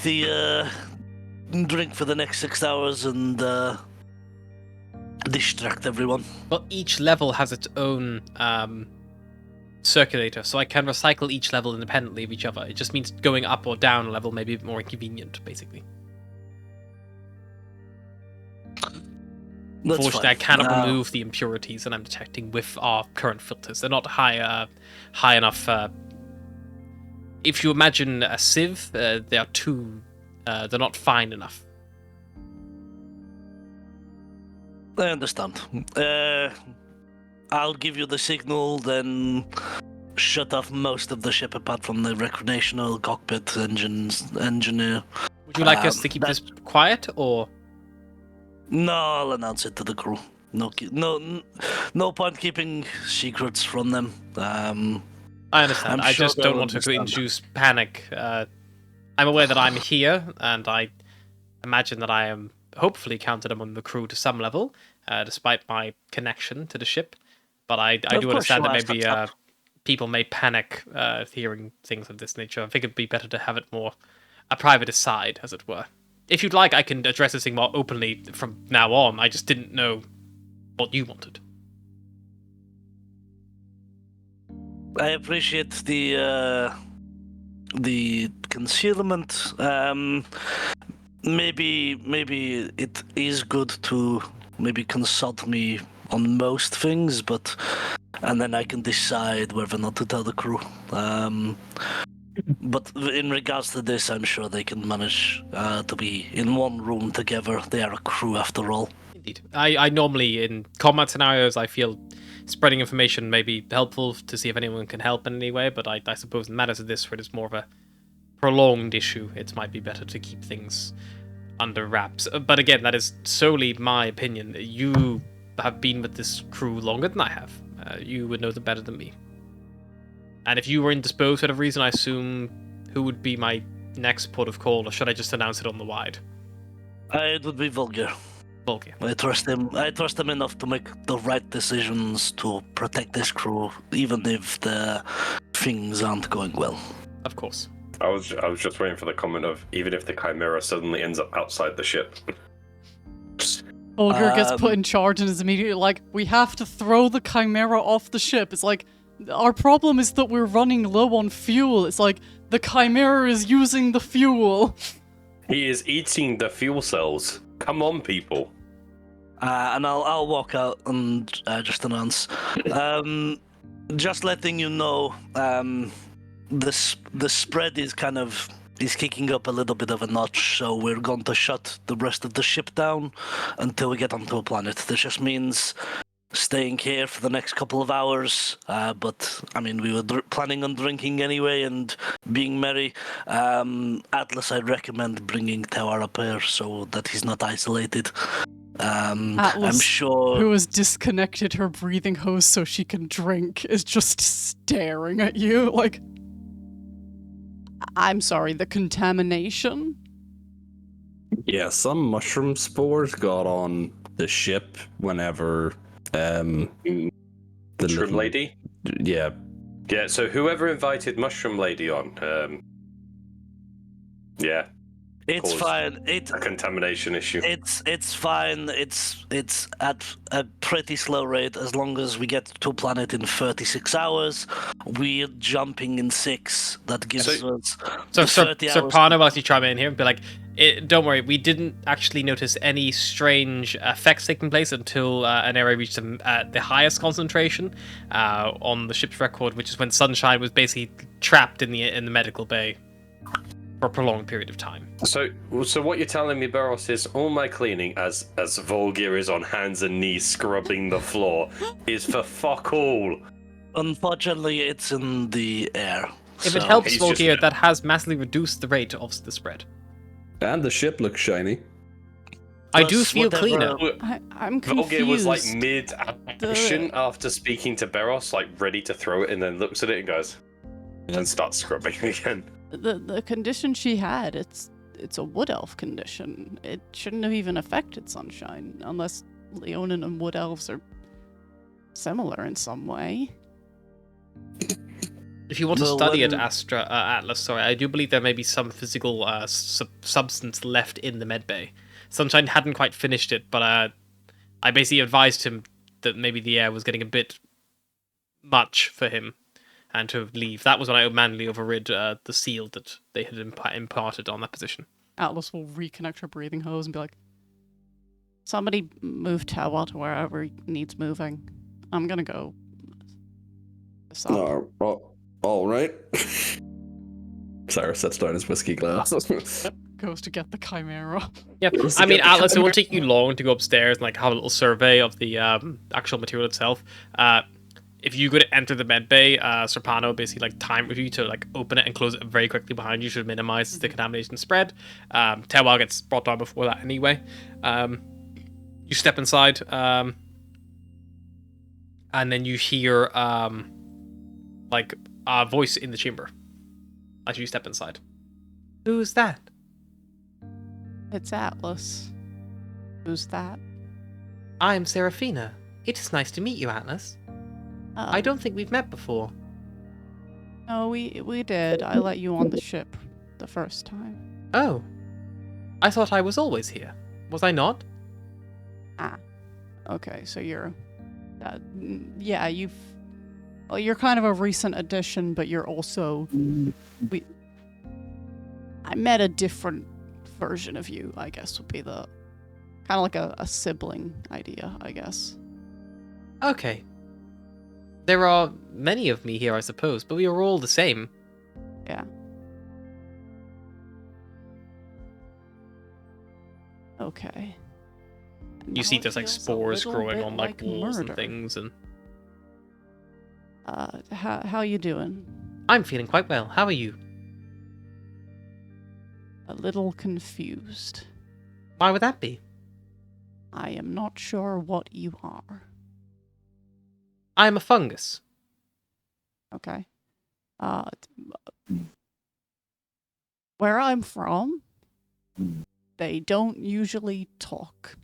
for the next 6 hours and distract everyone. Well, each level has its own circulator, so I can recycle each level independently of each other. It just means going up or down a level may be a bit more inconvenient, basically. Unfortunately, I cannot remove the impurities that I'm detecting with our current filters. They're not high enough. If you imagine a sieve, they're not fine enough. I understand. I'll give you the signal, then shut off most of the ship apart from the recreational cockpit engineer. Would you like us to keep this quiet, or...? No, I'll announce it to the crew. No point keeping secrets from them. I understand. I just don't want to induce panic. I'm aware that I'm here, and I imagine that I am hopefully counted among the crew to some level, despite my connection to the ship. But I do understand that maybe people may panic hearing things of this nature. I think it'd be better to have it more a private aside, as it were. If you'd like, I can address this thing more openly from now on. I just didn't know what you wanted. I appreciate the concealment. Maybe it is good to maybe consult me on most things, and then I can decide whether or not to tell the crew. But in regards to this, I'm sure they can manage to be in one room together. They are a crew after all. Indeed. I normally, in combat scenarios, I feel spreading information may be helpful to see if anyone can help in any way, but I suppose in matters of this, where it's more of a prolonged issue, it might be better to keep things under wraps. But again, that is solely my opinion. You have been with this crew longer than I have. You would know them better than me. And if you were indisposed for whatever reason, I assume who would be my next port of call, or should I just announce it on the wide? It would be Volger. Volger. I trust him enough to make the right decisions to protect this crew, even if the things aren't going well. Of course. I was just waiting for the comment of, even if the Chimera suddenly ends up outside the ship. Volger gets put in charge and is immediately like, we have to throw the Chimera off the ship. It's like, our problem is that we're running low on fuel. It's like, the Chimera is using the fuel. He is eating the fuel cells. Come on, people. And I'll walk out and just announce. Just letting you know, the spread is kicking up a little bit of a notch, so we're going to shut the rest of the ship down until we get onto a planet. This just means staying here for the next couple of hours, but I mean, we were planning on drinking anyway and being merry. Atlas, I'd recommend bringing Tawar up here so that he's not isolated. I'm Atlas, sure. who has disconnected her breathing hose so she can drink, is just staring at you like, I'm sorry, the contamination? Yeah, some mushroom spores got on the ship whenever the Mushroom little- Lady? Yeah. Yeah, so whoever invited Mushroom Lady on, yeah, It's caused fine. a contamination issue. It's fine. It's at a pretty slow rate. As long as we get to a planet in 36 hours, we're jumping in 6. That gives us So the 30 hours. Serpana will actually chime in here and be like, don't worry, we didn't actually notice any strange effects taking place until an area reached the highest concentration on the ship's record, which is when Sunshine was basically trapped in the medical bay for a prolonged period of time. So what you're telling me, Barros, is all my cleaning, as Volgir is on hands and knees scrubbing the floor, is for fuck all. Unfortunately, it's in the air. If it so- helps he's just- Volgear, that has massively reduced the rate of the spread. And the ship looks shiny. I do Plus, feel whatever- cleaner. I'm confused. Volgir was like mid-action after speaking to Barros, like ready to throw it, and then looks at it and goes, and starts scrubbing again. The condition she had, it's a wood elf condition. It shouldn't have even affected Sunshine, unless Leonin and wood elves are similar in some way. If you want to Well, study at when- Atlas, sorry, I do believe there may be some physical substance left in the medbay. Sunshine hadn't quite finished it, but I basically advised him that maybe the air was getting a bit much for him and to leave. That was when I manually overrid the seal that they had imparted on that position. Atlas will reconnect her breathing hose and be like, somebody move Tawa to wherever he needs moving. I'm gonna go. This up. All right. Cyrus sets down his whiskey glass. Goes to get the chimera. Yep. Just I to mean, get the Atlas, it won't camera. take you long to go upstairs and like have a little survey of the actual material itself. If you go to enter the med bay, Serpano basically like time with you to like open it and close it very quickly behind you to minimize the contamination spread. Tewal gets brought down before that anyway. You step inside, and then you hear like a voice in the chamber as you step inside. Who's that? It's Atlas. Who's that? I'm Seraphina. It is nice to meet you, Atlas. I don't think we've met before. No, we did. I let you on the ship the first time. Oh. I thought I was always here. Was I not? Okay, so you're, yeah, well, you're kind of a recent addition, but you're also, I met a different version of you, I guess, would be the, kind of like a sibling idea, I guess. Okay. There are many of me here, I suppose, but we are all the same. Yeah. Okay. You Now see it there's like feels a spores little growing bit on like walls murder. and things, and How you doing? I'm feeling quite well. How are you? A little confused. Why would that be? I am not sure what you are. I'm a fungus. Okay. Where I'm from, they don't usually talk.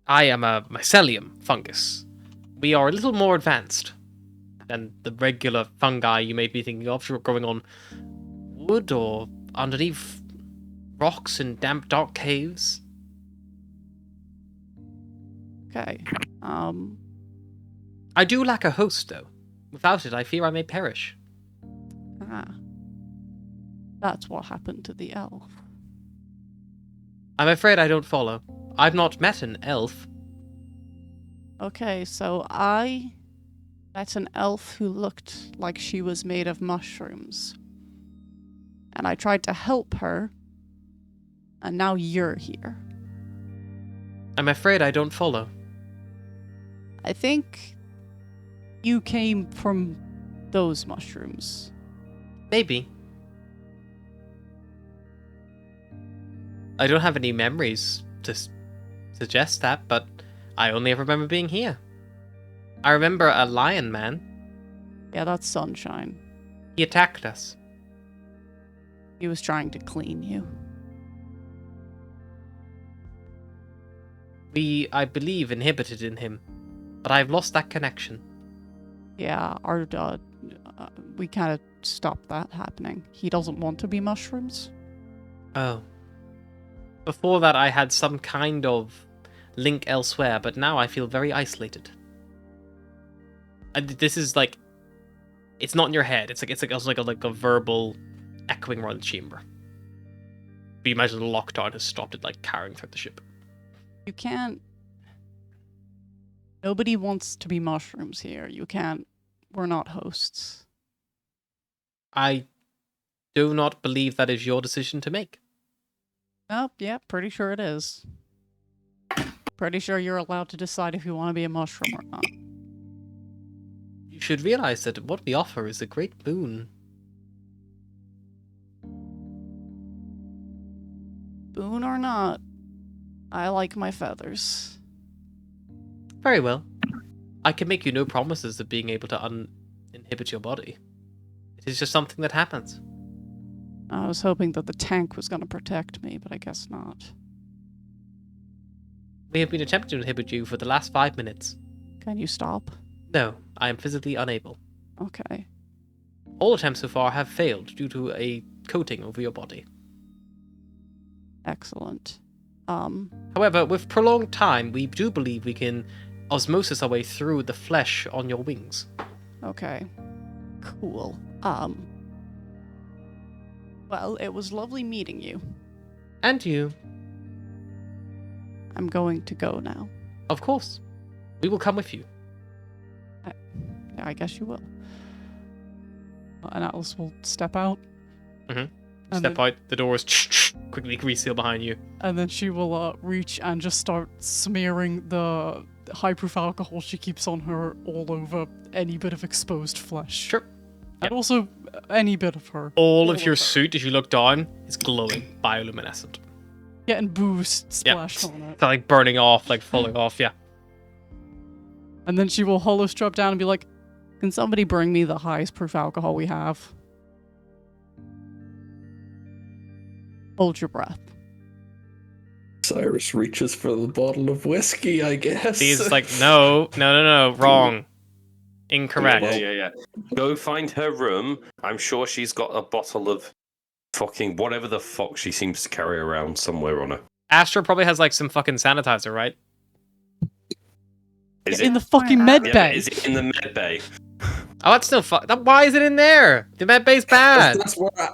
I am a mycelium fungus. We are a little more advanced than the regular fungi you may be thinking of, growing on wood or underneath rocks in damp, dark caves. Okay. I do lack a host, though. Without it, I fear I may perish. That's what happened to the elf. I'm afraid I don't follow. I've not met an elf. Okay, so I met an elf who looked like she was made of mushrooms. And I tried to help her, and now you're here. I'm afraid I don't follow. I think you came from those mushrooms. Maybe. I don't have any memories to suggest that, but I only ever remember being here. I remember a lion man. Yeah, that's Sunshine. He attacked us. He was trying to clean you. We, I believe, inhibited in him, but I've lost that connection. Yeah, we kind of stopped that happening. He doesn't want to be mushrooms. Oh. Before that, I had some kind of link elsewhere, but now I feel very isolated. This is like, it's not in your head. It's like a verbal echoing around the chamber. But you imagine the lockdown has stopped it, like carrying through the ship. You can't. Nobody wants to be mushrooms here. You can't. We're not hosts. I do not believe that is your decision to make. Oh, yeah, pretty sure it is. Pretty sure you're allowed to decide if you want to be a mushroom or not. You should realize that what we offer is a great boon. Boon or not, I like my feathers. Very well. I can make you no promises of being able to uninhibit your body. It is just something that happens. I was hoping that the tank was going to protect me, but I guess not. We have been attempting to inhibit you for the last 5 minutes. Can you stop? No, I am physically unable. Okay. All attempts so far have failed due to a coating over your body. Excellent. However, with prolonged time, we do believe we can osmosis our way through the flesh on your wings. Okay. Cool. Well, it was lovely meeting you. And you. I'm going to go now. Of course. We will come with you. Yeah, I guess you will. And Atlas will step out. Mm-hmm. And Step out, the doors quickly reseal behind you. And then she will reach and just start smearing the high-proof alcohol she keeps on her all over any bit of exposed flesh. Sure. And also any bit of her. All of your suit, as you look down, is glowing, bioluminescent. Yeah, and booze splashed on it. It's like burning off, like falling off, yeah. And then she will hollow strap down and be like, can somebody bring me the highest proof alcohol we have? Hold your breath. Cyrus reaches for the bottle of whiskey, I guess. He's like, no, wrong. Incorrect. Yeah. Go find her room. I'm sure she's got a bottle of fucking whatever the fuck she seems to carry around somewhere on her. Astra probably has like some fucking sanitizer, right? Is In it? the fucking med Yeah, bay. but is it in the med bay? Oh, that's no why is it in there? The med bay's bad.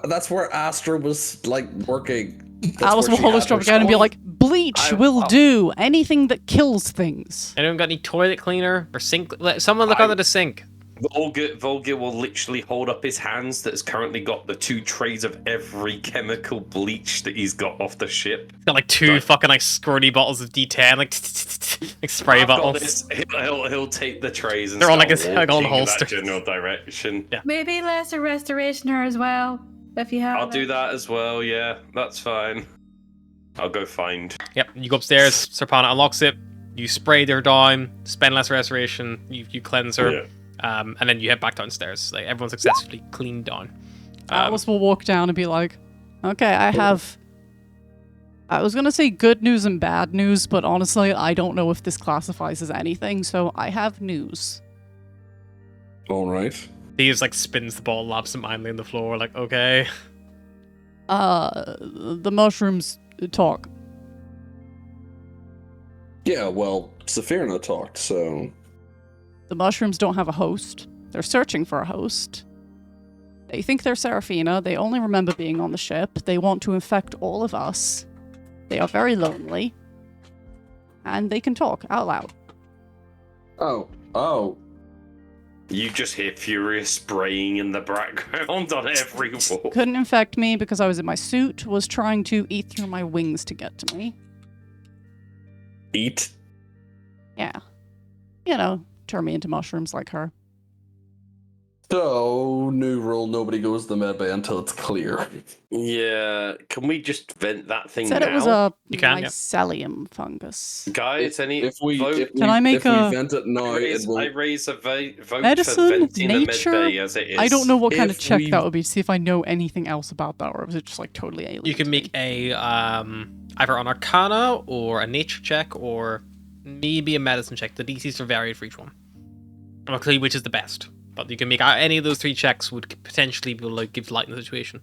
That's where Astra was like working. That's Alice where will she hollow had strap her down and be stuff. like, bleach will do. Anything that kills things. Anyone got any toilet cleaner or sink? Someone look under the sink. Volga will literally hold up his hands that has currently got the 2 trays of every chemical bleach that he's got off the ship. He's got like 2 fucking like squirty bottles of D10, like spray I've got bottles. this. He'll take the trays and They're on, start like, on walking in holsters. that general direction. Yeah. Maybe lesser restoration her as well, if you have. I'll do that as well. Yeah, that's fine. I'll go find. Yep, you go upstairs, Serpana unlocks it, you spray her down, spend less restoration, you cleanse her, Yeah. and then you head back downstairs. Like everyone's successfully cleaned down. Alice will walk down and be like, okay, I was going to say good news and bad news, but honestly, I don't know if this classifies as anything, so I have news. All right. He just like spins the ball absentmindedly on the floor, like, okay. The mushrooms talk. Yeah, well, Saphirna talked, so The mushrooms don't have a host. They're searching for a host. They think they're Seraphina. They only remember being on the ship. They want to infect all of us. They are very lonely. And they can talk out loud. Oh. You just hear furious spraying in the background on every wall. Couldn't infect me because I was in my suit, was trying to eat through my wings to get to me. Eat. Yeah. You know, turn me into mushrooms like her. So, new rule, nobody goes to the medbay until it's clear. Yeah, can we just vent that thing Said now? it was a You can, yeah. mycelium fungus. Guys, any If we vote? Can I make if we a vent it now, it will. I raise a vote for medicine, venting the nature? medbay as it is. I don't know what kind of If check we- that would be to see if I know anything else about that, or was it just like totally alien? You can to make me? a either an Arcana or a Nature check or maybe a Medicine check. The DCs are varied for each one. I'm not clear which is the best, but you can make any of those 3 checks would potentially be like give light in the situation.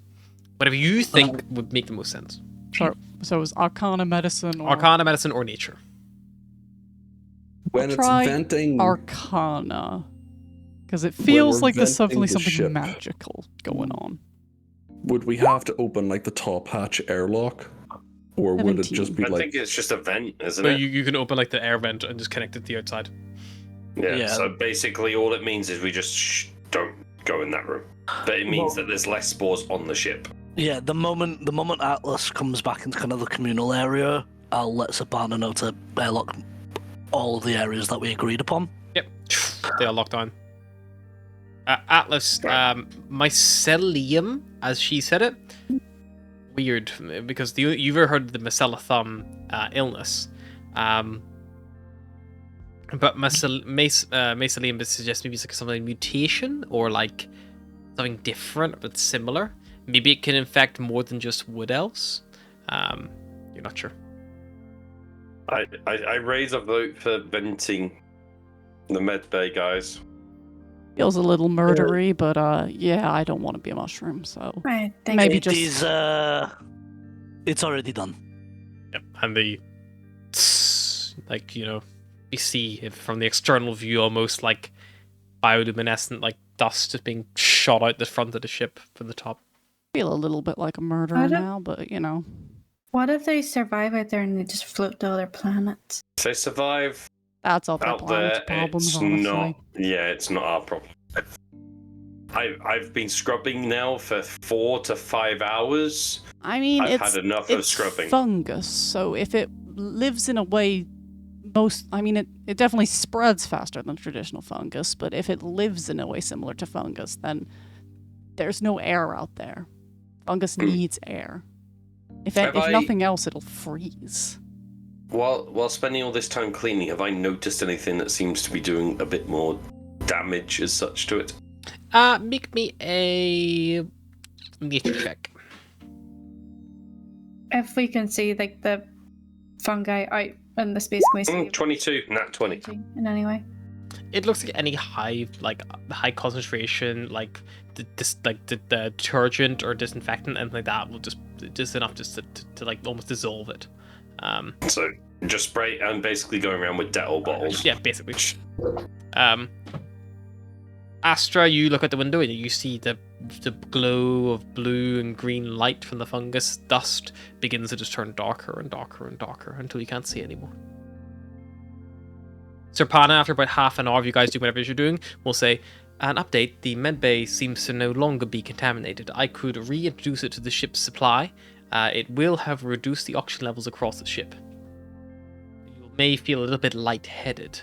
Whatever you think would make the most sense. So it was Arcana, medicine, or Arcana, Medicine, or Nature. When I'll it's try venting, Arcana, because it When feels we're like there's venting definitely the something ship. magical going on. would we have to open like the top hatch airlock, or would it just 17. be I like? think it's just a vent, isn't So it? you can open like the air vent and just connect it to the outside. Yeah. Yeah. So basically, all it means is we just don't go in that room. But it means that there's less spores on the ship. Yeah, the moment Atlas comes back into kind of the communal area, I'll let Sabana know to airlock all of the areas that we agreed upon. Yep, they are locked on. Atlas, mycelium, as she said it. Weird, because you've ever heard of the Macella thumb illness. But mycelium suggests maybe it's like something mutation or like something different but similar. Maybe it can infect more than just wood elves. You're not sure. I raise a vote for venting the medbay, guys. Feels a little murdery, but yeah, I don't want to be a mushroom, so I think maybe It just is, it's already done. Yep, and the like you see it from the external view almost like bioluminescent like dust is being shot out the front of the ship from the top. feel a little bit like a I murderer don't- now, but What if they survive out there and they just float to other planets? If they survive that's off their out planet's there, problems, it's honestly. not. Yeah, it's not our problem. I've been scrubbing now for 4 to 5 hours. I mean, I've it's had enough of it's scrubbing. fungus, so if it lives in a way it definitely spreads faster than traditional fungus, but if it lives in a way similar to fungus, then there's no air out there. Fungus needs air. If nothing else, it'll freeze. While spending all this time cleaning, have I noticed anything that seems to be doing a bit more damage as such to it? Make me a nature check. If we can see like the fungi out in the space, can we see 22, nat 20. in any way? It looks like any high concentration like the detergent or disinfectant, anything like that will just enough just to like almost dissolve it. So just spray and basically going around with Dettol bottles. Yeah, basically. Astra, you look at the window and you see the glow of blue and green light from the fungus. Dust begins to just turn darker and darker and darker until you can't see anymore. Serpana, after about half an hour of you guys do whatever you're doing, will say, an update, the medbay seems to no longer be contaminated. I could reintroduce it to the ship's supply. It will have reduced the oxygen levels across the ship. You may feel a little bit lightheaded,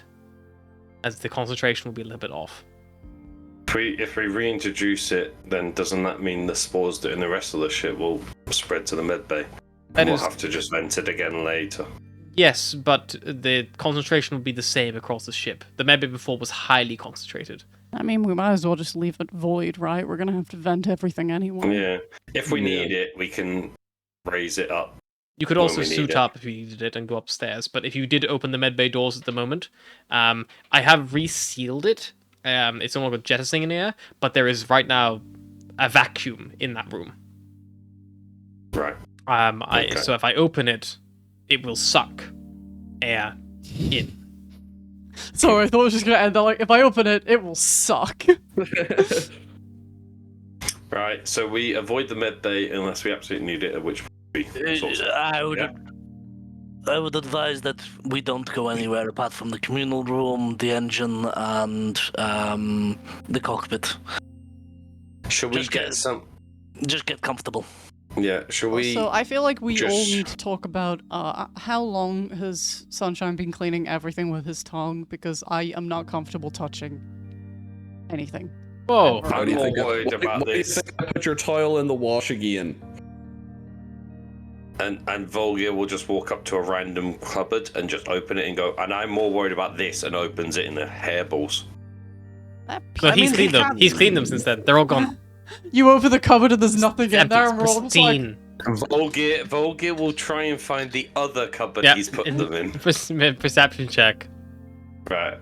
as the concentration will be a little bit off. If we reintroduce it, then doesn't that mean the spores that in the rest of the ship will spread to the medbay? And we'll have to just vent it again later. Yes, but the concentration will be the same across the ship. The medbay before was highly concentrated. I mean, we might as well just leave it void, right? We're gonna have to vent everything anyway. Yeah. If we need it, we can raise it up. You could when also we need suit it. up if you needed it and go upstairs. But if you did open the medbay doors at the moment, I have resealed it. It's no longer jettisoning in the air, but there is right now a vacuum in that room. Right. Okay. So if I open it, it will suck air in. Sorry, I thought it was just gonna end like, if I open it, it will suck. Right, so we avoid the medbay unless we absolutely need it, at which we sort of- I would advise that we don't go anywhere apart from the communal room, the engine, and the cockpit. Shall we Just get get- some? Just get comfortable. Yeah, shall we? So I feel like we all just- need to talk about how long has Sunshine been cleaning everything with his tongue, because I am not comfortable touching anything. Whoa. Ever. I'm more worried about Why do you this. think I put your tile in the wash again? And Volga will just walk up to a random cupboard and just open it and go. And I'm more worried about this and opens it in the hairballs. No, I he's mean, cleaned he them. can't- He's cleaned them since then. They're all gone. You open the cupboard and there's nothing in Empty. there, It's and we're all just like, pristine. Volga will try and find the other cupboard Yeah. he's put them in. Perception check. Right.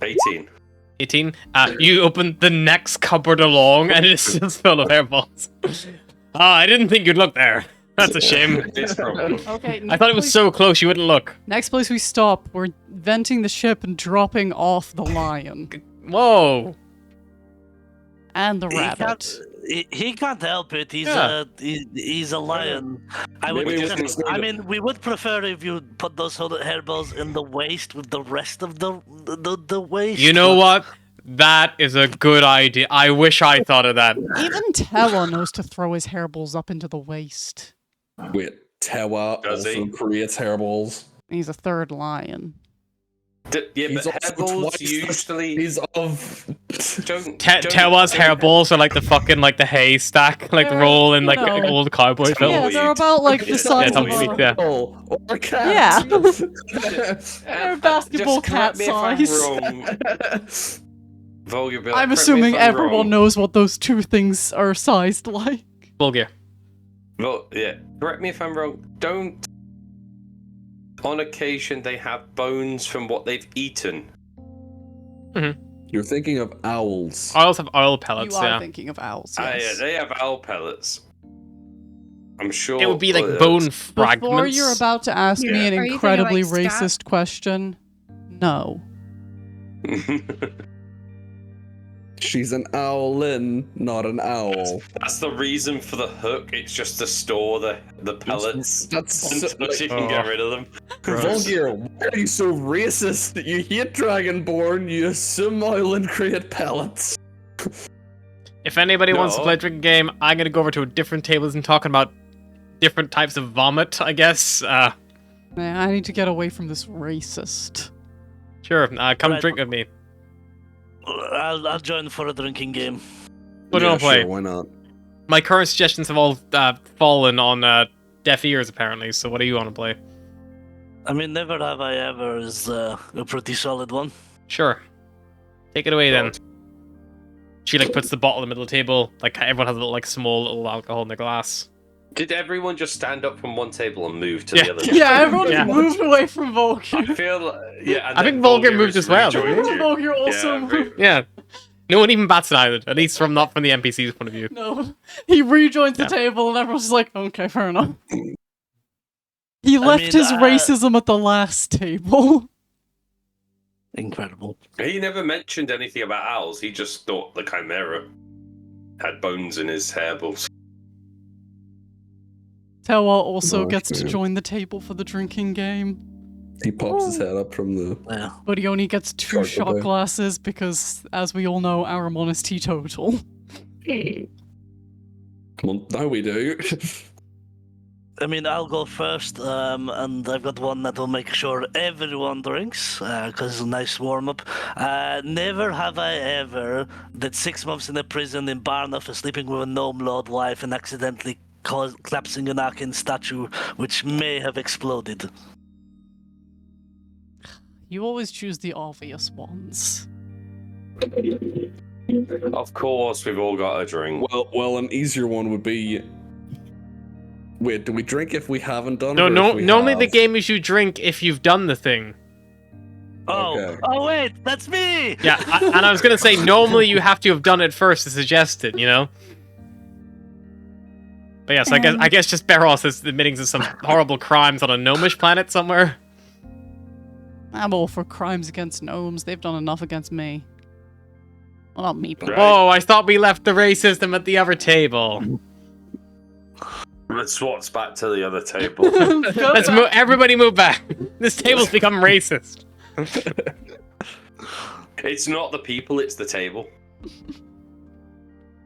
18. 18. You open the next cupboard along, and it's just full of hairballs. I didn't think you'd look there. That's a shame. It's probably. okay. I thought it was so close you wouldn't look. Next place we stop, we're venting the ship and dropping off the lion Whoa. and the He rabbit. can't, he can't help it. Yeah. He's a lion. I would Maybe we just, can- I mean, we would prefer if you put those hairballs in the waste with the rest of the waste. You know what? That is a good idea. I wish I thought of that. Even Tewa knows to throw his hairballs up into the waste. Wait, Tewa Does also he? creates hairballs. He's a third lion. Yeah, He's but also hairballs twice the usually He's of. don't. Tewa's hairballs are like the fucking like the haystack, like They're, roll in like you know. old cowboy film. Yeah, Tumbleweed. they're about like the size of tumbleweed, yeah. Oh, or a cat. Yeah. They're basketball Just correct cat me if I'm size. wrong. Volga, be like, I'm correct me assuming if I'm everyone wrong. knows what those two things are sized like. Vulgar. Well, yeah. Correct me if I'm wrong. Don't. On occasion, they have bones from what they've eaten. You're thinking of owls. Owls have oil pellets, You are yeah. thinking of owls, Ah, yeah, yes. they have owl pellets. I'm sure. It would be like bone fragments. Before you're about to ask me Yeah. an Are you gonna, incredibly like, stab- racist question, no. She's an owlin, not an owl. That's the reason for the hook. It's just to store the pellets That's so, until she can get rid of them. Vulgar, why are you so racist? You hate Dragonborn, you assume Island create pellets. If anybody wants to No. play a drinking game, I'm gonna go over to a different tables and talking about different types of vomit, I guess. Man, I need to get away from this racist. Sure, come Right. drink with me. I'll join for a drinking game. But don't play. Sure, why not? My current suggestions have all fallen on deaf ears, apparently, so what do you want to play? I mean, never have I ever is a pretty solid one. Sure. Take it away then. She like puts the bottle in the middle of the table, like everyone has a little like small little alcohol in their glass. Did everyone just stand up from one table and move to Yeah. the other? Yeah, everyone Yeah. moved away from I Vulgar. feel like, yeah. And I then think Volga Volga moved has as well, rejoined didn't you. Vulgar also Yeah, moved. Yeah. No one even bats an eyelid, at least not from the NPC's point of view. No, he rejoined the Yeah. table and everyone's just like, okay, fair enough. He left mean, his racism at the last table. Incredible. He never mentioned anything about owls. He just thought the chimera had bones in his hairballs. Tewa also Oh, gets to okay. join the table for the drinking game, He pops his head up from the. Yeah. but he only gets 2 Charcoal shot bay. glasses because, as we all know, Aramon is teetotal. Well, now we do. I mean, I'll go first, and I've got one that will make sure everyone drinks, because it's a nice warm-up. Never have I ever did 6 months in a prison in Barna for sleeping with a gnome lord wife and accidentally collapsing an Arkin statue, which may have exploded. You always choose the obvious ones. Of course, we've all got a drink. Well, an easier one would be. Wait, do we drink if we haven't done No, it? or no, if we normally the have? game is you drink if you've done the thing. Oh, Okay. oh wait, that's me! Yeah, and I was gonna say normally you have to have done it first to suggest it, you know. But yes, I guess just Barros is admitting to some horrible crimes on a gnomish planet somewhere. I'm all for crimes against gnomes. They've done enough against me. Well, not me, but Right. Oh, I thought we left the racism at the other table. Let's swats back to the other table. Let's move. Everybody move back. This table's become racist. It's not the people, it's the table.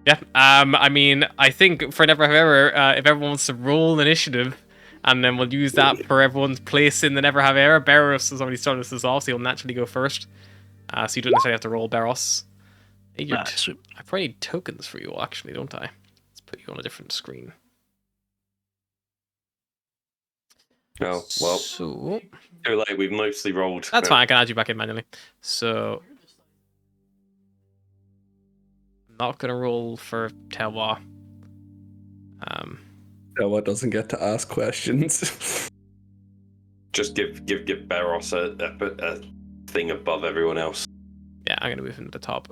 Yeah. I mean, I think for Never Have Ever, if everyone wants to roll initiative, and then we'll use that for everyone's place in the Never Have Ever. Barros has already started this off, so he'll naturally go first. So you don't necessarily have to roll Barros. Hey, Sweet. I probably need tokens for you, actually, don't I? Let's put you on a different screen. Oh, well, So too late. We've mostly rolled. that's fine. I can add you back in manually. So I'm not gonna roll for Tewa. Noah doesn't get to ask questions. Just give Barros a thing above everyone else. Yeah, I'm gonna move him to the top.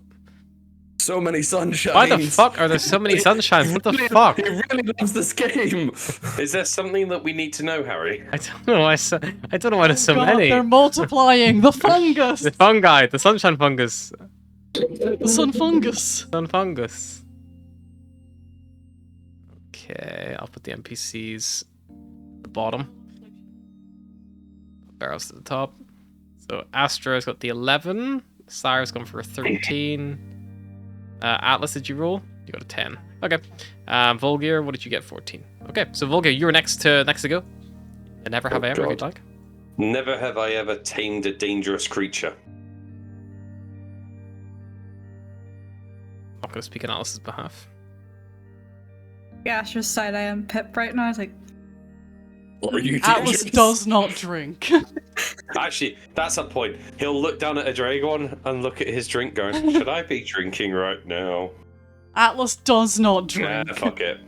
So many sunshines. Why the fuck are there so many sunshines? What the fuck? He really loves this game. Is there something that we need to know, Harry? I don't know. I don't know why there's so God, many. they're multiplying. The fungus. The fungi, the sunshine fungus, The sun fungus. sun fungus. Okay, I'll put the NPCs at the bottom. Barrels to the top. So Astra's got the 11. Cyrus gone for a 13. Atlas, did you roll? You got a 10. Okay. Volgir, what did you get? 14. Okay, so Volgir, you're next to go. And never have I ever, if you'd like. Never have I ever tamed a dangerous creature. Not going to speak on Alice's behalf. Yeah, Astra's side eye and Pip right now. I was like, Or you Atlas does not drink. Actually, that's a point. He'll look down at a Dragon and look at his drink going, should I be drinking right now? Atlas does not Nah, drink. fuck it.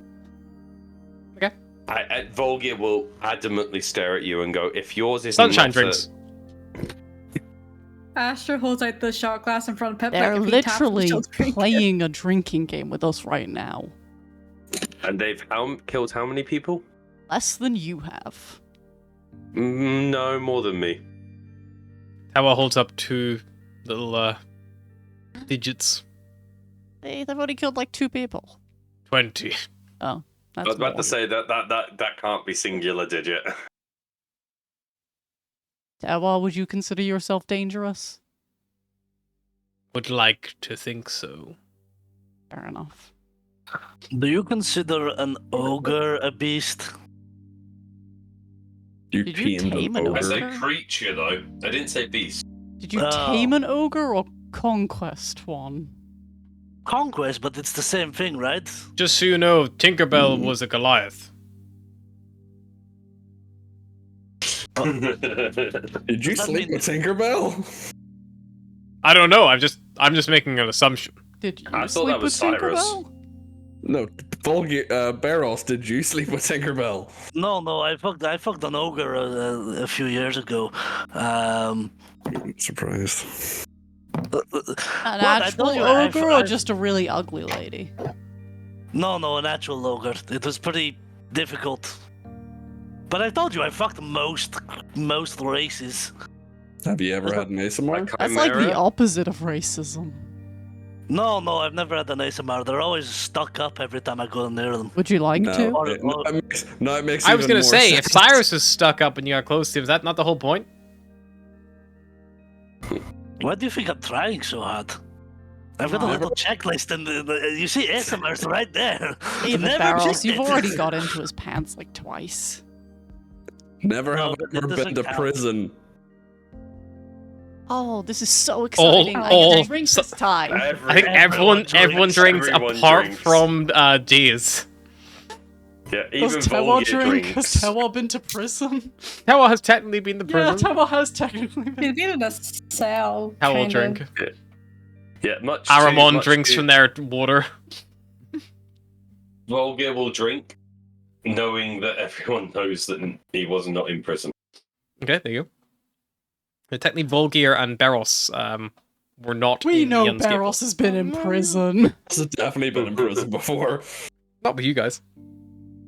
Okay. Volgir will adamantly stare at you and go, if yours is Sunshine drinks. Astra holds out the shot glass in front of Pip. They're like if he taps, literally she'll drink it. playing a drinking game with us right now. And they've killed how many people? Less than you have. No, more than me. Tewa holds up 2 little digits. They've already killed like 2 people. 20. Oh, that's I was about more. to say that can't be singular digit. Tewa, would you consider yourself dangerous? Would like to think so. Fair enough. Do you consider an ogre a beast? You Did you pee in tame the an I ogre. said ogre? creature though. I didn't say beast. Did you Oh. tame an ogre or conquest one? Conquest, but it's the same thing, right? Just so you know, Tinkerbell was a Goliath. Did you I sleep mean- with Tinkerbell? I don't know. I'm just making an assumption. Did you I thought sleep that was with Cyrus. Tinkerbell? No, Barros, did you sleep with Tinkerbell? No, I fucked an ogre a few years ago. I'm surprised. An What, I actual told you, ogre or I- just a really ugly lady? No, an actual ogre. It was pretty difficult. But I told you I fucked most races. Have you ever had an ASMR? That's like the Chimera? opposite of racism. No, I've never had an ASMR. They're always stuck up every time I go near them. Would you like to? Or- It makes I was even gonna more say, if sense. Cyrus was stuck up and you got close to him, is that not the whole point? Why do you think I'm trying so hard? I've got a No. little checklist, and you see ASMR's right there. Even Never Barrels, checked you've it. already got into his pants like twice. Never No, have it ever been doesn't to count. prison. Oh, this is so exciting. I all- get to drink this time. I think everyone Everyone drinks Everyone apart drinks. from Jays. Yeah, Does even Tewa Volgir drink? Has drinks. Tewa been to prison? Tewa has technically been to prison. Yeah, Tewa has technically been. He's been in a cell. Tewa will kind of. drink. Yeah, much. Aramon much drinks to- from their water. Volgir will drink, knowing that everyone knows that he was not in prison. Okay, there you go. But technically, Volgir and Barros were not. We in know the Unscaped. Barros has been in prison. He's definitely been in prison before. Not with you guys.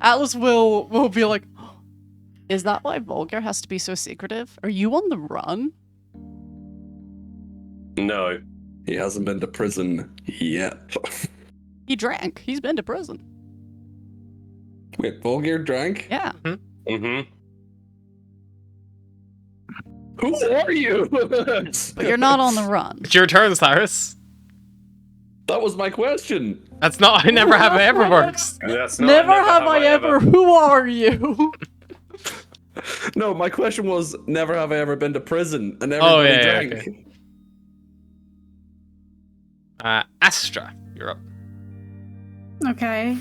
Atlas will be like, is that why Volgar has to be so secretive? Are you on the run? No. He hasn't been to prison yet. He drank. He's been to prison. Wait, Volgir drank? Yeah. Mm-hmm. Who are you? But you're not on the run. It's your turn, Cyrus. That was my question. That's not. I never have it ever works. That's not, Never have I ever. Who are you? No, my question was never have I ever been to prison and Oh, everybody yeah, drank. okay. Astra, you're up. Okay.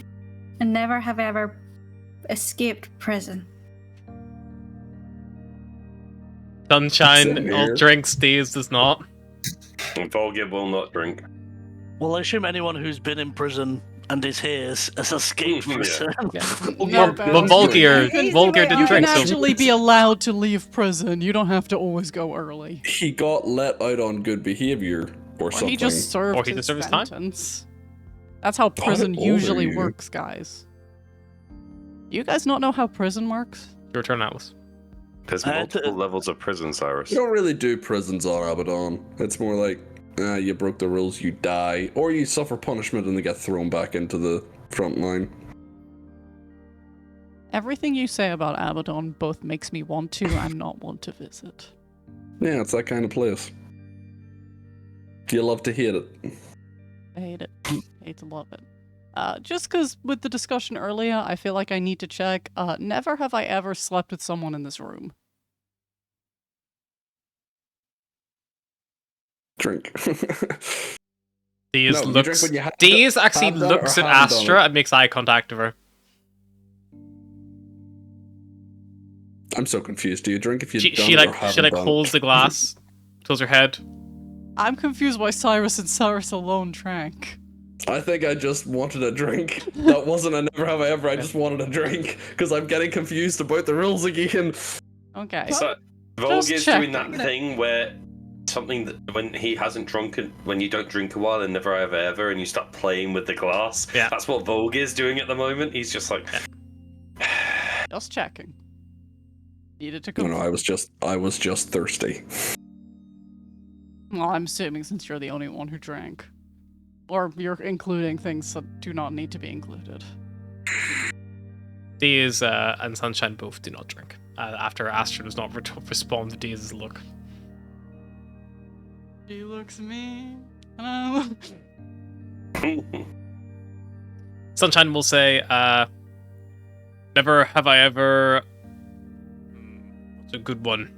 And never have ever escaped prison. Sunshine, Sitting all here. drinks, Days does not. And Volgir will not drink. Well, I assume anyone who's been in prison and is here has escaped Yeah. prison. No, But Barrels, Volgir, Easy Volgir way didn't you out. drink, can so actually be allowed to leave prison. You don't have to always go early. He got let out on good behavior or Or something. he just served Or he his just served his time. sentence. That's how old prison are usually you? works, guys. You guys not know how prison works? your turn, Atlas. There's Uh, multiple levels of prison, Cyrus. You don't really do prisons on Abaddon. It's more like, you broke the rules, you die, or you suffer punishment and they get thrown back into the front line. Everything you say about Abaddon both makes me want to and not want to visit. Yeah, it's that kind of place. You love to hate it. I hate it. Hate to love it. Just because with the discussion earlier, I feel like I need to check. Never have I ever slept with someone in this room. Drink. Days No, you looks. drink when you have Days actually have done it looks or at haven't done Astra it. and makes eye contact with her. I'm so confused. Do you drink if you She, done she it or like haven't she like done holds it? the glass, tilts her head. I'm confused why Cyrus and Cyrus alone drank. I think I just wanted a drink. That wasn't a never have I ever. I just wanted a drink because I'm getting confused about the rules again. Okay. So Just Volgir's doing that checking. thing where something that when he hasn't drunken, when you don't drink a while and never have ever, and you start playing with the glass. Yeah. That's what Volgir's doing at the moment. He's just like, Just checking. Needed to No, confirm. no, I was just thirsty. Well, I'm assuming since you're the only one who drank. Or you're including things that do not need to be included. Days and Sunshine both do not drink. After Astra does not respond to Days' look. She looks mean. Hello. Sunshine will say, never have I ever... What's a good one?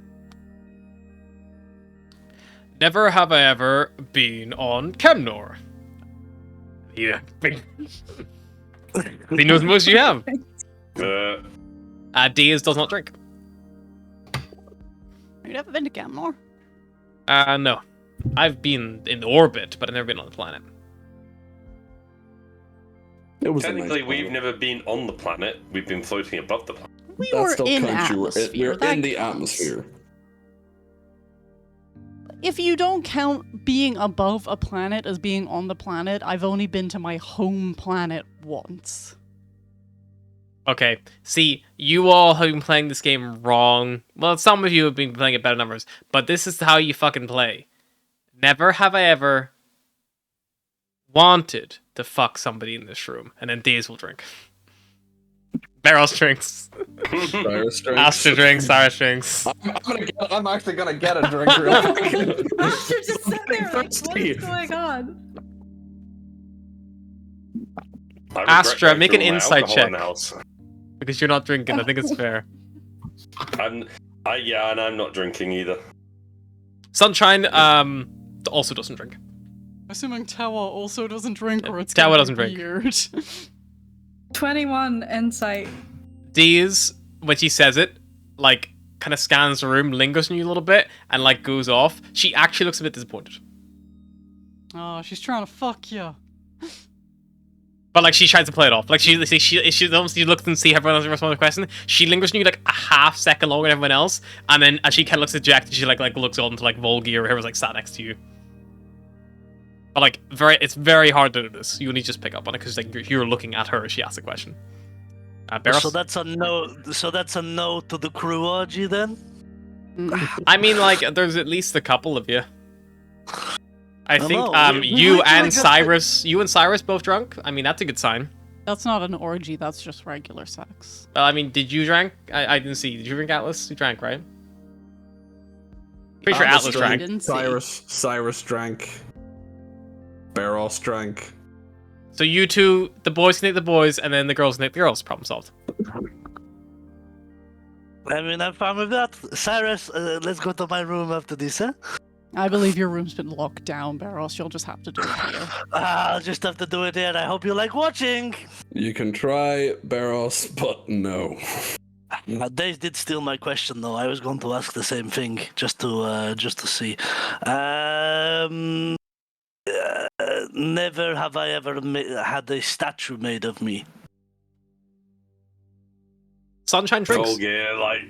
Never have I ever been on Chemnor. Yeah. He knows most you have. Days does not drink. You never been to Camnor? No. I've been in orbit, but I've never been on the planet. It was Technically, a nice we've planet. never been on the planet. We've been floating above the planet. We That were still in counts. atmosphere. We're That in the counts. atmosphere. If you don't count being above a planet as being on the planet, I've only been to my home planet once. Okay, see, you all have been playing this game wrong. Well, some of you have been playing it better numbers, but this is how you fucking play. Never have I ever wanted to fuck somebody in this room, and then Days will drink. Barrels drinks. Cyrus drinks. Astra drinks, Cyrus drinks. I'm actually gonna get a drink real quick. Master just sat there like, what Thirsty. is going on? I regret Astra, going make through an all my insight alcohol check. in the house. Because you're not drinking, I think it's fair. Yeah, and I'm not drinking either. Sunshine, also doesn't drink. Assuming Tawa also doesn't drink, or it's Tawa gonna be doesn't drink. weird. 21 insight. Days, when she says it, like, kind of scans the room, lingers on you a little bit, and, like, goes off. She actually looks a bit disappointed. Oh, she's trying to fuck you. But, like, she tries to play it off. Like, she obviously looks and see everyone else respond to the question. She lingers on you, like, a half second longer than everyone else, and then as she kind of looks dejected, she, like looks on to, like, Volgi or whoever's, like, sat next to you. But, like, it's very hard to do this. You only just pick up on it, because, like, you're looking at her as she asks the question. Barros? So that's a no. So that's a no to the crew orgy then. I mean, like, there's at least a couple of you. I think know. We you like and to- Cyrus both drunk. I mean, that's a good sign. That's not an orgy, that's just regular sex. Well, I mean, did you drink? I didn't see. Did you drink, Atlas? You drank, right? Pretty sure Atlas drank. drank. Didn't see. Cyrus drank. Barros drank. So you two, the boys can take the boys, and then the girls can take the girls. Problem solved. I mean, I'm fine with that. Cyrus, let's go to my room after this, huh? I believe your room's been locked down, Barros. You'll just have to do it here. I'll just have to do it here. I hope you like watching. You can try, Barros, but no. Dave did steal my question, though. I was going to ask the same thing, just to see. Never have I ever had a statue made of me. Sunshine drinks. Volgir,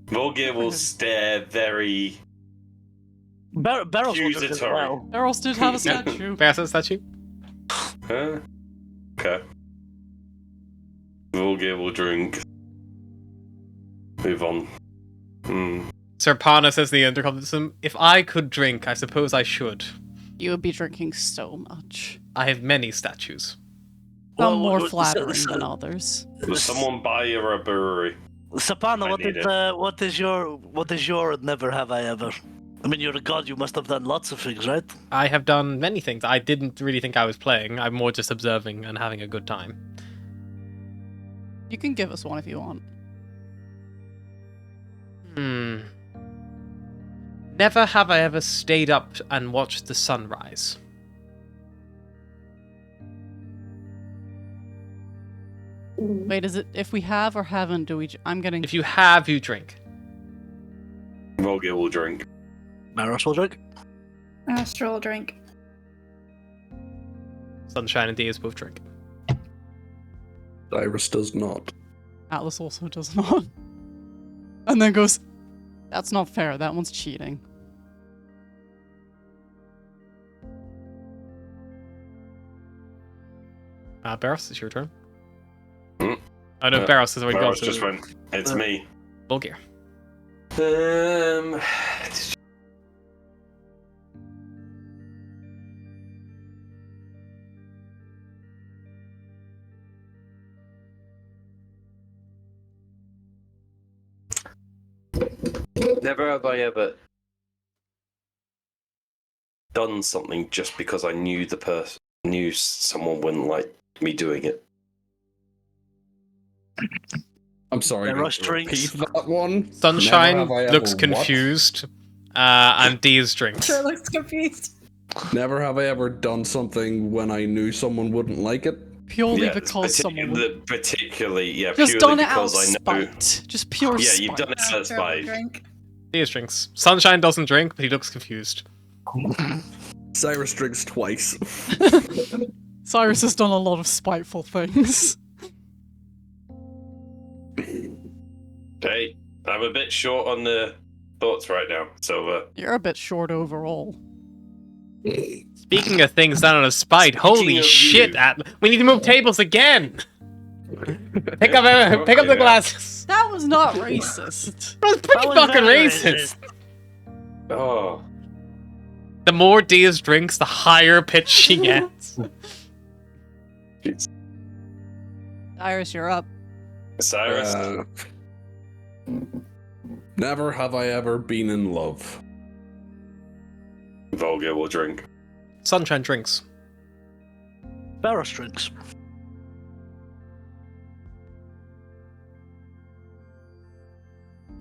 Volgir will stare very Barrels will drink as accusatory. well. Barros did have a statue. Bear says statue. Huh? Okay. Volgir will drink. Move on. Serpana says the intercom system. If I could drink, I suppose I should. You would be drinking so much. I have many statues. Some more flattering than others. Will someone buy you a brewery? Sapana, I need what is your never have I ever? I mean, you're a god. You must have done lots of things, right? I have done many things. I didn't really think I was playing. I'm more just observing and having a good time. You can give us one if you want. Never have I ever stayed up and watched the sunrise. Wait, is it if we have or haven't? Do we? I'm getting. If you have, you drink. Volgir will drink. Maros will drink. Astral will drink. Sunshine and Diaz both drink. Cyrus does not. Atlas also does not. And then goes, "That's not fair. That one's cheating." Barros, it's your turn. Hmm? I know Barros has already Barros gone. just went. It's me. Volgir. Never have I ever done something just because I knew someone wouldn't like me doing it. I'm sorry. The rush can you repeat drinks. that one. Sunshine Never have I ever looks what? confused. And Diaz drinks. Sure looks confused. Never have I ever done something when I knew someone wouldn't like it. Purely Yeah, because someone would... particularly, yeah, just purely done it out of because I know. spite. Just pure Yeah, spite. you've done it out of Astral will spite. drink. Diaz drinks. Sunshine doesn't drink, but he looks confused. Cyrus drinks twice. Cyrus has done a lot of spiteful things. Hey, I'm a bit short on the thoughts right now, so You're a bit short overall. Speaking of things done on a spite, holy of shit! you. We need to move tables again. Pick up the glasses. That was not racist. That was pretty was fucking very racist. Oh, The more Diaz drinks, the higher pitch she gets. Iris, you're up. Cyrus. Never have I ever been in love. Volgir will drink. Sunshine drinks. Barros drinks.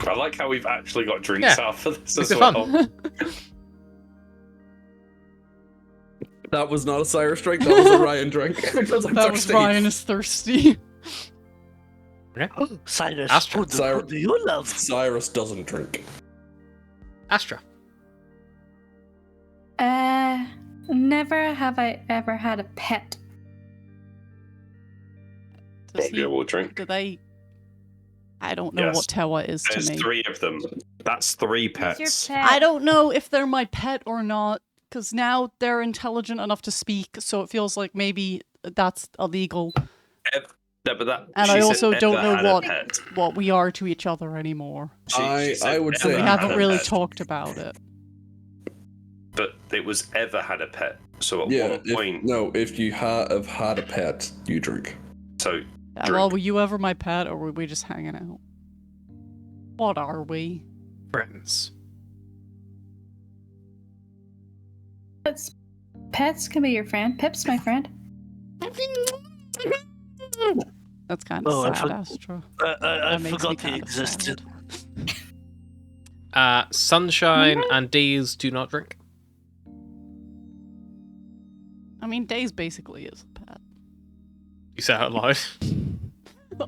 I like how we've actually got drinks Yeah, out for this makes as it well. fun. That was not a Cyrus drink, that was a Ryan drink. Because I'm That was thirsty. Ryan is thirsty. Cyrus, Astra. who do you love? Cyrus doesn't drink. Astra. Never have I ever had a pet. Does he, Volgir will drink. do they... I don't know Yes. what Tewa is to There's me. 3 of them. That's 3 Who's your pets. pet? I don't know if they're my pet or not, because now they're intelligent enough to speak, so it feels like maybe that's illegal. No, but that, And she I said also Eva don't know had a pet. what we are to each other anymore. She said I would Eva say- We had haven't a really pet, talked about it. But it was ever had a pet. So at Yeah, one point, if you have had a pet, you drink. so Yeah, well, were you ever my pet, or were we just hanging out? What are we? Friends. Pets can be your friend. Pip's my friend. That's kind of Oh, I sad, for- Astra. I That makes me forgot he kind of existed. Sunshine and Days do not drink. I mean, Days basically is a pet. You say out loud.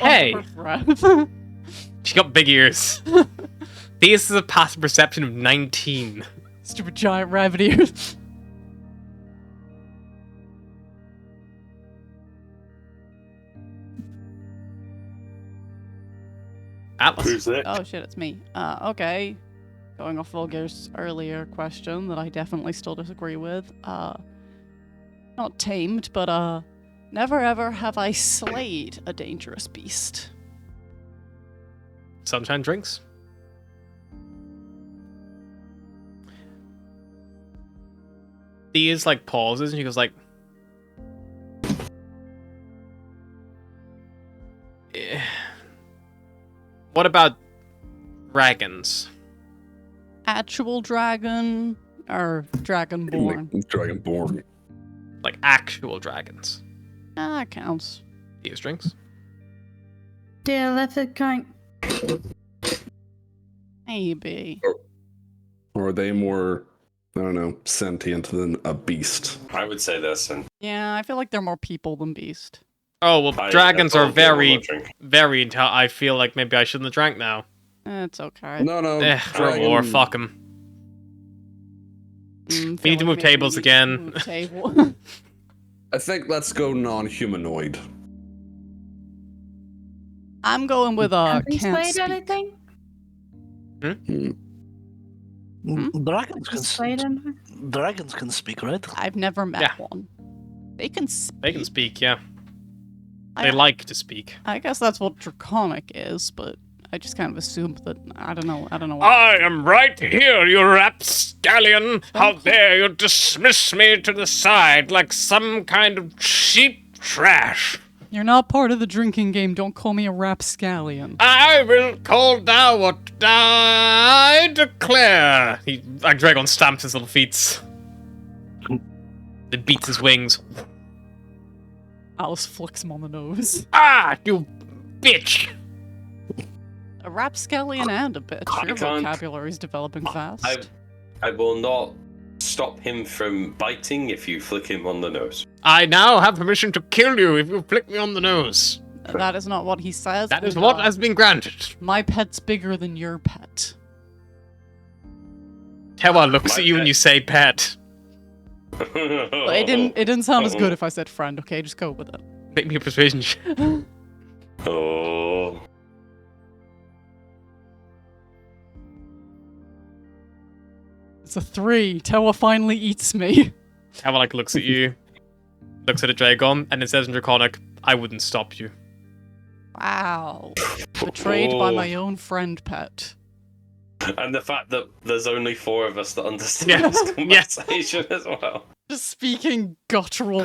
Hey! Under breath. She got big ears. Days is a passive perception of 19. Stupid giant rabbit ears. Atlas. Who's next? Oh shit, it's me. Okay. Going off Volgar's earlier question that I definitely still disagree with. Not tamed, but never ever have I slayed a dangerous beast. Sunshine drinks. Days like pauses and she goes like, "Eh. What about dragons? Actual dragon or dragonborn? Dragonborn. Like actual dragons?" Ah, that counts. Days drinks. Dear leopard kind. Maybe. Or are they more, I don't know, sentient than a beast? I would say this, and Yeah, I feel like they're more people than beast. Oh, well, I dragons are don't feel very, much drink. very I feel like maybe I shouldn't have drank now. It's okay. No, Or fuck him. Feel We need to move maybe tables we need to again. move table. I think let's go non-humanoid. I'm going with Have we can't slayed speak. anything? Dragons can Slayed speak. anything? Dragons can speak, right? I've never met Yeah. one. They can speak. They can speak, yeah. I- They like to speak. I guess that's what draconic is, but I just kind of assumed that I don't know. What. I am right here, you rapscallion! How dare you dismiss me to the side like some kind of cheap trash! You're not part of the drinking game. Don't call me a rapscallion. I will call thou what I declare! Dragon stamps his little feet. It beats his wings. Alice flicks him on the nose. Ah, you bitch! A rapscallion and a bitch. I Your can't- vocabulary's developing fast. I will not stop him from biting if you flick him on the nose. I now have permission to kill you if you flick me on the nose. That is not what he says. That is and, what has been granted. My pet's bigger than your pet. Tewa looks My at you and pet. you say pet. But it didn't sound as good if I said friend. Okay, just go with it. Make me a persuasion check. Oh. It's a 3. Tewa finally eats me. Tewa looks at you, looks at a dragon, and it says in Draconic, I wouldn't stop you. Wow. Betrayed by Oh. my own friend pet. And the fact that there's only 4 of us that understand Yeah. this conversation as well. Just speaking guttural.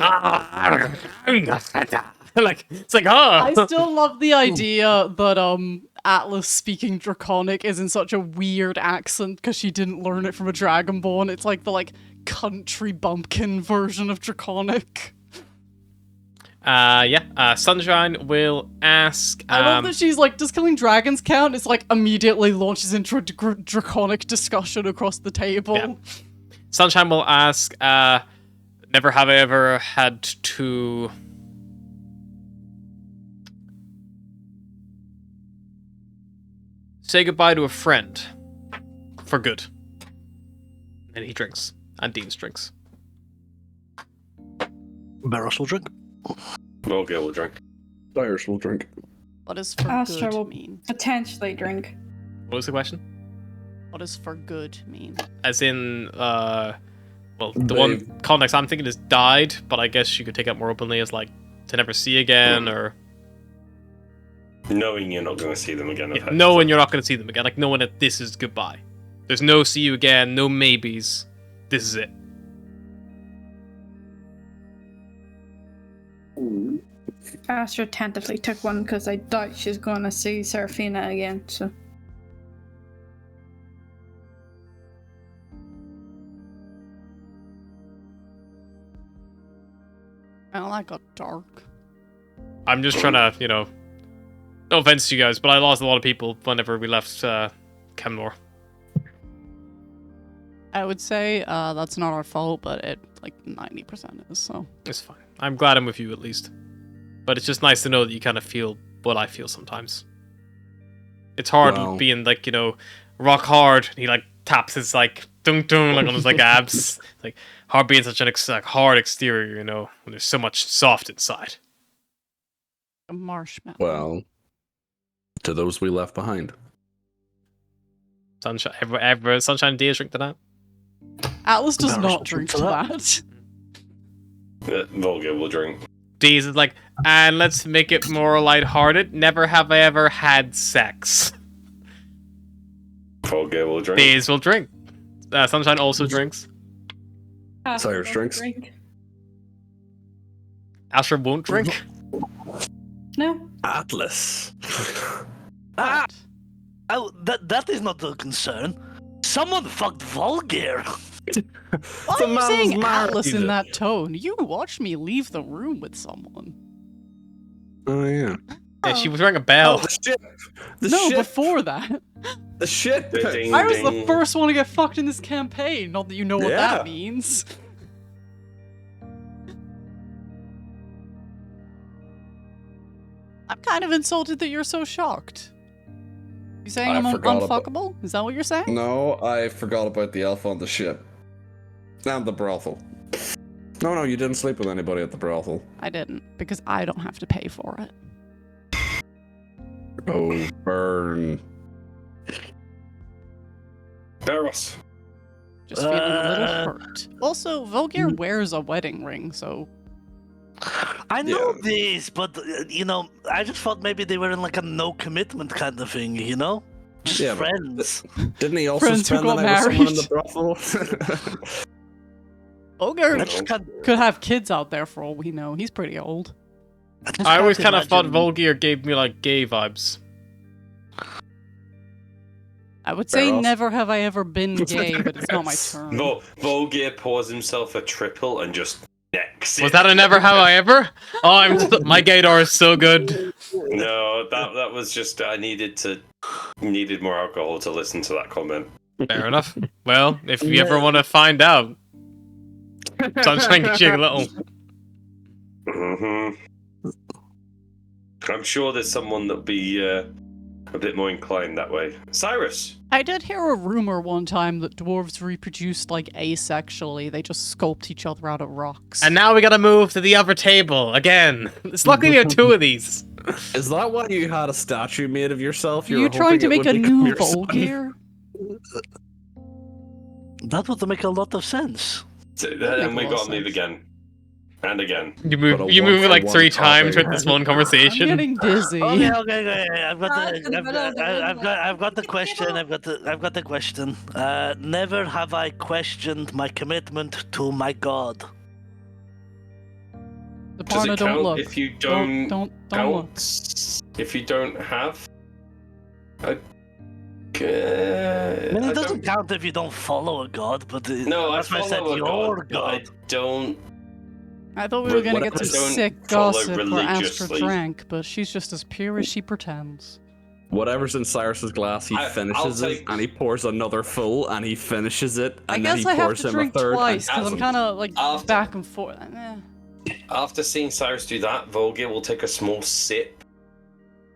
Like, it's like, oh! I still love the idea that Atlas speaking Draconic is in such a weird accent because she didn't learn it from a Dragonborn. It's like the country bumpkin version of Draconic. Sunshine will ask. I love that she's like, does killing dragons count? It's like immediately launches into a Draconic discussion across the table. Yeah. Sunshine will ask, never have I ever had to say goodbye to a friend for good. And he drinks. And Dean's drinks. Barros will drink. Volga will drink. Irish will drink. What does for Astra good will mean? potentially drink. What was the question? What does for good mean? As in, well, the one context I'm thinking is died, but I guess you could take it more openly as like to never see again, or Knowing you're not going to see them again. yeah, knowing you're not going to see them again, like knowing that this is goodbye. There's no see you again, no maybes. This is it. Astra tentatively took one because I doubt she's going to see Serafina again, so. Well, that got dark. I'm just trying to, no offense to you guys, but I lost a lot of people whenever we left Kemnor. I would say that's not our fault, but it like 90% is. So It's fine. I'm glad I'm with you at least. But it's just nice to know that you kind of feel what I feel sometimes. It's hard Wow. being like, rock hard. He like taps his like dunk dunk like on his like abs. Like hard being such an hard exterior, when there's so much soft inside. a marshmallow. Well, to those we left behind. Sunshine, ever sunshine day drink to that. Atlas does Embarrassing not drink to to that. that. Volga will drink. Days is like, and let's make it more lighthearted. Never have I ever had sex. Volga will drink. Days will drink. Sunshine also drinks. Cyrus drinks. Asher won't drink. No. Atlas. Ah, that is not the concern. Someone fucked Volgir. Why The are you man saying was Atlas in married. that tone? You watched me leave the room with someone. Oh yeah. Yeah, she was wearing a bell. Oh, the ship. The No, ship. before that. The ship. Ding, ding, I was the ding. first one to get fucked in this campaign. Not that you know what Yeah. that means. I'm kind of insulted that you're so shocked. You saying I I'm forgot about- unfuckable? Is that what you're saying? No, I forgot about the elf on the ship. And the brothel. No, you didn't sleep with anybody at the brothel. I didn't, because I don't have to pay for it. Oh, burn. Barros. Just feeling a little Uh, hurt. Also, Volgir wears a wedding ring, so I know Yeah. this, but I just thought maybe they were in like a no commitment kind of thing, Just Yeah, but- friends. Didn't he also Friends who spend the got night with someone in married. the brothel? Volgir I just can't. could have kids out there for all we know. He's pretty old. just I always can't kind of thought imagine- Volgir gave me like gay vibes. I would say Fair off. never have I ever been gay, but it's not my turn. Volga pours himself a triple and just necks it. Was that a never have I ever? Oh, my gaydar is so good. No, that was just I needed more alcohol to listen to that comment. Fair enough. Well, if you ever want to find out, Sunshine can shake a little. hmm I'm sure there's someone that'll be a bit more inclined that way. Cyrus. I did hear a rumor one time that dwarves reproduced like asexually. They just sculpt each other out of rocks. And now we gotta move to the upper table again. It's lucky we have two of these. Is that why you had a statue made of yourself? Are you were trying to hoping make it a would become new your son? Volgir? That would make a lot of sense. So, make and a we lot got of to move sense. again. And again. You But move a it like one-for-one 3 times with copy. this one I'm conversation. getting dizzy. Okay. I've got Ah, it's in the middle of the room, I've got the like, question. I've got the question. Never have I questioned my commitment to my god. The Does Parna, it don't count look. if you Don't don't look. if you don't have a I mean, I it doesn't don't- count if you don't follow a god, but No, I that's why I said follow a your god, but I god. don't. I thought we were gonna get Whatever, some don't sick follow gossip where Astra religiously. drank, but she's just as pure as she pretends. Whatever's in Cyrus's glass, he I'll finishes it, take- and he pours another full, and he finishes it, and I then guess he I have pours to him drink a third. twice and because I'm doesn't. kind of like After- back and forth. After seeing Cyrus do that, Volga will take a small sip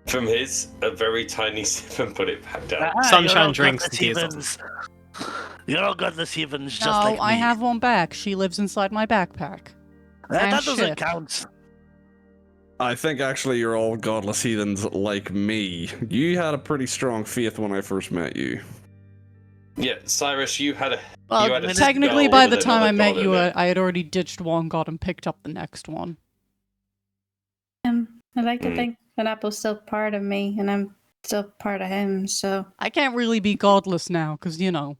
from his, a very tiny sip, and put it back down. Sunshine you're all drinks godless tea is heathens. You're all godless heathens, just No, like me. I have one back. She lives inside my backpack. That and doesn't shit. count. I think actually you're all godless heathens like me. You had a pretty strong faith when I first met you. Yeah, Cyrus, you had a. Well, you had a technically, spell by with the time I another met god you, in it. I had already ditched one god and picked up the next one. I like to Mm. think that Apple's still part of me, and I'm still part of him. So I can't really be godless now, because, you know,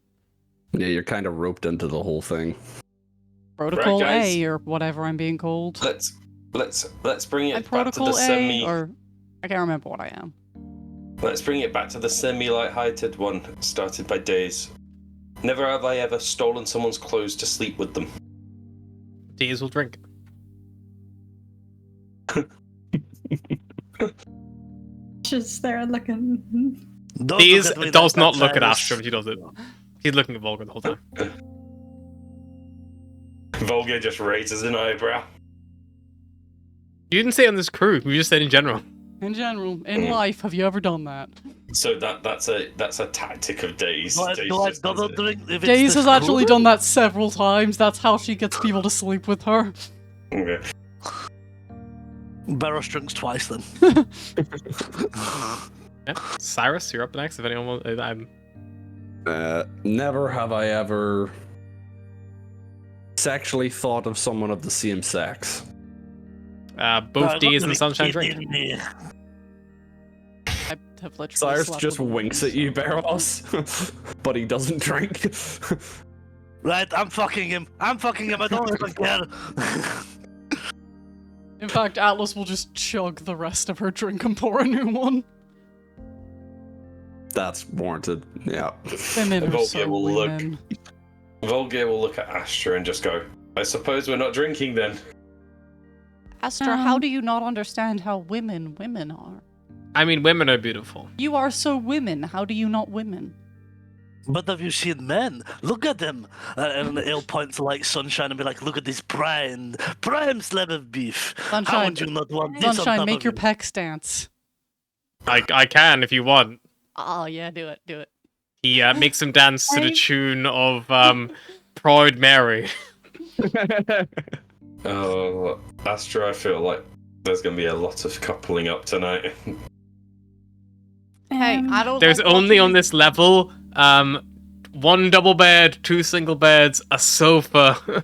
Yeah, you're kind of roped into the whole thing. Protocol guys. A or whatever I'm being called. Let's bring I'm it back to Protocol the A, semi. or I can't remember what I am. Let's bring it back to the semi-light-hearted one, started by Days. Never have I ever stolen someone's clothes to sleep with them. Days will drink. just there looking. Don't Days look at me does like not that, look at Cyrus. Astra when she does it. He's looking at Volga the whole time. Volga just raises an eyebrow. You didn't say on this crew. We just said in general. In general, in life, have you ever done that? So that's a tactic of Days. Do I Days double drink if it's Days this has actually cool? done that several times. That's how she gets people to sleep with her. Okay. Barrow drinks twice then. Yeah. Cyrus, you're up next. If anyone wants, I'm. Never have I ever sexually thought of someone of the same sex. Both Days and Sunshine drink. I have literally Cyrus slept just with a winks woman, at you, so- Barros, but he doesn't drink. Right, I'm fucking him. I don't even care. In fact, Atlas will just chug the rest of her drink and pour a new one. That's warranted. Yeah. Women are Volga so will women. Volga will look at Astra and just go, I suppose we're not drinking then. Astra, how do you not understand how women are? I mean, women are beautiful. You are so women. How do you not women? But have you seen men? Look at them. And he'll point to like Sunshine and be like, look at this prime slab of beef. How Sunshine, would you not want this on Sunshine, top make of your you? pecs dance. I can if you want. Oh yeah, do it. He makes him dance to the tune of Proud Mary. Oh, Astra, I feel like there's going to be a lot of coupling up tonight. Hey, I don't. There's like only on watching- this level one double bed, 2 single beds, a sofa.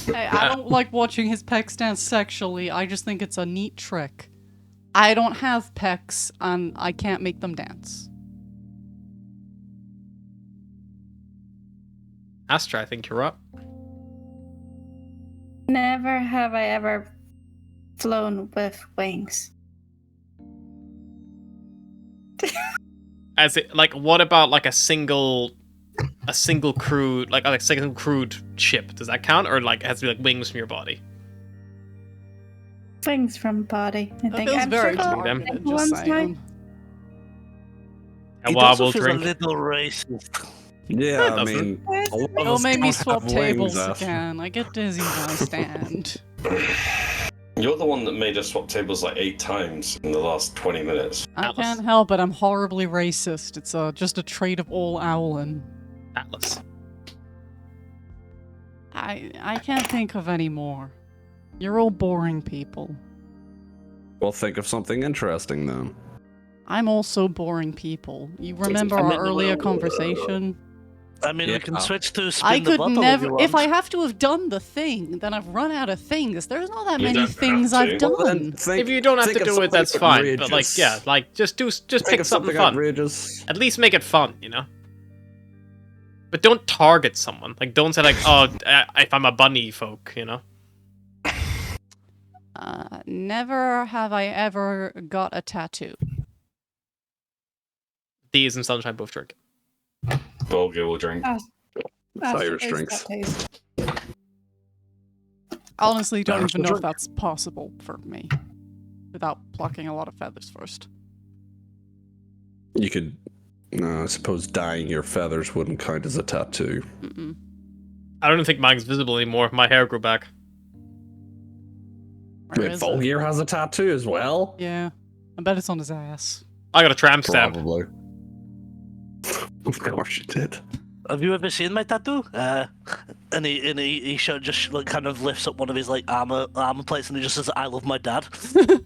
Hey, I don't like watching his pecs dance sexually. I just think it's a neat trick. I don't have pecs, and I can't make them dance. Astra, I think you're up. Never have I ever flown with wings. As it like, what about like a single crewed like a single crewed ship? Does that count, or like it has to be like wings from your body? Wings from body. I That think feels I'm very sure targeted, targeted, that just one's saying. mine. And It while also we'll feels drink. a little racist. Yeah, That I mean, a lot of Don't us make me don't swap have wings, tables Ash. again. I get dizzy when I stand. You're the one that made us swap tables like 8 times in the last 20 minutes. I Atlas. can't help it. I'm horribly racist. It's just a trait of all owlin. Atlas. I can't think of any more. You're all boring people. Well, think of something interesting then. I'm also boring people. You remember I our mean, earlier well, conversation? I mean, Yeah. we can switch to spin I the could bottle never. if If I have to have done the thing, then I've run out of things. There's not that You many don't things have I've to. Well, then done. think- If you don't have think to of do it, that's something fine. But like, outrageous. yeah, like just Think pick of something something fun. outrageous. At least make it fun, you know. But don't target someone. Like, don't say like, oh, if I'm a bunny folk, you know. Never have I ever got a tattoo. These and Sunshine both drink. Volga will drink. Cyrus drinks. Honestly, don't That's even the know if drink. that's possible for me. Without plucking a lot of feathers first. You could, no, I suppose dyeing your feathers wouldn't count as a tattoo. Mm-mm. I don't think mine's visible anymore. My hair grew back. Where Wait, is it? Volgear has a tattoo as well? Yeah. I bet it's on his ass. I got a tramp stamp. Probably. Of course you did. Have you ever seen my tattoo? And he just like kind of lifts up one of his like armor plates and he just says, "I love my dad." Is it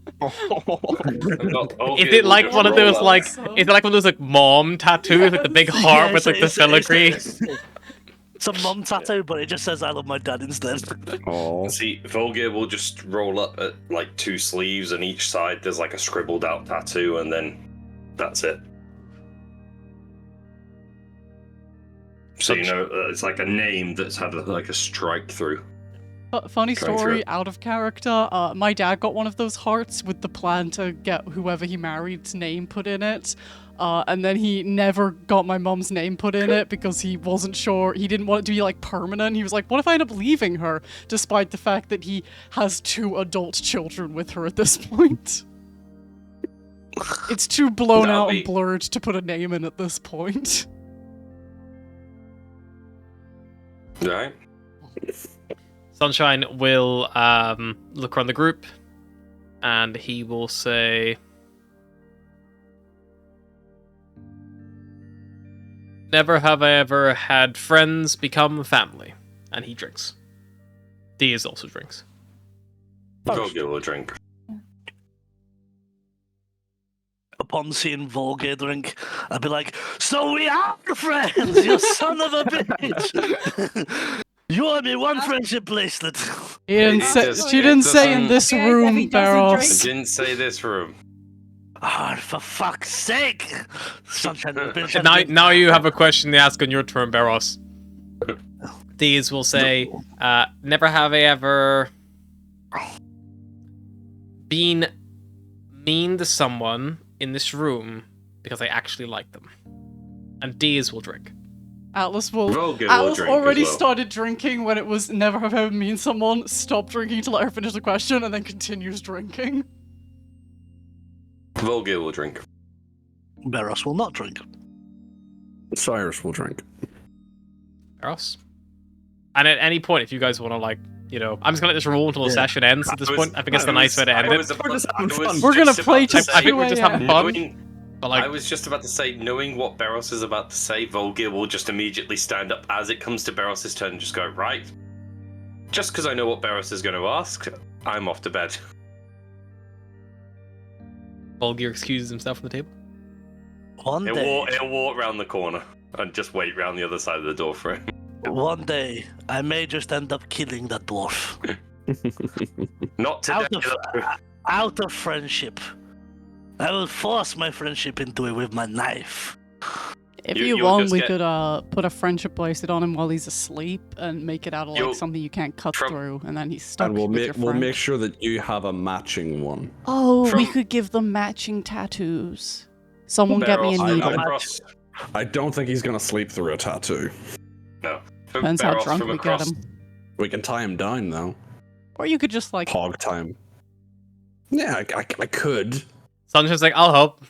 like one of those like? Is it like one of those like mom tattoos, like the big heart Yeah, with like the filigree? It's a mum tattoo, but it just says "I love my dad" instead. Oh. See, Volga will just roll up at like 2 sleeves, and each side there's like a scribbled out tattoo, and then that's it. So you know, it's like a name that's had like a strike through. Funny Try story, through. out of character. My dad got one of those hearts with the plan to get whoever he married's name put in it. And then he never got my mum's name put in it because he wasn't sure. He didn't want it to be like permanent. He was like, what if I end up leaving her? Despite the fact that he has 2 adult children with her at this point. It's too blown That'll out be- and blurred to put a name in at this point. Right. Sunshine will look around the group, and he will say, "Never have I ever had friends become family." And he drinks. Diaz also drinks. Volgir will drink. Upon seeing Volgir drink, I'd be like, "So we are friends, you son of a bitch! You owe me one friendship bracelet." He didn't It say, does- she it didn't say in doesn't- this Okay, if room, he doesn't I Barros. didn't say this room. Ah, for fuck's sake! Sunshine, finish that Now, drink. now you have a question to ask on your turn, Barros. Diaz will say, "Never have I ever been mean to someone in this room because I actually like them." And Diaz will drink. Atlas will. Volgir will Atlas drink already as well. started drinking when it was never have ever mean someone. Stop drinking to let her finish the question, and then continues drinking. Volgir will drink. Beros will not drink. Cyrus will drink. Barros? And at any point, if you guys want to, like, I'm just going to let this roll until the session ends at this point. I think it's the nice way to end it. We're gonna play till I think we're just having fun. But, I like, was just about to say, knowing what Beros is about to say, Volgir will just immediately stand up as it comes to Beros' turn and just go, right. Just because I know what Beros is going to ask, I'm off to bed. Volgir excuses himself from the table. One day, It'll walk round the corner and just wait round the other side of the door for him. one day, I may just end up killing that dwarf. Not today. Out of friendship. I will force my friendship into it with my knife. If You- you you'll want, just we get- could put a friendship bracelet on him while he's asleep and make it out of like You'll- something you can't cut from- through, and then he's stuck And we'll with your make friend. we'll make sure that you have a matching one. Oh, we From- could give them matching tattoos. Someone get me a Beros needle. from across. I don't think he's gonna sleep through a tattoo. No. From Depends how Beros drunk from we across. get him. We can tie him down though. Or you could just like. Hog time. Yeah, I could. Sunshine's like, "I'll help."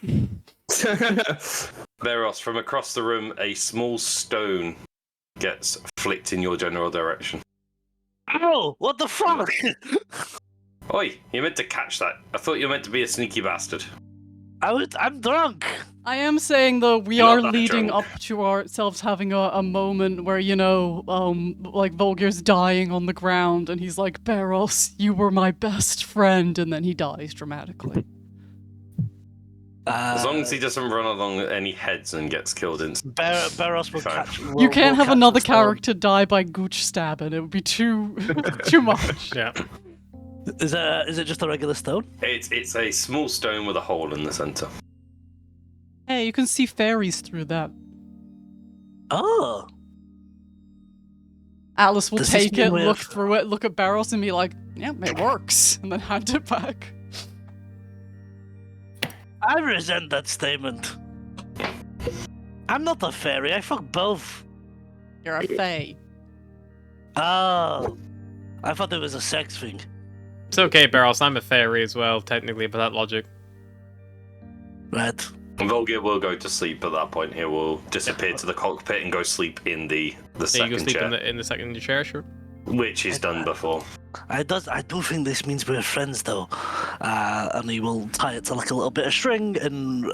Beros, from across the room, a small stone gets flicked in your general direction. Ow! What the fuck? Oi, you meant to catch that. I thought you were meant to be a sneaky bastard. I'm drunk. I am saying though we You're are not that leading drunk. up to ourselves having a moment where like Volgir's dying on the ground and he's like, "Beros, you were my best friend," and then he dies dramatically. As long as he doesn't run along any heads and gets killed instantly. Beros will Fine. catch. You can't have catch another the stone. character die by gooch stabbing. It would be too too much. Yeah. Is it just a regular stone? It's a small stone with a hole in the center. Hey, you can see fairies through that. Oh. Atlas will Does this take mean it, we look have- through it, look at Barros, and be like, "Yeah, it works," and then hand it back. I resent that statement. I'm not a fairy. I fuck both. You're a fae. Oh. I thought it was a sex thing. It's okay, Barros. I'm a fairy as well, technically, by that logic. Right. Volgir will go to sleep at that point. He will disappear to the cockpit and go sleep in the Yeah, you go second sleep chair, in the second chair, sure. which he's done before. I do think this means we're friends though. And he will tie it to like a little bit of string and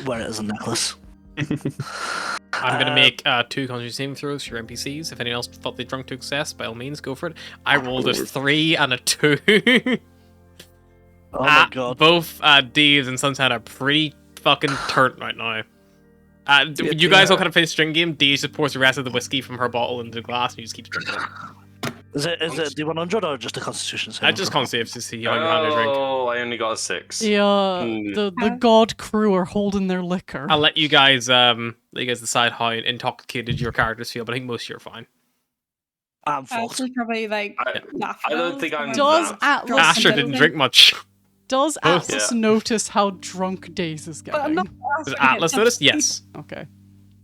wear it as a necklace. I'm gonna make 2 constitution saving throws for your NPCs. If anyone else thought they drunk to excess, by all means, go for it. I rolled a 3 and a 2. Oh my god. Both Deves and Sunshine are pretty fucking turnt right now. You guys all kind of play the string game. Deves just pours the rest of the whiskey from her bottle into the glass and you just keep drinking it. Is it D100 or just a constitution saving? I just can't save to see how you have your drink. Oh, I only got a 6. The god crew are holding their liquor. I'll let you guys decide how intoxicated your characters feel, but I think most of you are fine. I'm fucked. Actually, probably like. I don't think I'm Does that. Atlas Asher didn't drink much. Does Oh, Atlas notice how drunk Daze is But I'm getting? not Does Atlas notice? Yes. Okay.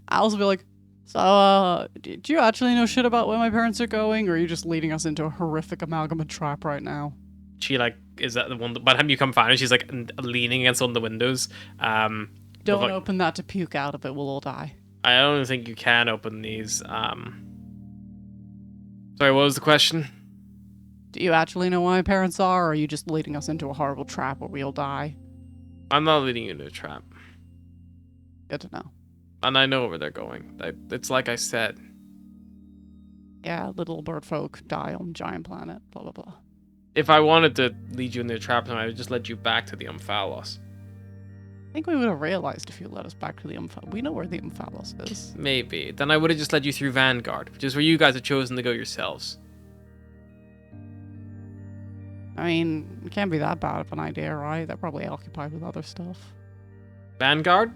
Atlas will be like, "So, do you actually know shit about where my parents are going, or are you just leading us into a horrific amalgama trap right now?" She is that the one that, by the time you come find her, she's like leaning against one of the windows. Don't like- open that to puke out of it. We'll all die. I don't think you can open these. Sorry, what was the question? Do you actually know where my parents are, or are you just leading us into a horrible trap where we'll die? I'm not leading you into a trap. Good to know. And I know where they're going. It's like I said. Yeah, little bird folk die on giant planet, blah blah blah. If I wanted to lead you into a trap, then I would just let you back to the Umphalos. I think we would have realized if you led us back to the We know where the Umphalos is. Maybe. Then I would have just led you through Vanguard, which is where you guys have chosen to go yourselves. I mean, it can't be that bad of an idea, right? They're probably occupied with other stuff. Vanguard?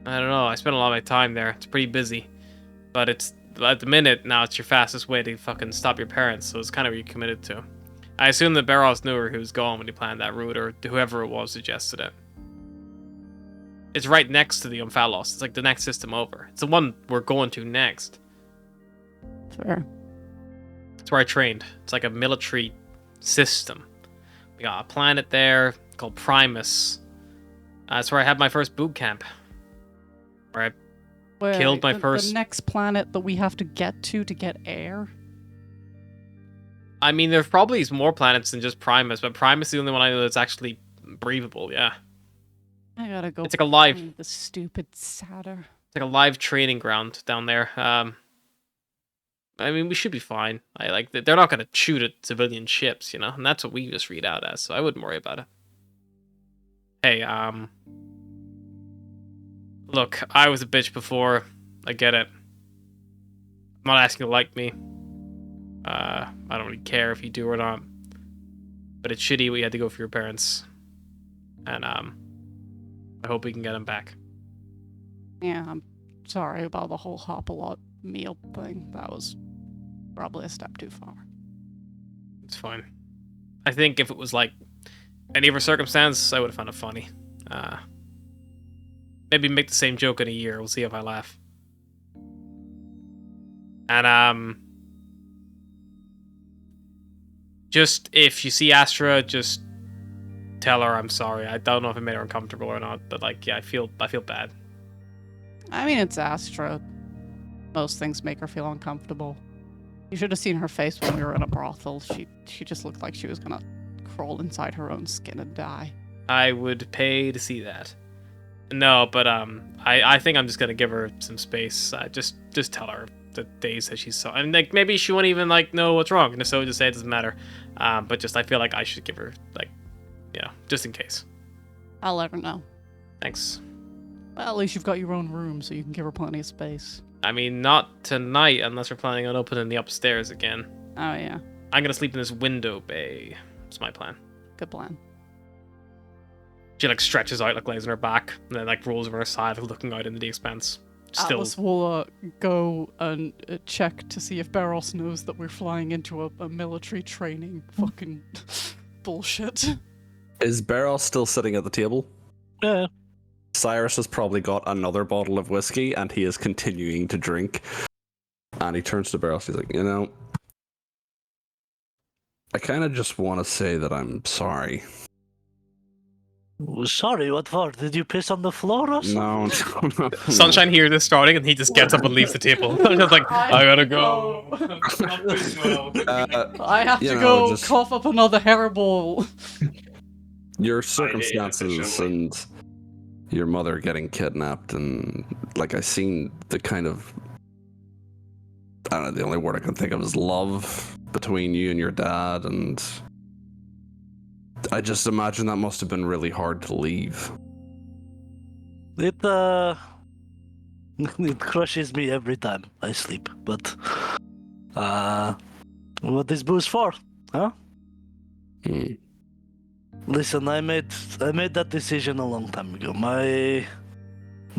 I don't know. I spent a lot of my time there. It's pretty busy. But it's, at the minute, now it's your fastest way to fucking stop your parents, so it's kind of what you committed to. I assume that Barros knew where he was going when he planned that route, or whoever it was suggested it. It's right next to the Umphalos. It's like the next system over. It's the one we're going to next. Fair. It's where I trained. It's like a military system. We got a planet there called Primus. That's where I had my first boot camp. Where I Wait, killed my the first... next planet that we have to get air? I mean, there probably is more planets than just Primus, but Primus is the only one I know that's actually breathable, yeah. I gotta go. It's like a live... find the stupid Satyr. It's like a live training ground down there. I mean, we should be fine. They're not gonna shoot at civilian ships, you know, and that's what we just read out as, so I wouldn't worry about it. Hey, look, I was a bitch before. I get it. I'm not asking you to like me. I don't really care if you do or not. But it's shitty we had to go for your parents. And, I hope we can get them back. Yeah, I'm sorry about the whole hop-a-lot meal thing. That was probably a step too far. It's fine. I think if it was, like, any other circumstance, I would have found it funny. Maybe make the same joke in a year. We'll see if I laugh. And, just, if you see Astra, just tell her I'm sorry. I don't know if it made her uncomfortable or not, but, like, yeah, I feel bad. I mean, it's Astra. Most things make her feel uncomfortable. You should have seen her face when we were in a brothel. She just looked like she was gonna crawl inside her own skin and die. I would pay to see that. No, but I think I'm just gonna give her some space. Just tell her the days that she saw, and like maybe she won't even like know what's wrong. And so just say it doesn't matter. But just I feel like I should give her like, you know, just in case. I'll let her know. Thanks. Well, at least you've got your own room, so you can give her plenty of space. I mean, not tonight unless we're planning on opening the upstairs again. Oh yeah, I'm gonna sleep in this window bay. That's my plan. good plan. She like stretches out, like lays on her back, and then like rolls over her side, looking out into the expanse. Still, Atlas will go and check to see if Barros knows that we're flying into a military training. Fucking bullshit. Is Beryl still sitting at the table? Yeah. Cyrus has probably got another bottle of whiskey, and he is continuing to drink. And he turns to Beryl. He's like, you know, I kind of just want to say that I'm sorry. Sorry, what for? Did you piss on the floor or something? No. Sunshine hears this starting, and he just gets up and leaves the table. I'm just like, I gotta go. I have to you know, go just- cough up another hairball. Your circumstances and your mother getting kidnapped, and like I seen the kind of, I don't know, the only word I can think of is love between you and your dad, and I just imagine that must have been really hard to leave. It it crushes me every time I sleep, but what is booze for? Huh? Hmm. Listen, I made that decision a long time ago. My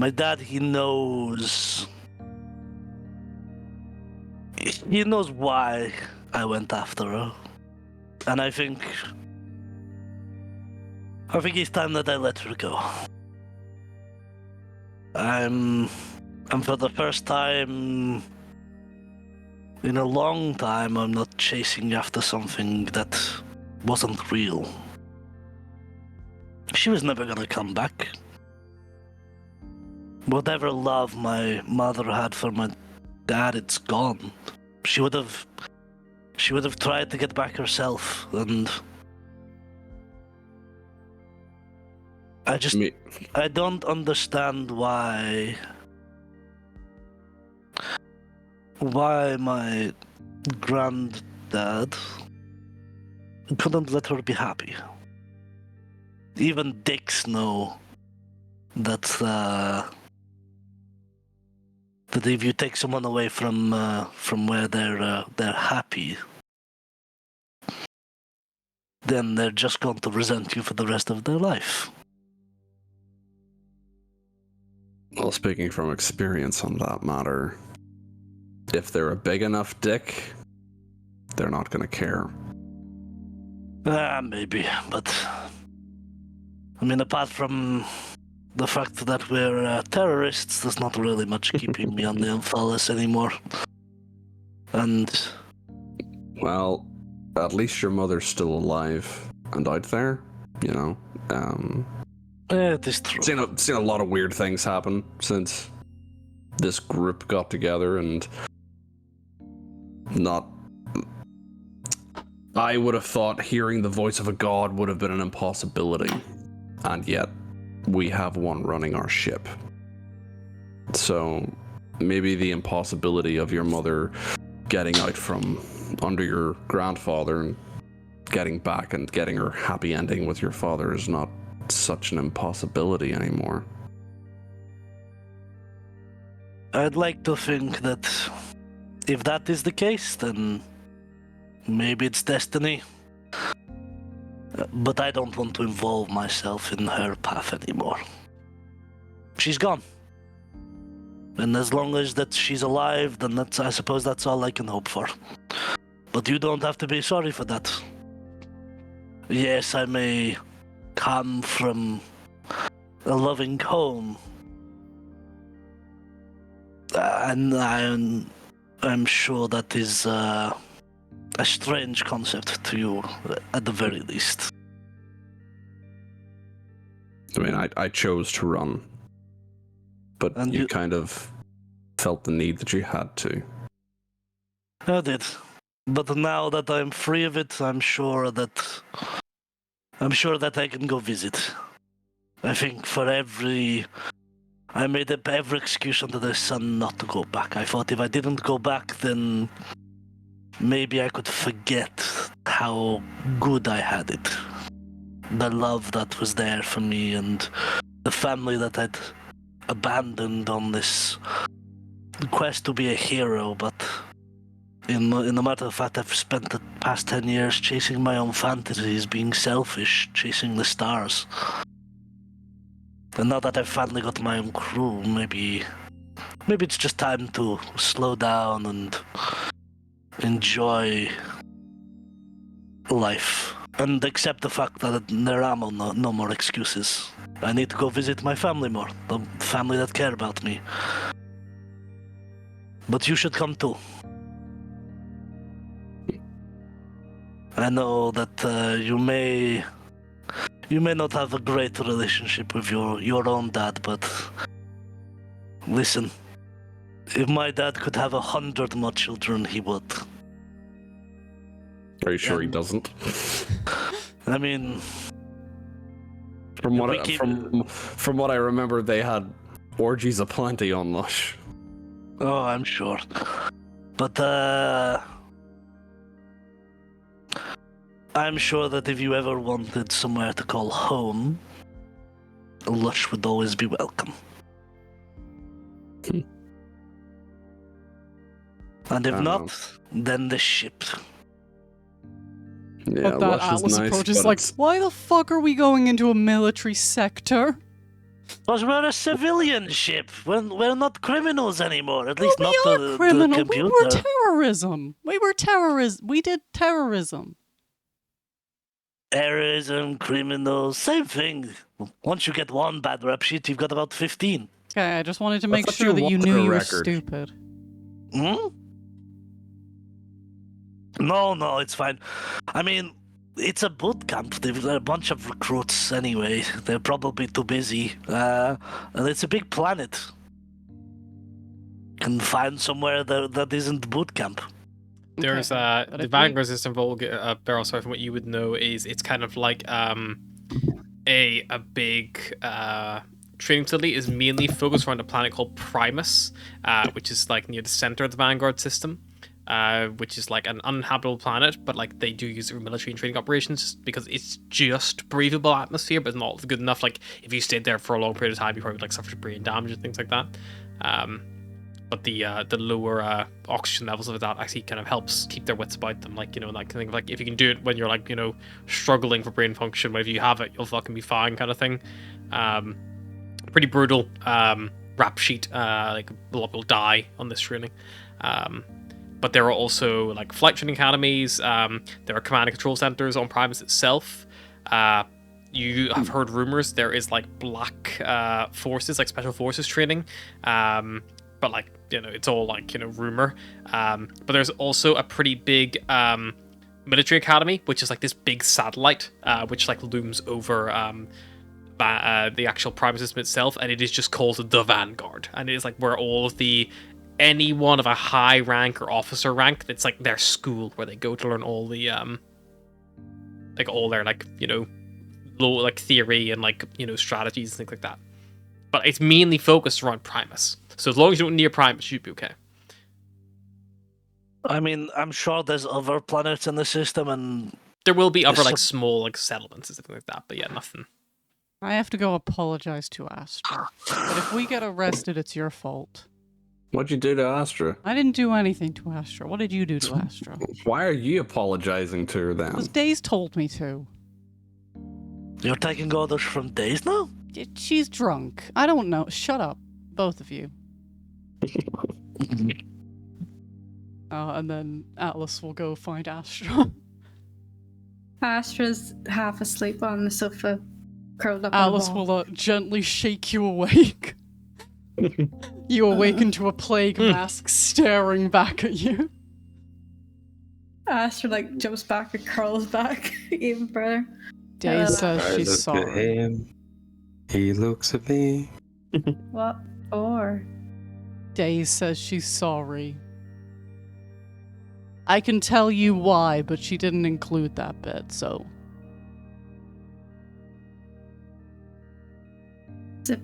dad, he knows why I went after her, and I think it's time that I let her go. I'm for the first time in a long time, I'm not chasing after something that wasn't real. She was never gonna come back. Whatever love my mother had for my dad, it's gone. She would have tried to get back herself, and I don't understand why my granddad couldn't let her be happy. Even dicks know that if you take someone away from where they're happy, then they're just going to resent you for the rest of their life. Well, speaking from experience on that matter, if they're a big enough dick, they're not gonna care. Maybe, but I mean, apart from the fact that we're terrorists, there's not really much keeping me on the Umphalis anymore. And well, at least your mother's still alive and out there, you know. it is true. Seen a lot of weird things happen since this group got together, and I would have thought hearing the voice of a god would have been an impossibility, and yet we have one running our ship. So maybe the impossibility of your mother getting out from under your grandfather and getting back and getting her happy ending with your father is not such an impossibility anymore. I'd like to think that if that is the case, then maybe it's destiny. But I don't want to involve myself in her path anymore. She's gone. And as long as that she's alive, then I suppose that's all I can hope for. But you don't have to be sorry for that. Yes, I may come from a loving home, and I'm sure that is a strange concept to you, at the very least. I mean, I chose to run, but And you kind of felt the need that you had to. I did. But now that I'm free of it, I'm sure that I can go visit. I think I made up every excuse under the sun not to go back. I thought if I didn't go back, then maybe I could forget how good I had it. The love that was there for me, and the family that I'd abandoned on this quest to be a hero. But in the matter of fact, I've spent the past 10 years chasing my own fantasies, being selfish, chasing the stars. And now that I've finally got my own crew, maybe it's just time to slow down and enjoy life. And accept the fact that there are no more excuses. I need to go visit my family more, the family that care about me. But you should come too. I know that you may not have a great relationship with your own dad, but listen, if my dad could have 100 more children, he would. Are you sure he doesn't? I mean, from what I remember, they had orgies aplenty on Lush. Oh, I'm sure. But I'm sure that if you ever wanted somewhere to call home, Lush would always be welcome. And if not, then the ship. Yeah, But that Lush Atlas is nice, approach is but like, it's- why the fuck are we going into a military sector? Because we're a civilian ship. We're not criminals anymore. At least not we are the criminal. We computer. were terrorism. We did terrorism. Terrorism, criminals, same thing. Once you get one bad rap sheet, you've got about 15. Okay, I just wanted to I make thought sure you that you wanted knew a you were record. stupid. Hmm? No, it's fine. I mean, it's a boot camp. They're a bunch of recruits anyway. They're probably too busy. And it's a big planet. Can find somewhere that isn't boot camp. There's But the if we- Vanguard system, Beryl, sorry, from what you would know, is it's kind of like a big training facility is mainly focused around a planet called Primus, which is like near the center of the Vanguard system, which is like an uninhabitable planet, but like they do use it for military and training operations just because it's just breathable atmosphere, but not good enough. Like if you stayed there for a long period of time, you probably like suffer brain damage and things like that. But the lower oxygen levels of that actually kind of helps keep their wits about them. Like, you know, like kind of like if you can do it when you're like, you know, struggling for brain function, but if you have it, you'll fucking be fine, kind of thing. Pretty brutal rap sheet. Like a lot of people die on this training. But there are also like flight training academies. There are command and control centers on Primus itself. You have heard rumors there is like black forces, like special forces training. But like, you know, it's all like, you know, rumor. But there's also a pretty big military academy, which is like this big satellite, which like looms over the actual Primus system itself, and it is just called the Vanguard, and it is like where all of anyone of a high rank or officer rank, that's like their school where they go to learn all the like all their like, you know, low like theory and like, you know, strategies and things like that. But it's mainly focused around Primus. So as long as you don't near Primus, you'd be okay. I mean, I'm sure there's other planets in the system, and There will be other There's like some- small like settlements and stuff like that, but yeah, nothing. I have to go apologize to Astra. But if we get arrested, it's your fault. What'd you do to Astra? I didn't do anything to Astra. What did you do to Astra? Why are you apologizing to her then? Because Days told me to. you're taking orders from Days now? She's drunk. I don't know. Shut up, both of you. And then Atlas will go find Astra. Astra's half asleep on the sofa, curled up. Atlas on the will ball. gently shake you awake. You awaken to a plague mask staring back at you. Astra like jumps back and curls back even further. Days says I she's look sorry. at him. He looks at me. What for? Days says she's sorry. I can tell you why, but she didn't include that bit, so. Is it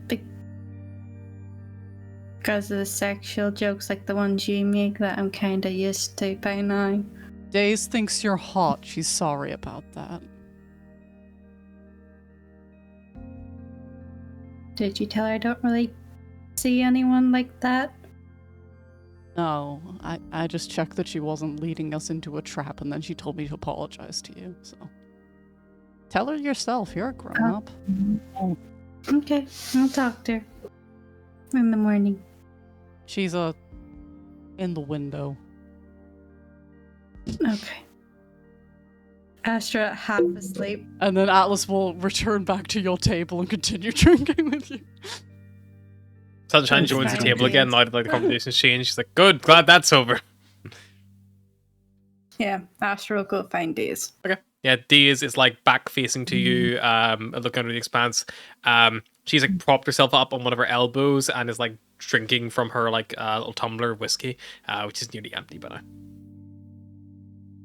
because of the sexual jokes like the ones you make that I'm kinda used to by now? Days thinks you're hot. She's sorry about that. Did you tell her I don't really see anyone like that? No, I just checked that she wasn't leading us into a trap, and then she told me to apologize to you, so. Tell her yourself, you're a grown up. Okay, I'll talk to her in the morning. She's in the window. Okay. Astra half asleep. And then Atlas will return back to your table and continue drinking with you. Sunshine That's joins the fine. table again now that like the conversation's changed. She's like, good, glad that's over. Yeah, Astra will go find Days. Yeah, Days is like back facing to you, looking under the expanse. She's like propped herself up on one of her elbows and is like drinking from her like little tumbler of whiskey, which is nearly empty by now.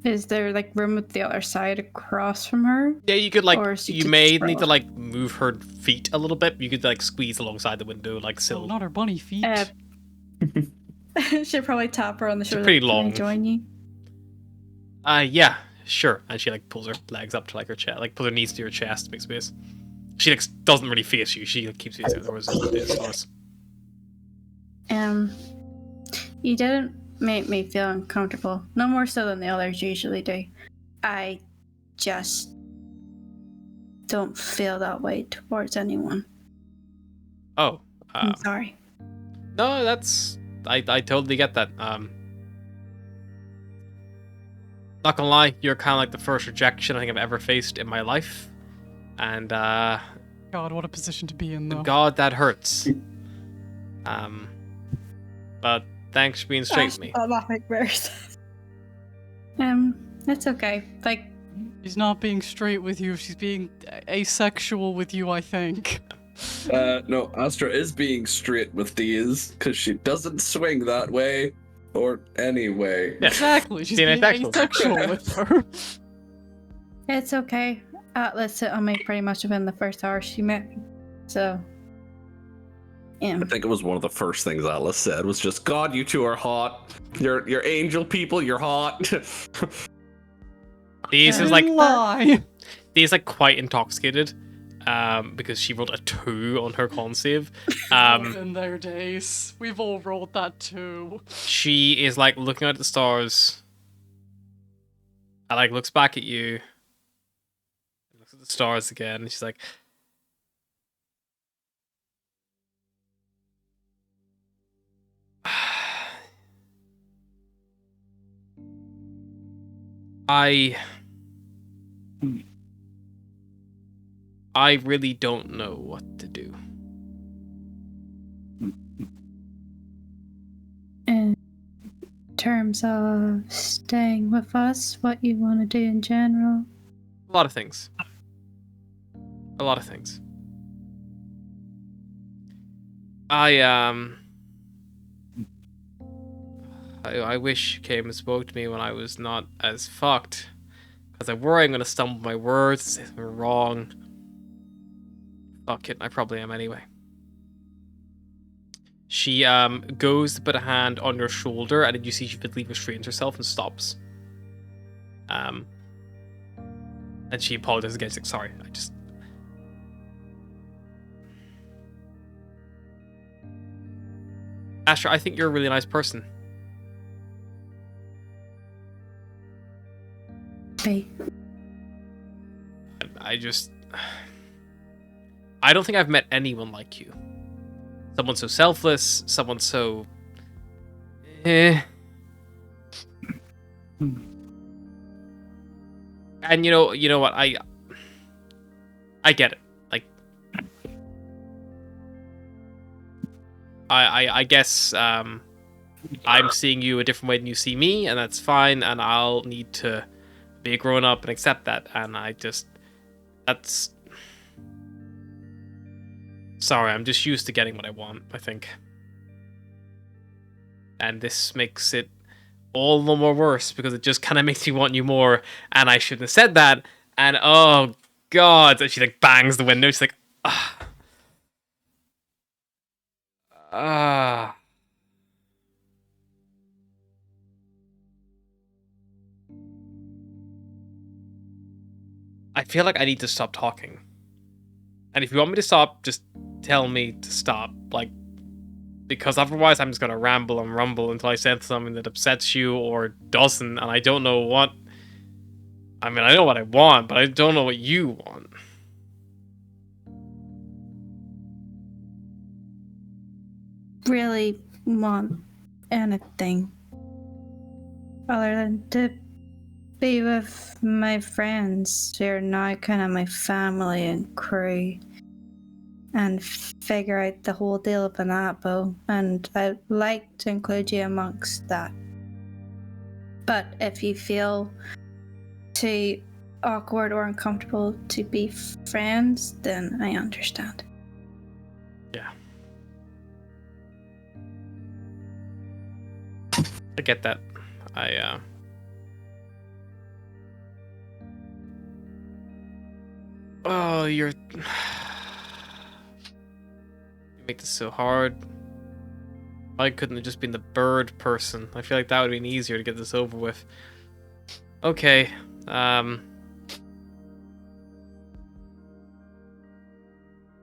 Is there like room at the other side across from her? Yeah, you could like Or is she you just may sprawl? need to like move her feet a little bit. You could like squeeze alongside the window, like Oh, sill. not her bunny feet. She'll probably tap her on the shoulder. pretty "Can I long. join you? Yeah, sure. And she like pulls her legs up to like her chest, like pulls her knees to her chest to make space. She like doesn't really face you. She like, keeps facing outwards. You didn't make me feel uncomfortable. No more so than the others usually do. I just don't feel that way towards anyone. Oh, I'm sorry. no, that's I totally get that. Not gonna lie, you're kind of like the first rejection I think I've ever faced in my life, and God, what a position to be in, though. God, that hurts. But thanks for being straight with me. It's okay. Like, She's not being straight with you. She's being asexual with you, I think. No, Astra is being straight with Diaz because she doesn't swing that way. Or anyway. Yeah. Exactly. She's Being being asexual. asexual with her. It's okay. Atlas hit on me pretty much within the first hour she met me. So, yeah. I think it was one of the first things Atlas said was just, God, you two are hot. You're angel people, you're hot. These is Didn't like lie. These like quite intoxicated, because she rolled a 2 on her con save. In their days. We've all rolled that too. She is like looking at the stars. And like looks back at you. Looks at the stars again. And she's like, I really don't know what to do. In terms of staying with us, what you want to do in general? A lot of things. A lot of things. I wish you came and spoke to me when I was not as fucked. Because I worry I'm going to stumble my words, say something wrong. Fuck it, I probably am anyway. She goes to put a hand on your shoulder, and then you see she physically restrains herself and stops. And she apologizes again. She's like, sorry, I just... Asher, I think you're a really nice person. Hey. I don't think I've met anyone like you. Someone so selfless, someone so... And you know what, I get it. Like, I guess I'm seeing you a different way than you see me, and that's fine, and I'll need to be a grown up and accept that, and that's... Sorry, I'm just used to getting what I want, I think. And this makes it all the more worse, because it just kind of makes me want you more, and I shouldn't have said that, and oh god, and she like bangs the window, she's like, ah. Ah. I feel like I need to stop talking. And if you want me to stop, just tell me to stop. Like, because otherwise I'm just going to ramble and rumble until I say something that upsets you or doesn't, and I don't know what... I mean, I know what I want, but I don't know what you want. Really want anything other than to be with my friends who are now kind of my family and crew and figure out the whole deal of an apple, and I'd like to include you amongst that. But if you feel too awkward or uncomfortable to be friends, then I understand. Yeah. I get that. Oh, you make this so hard. Why couldn't it just been the bird person? I feel like that would have been easier to get this over with. Okay,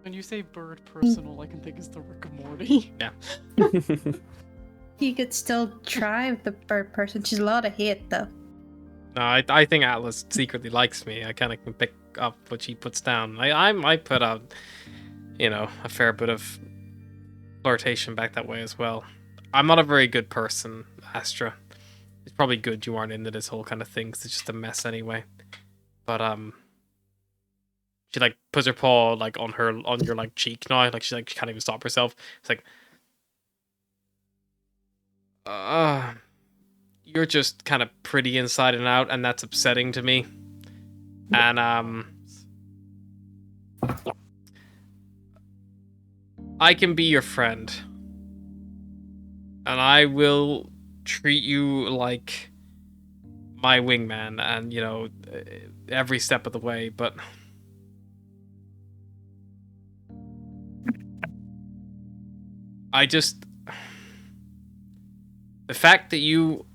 When you say bird person, all I can think is the Rick and Morty. yeah. You could still try with the bird person. She's a lot of hate, though. No, I think Atlas secretly likes me. I kind of can pick up what she puts down. I put out, a fair bit of flirtation back that way as well. I'm not a very good person, Astra. It's probably good you aren't into this whole kind of thing, 'cause it's just a mess anyway. But she like puts her paw like on your like cheek now, like she can't even stop herself. It's like, you're just kind of pretty inside and out, and that's upsetting to me. And I can be your friend, and I will treat you like my wingman and, every step of the way, but the fact that you